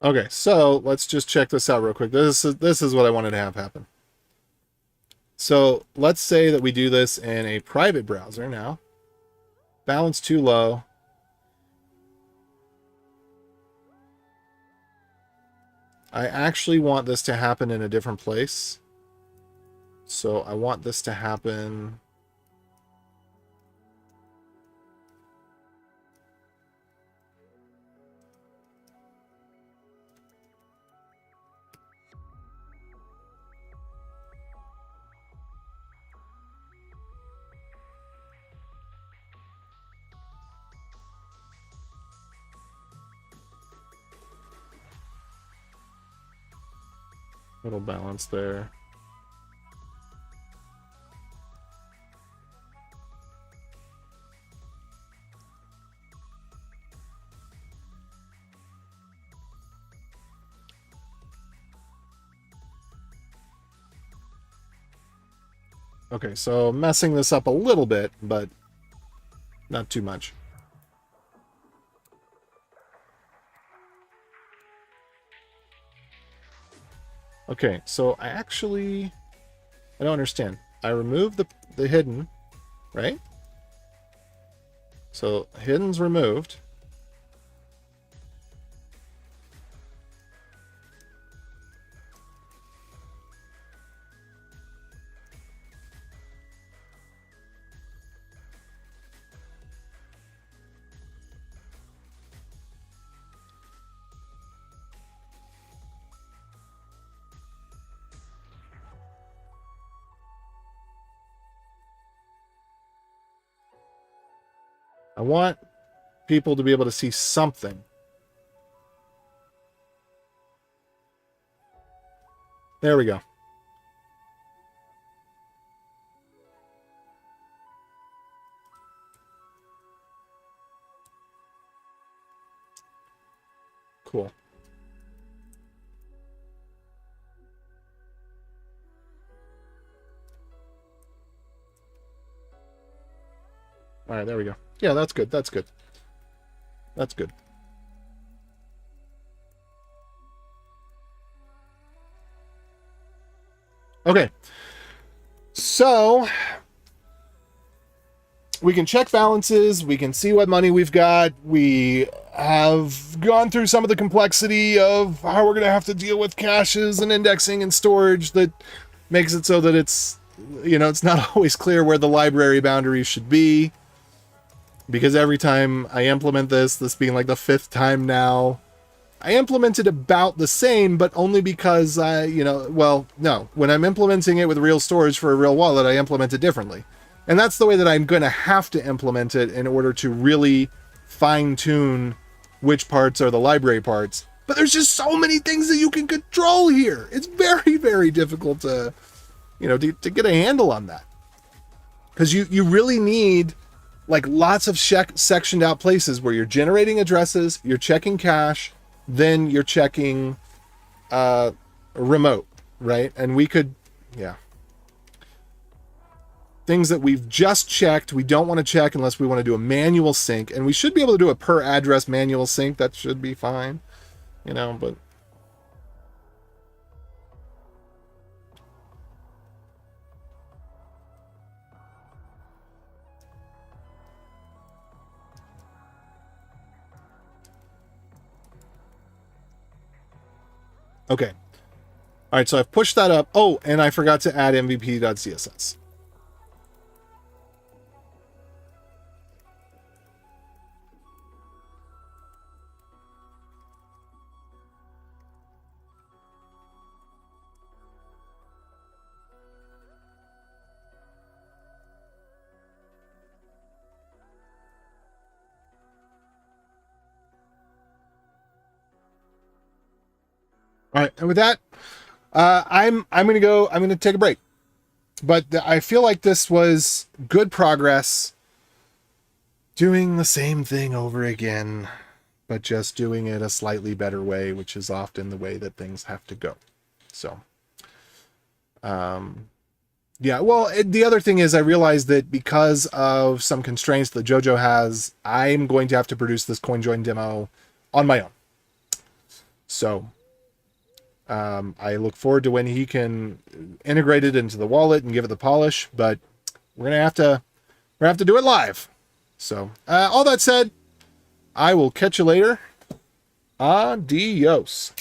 Okay, so let's just check this out real quick. This is what I wanted to have happen. So let's say that we do this in a private browser now. Balance too low. I actually want this to happen in a different place. So I want this to happen. Little balance there. Okay, so messing this up a little bit, but not too much. Okay, so I don't understand. I removed the hidden, right? So hidden's removed. I want people to be able to see something. There we go. Cool. All right, there we go. Yeah, that's good. That's good. That's good. Okay. So we can check balances. We can see what money we've got. We have gone through some of the complexity of how we're going to have to deal with caches and indexing and storage that makes it so that it's, it's not always clear where the library boundaries should be. Because every time I implement this being like the 5th time now, I implemented about the same, but only because no, when I'm implementing it with real storage for a real wallet, I implement it differently. And that's the way that I'm going to have to implement it in order to really fine tune which parts are the library parts. But there's just so many things that you can control here. It's very, very difficult to get a handle on that. Because you really need like lots of sectioned out places where you're generating addresses, you're checking cache, then you're checking remote, right? And we could, things that we've just checked, we don't want to check unless we want to do a manual sync. And we should be able to do a per address manual sync. That should be fine, but Okay. All right, so I've pushed that up. Oh, and I forgot to add MVP.css. All right, and with that, I'm gonna take a break. But I feel like this was good progress, doing the same thing over again, but just doing it a slightly better way, which is often the way that things have to go. So, yeah. Well, the other thing is I realized that because of some constraints that JoJo has, I'm going to have to produce this CoinJoin demo on my own. So I look forward to when he can integrate it into the wallet and give it the polish, but we're gonna have to do it live. So all that said, I will catch you later. Adios.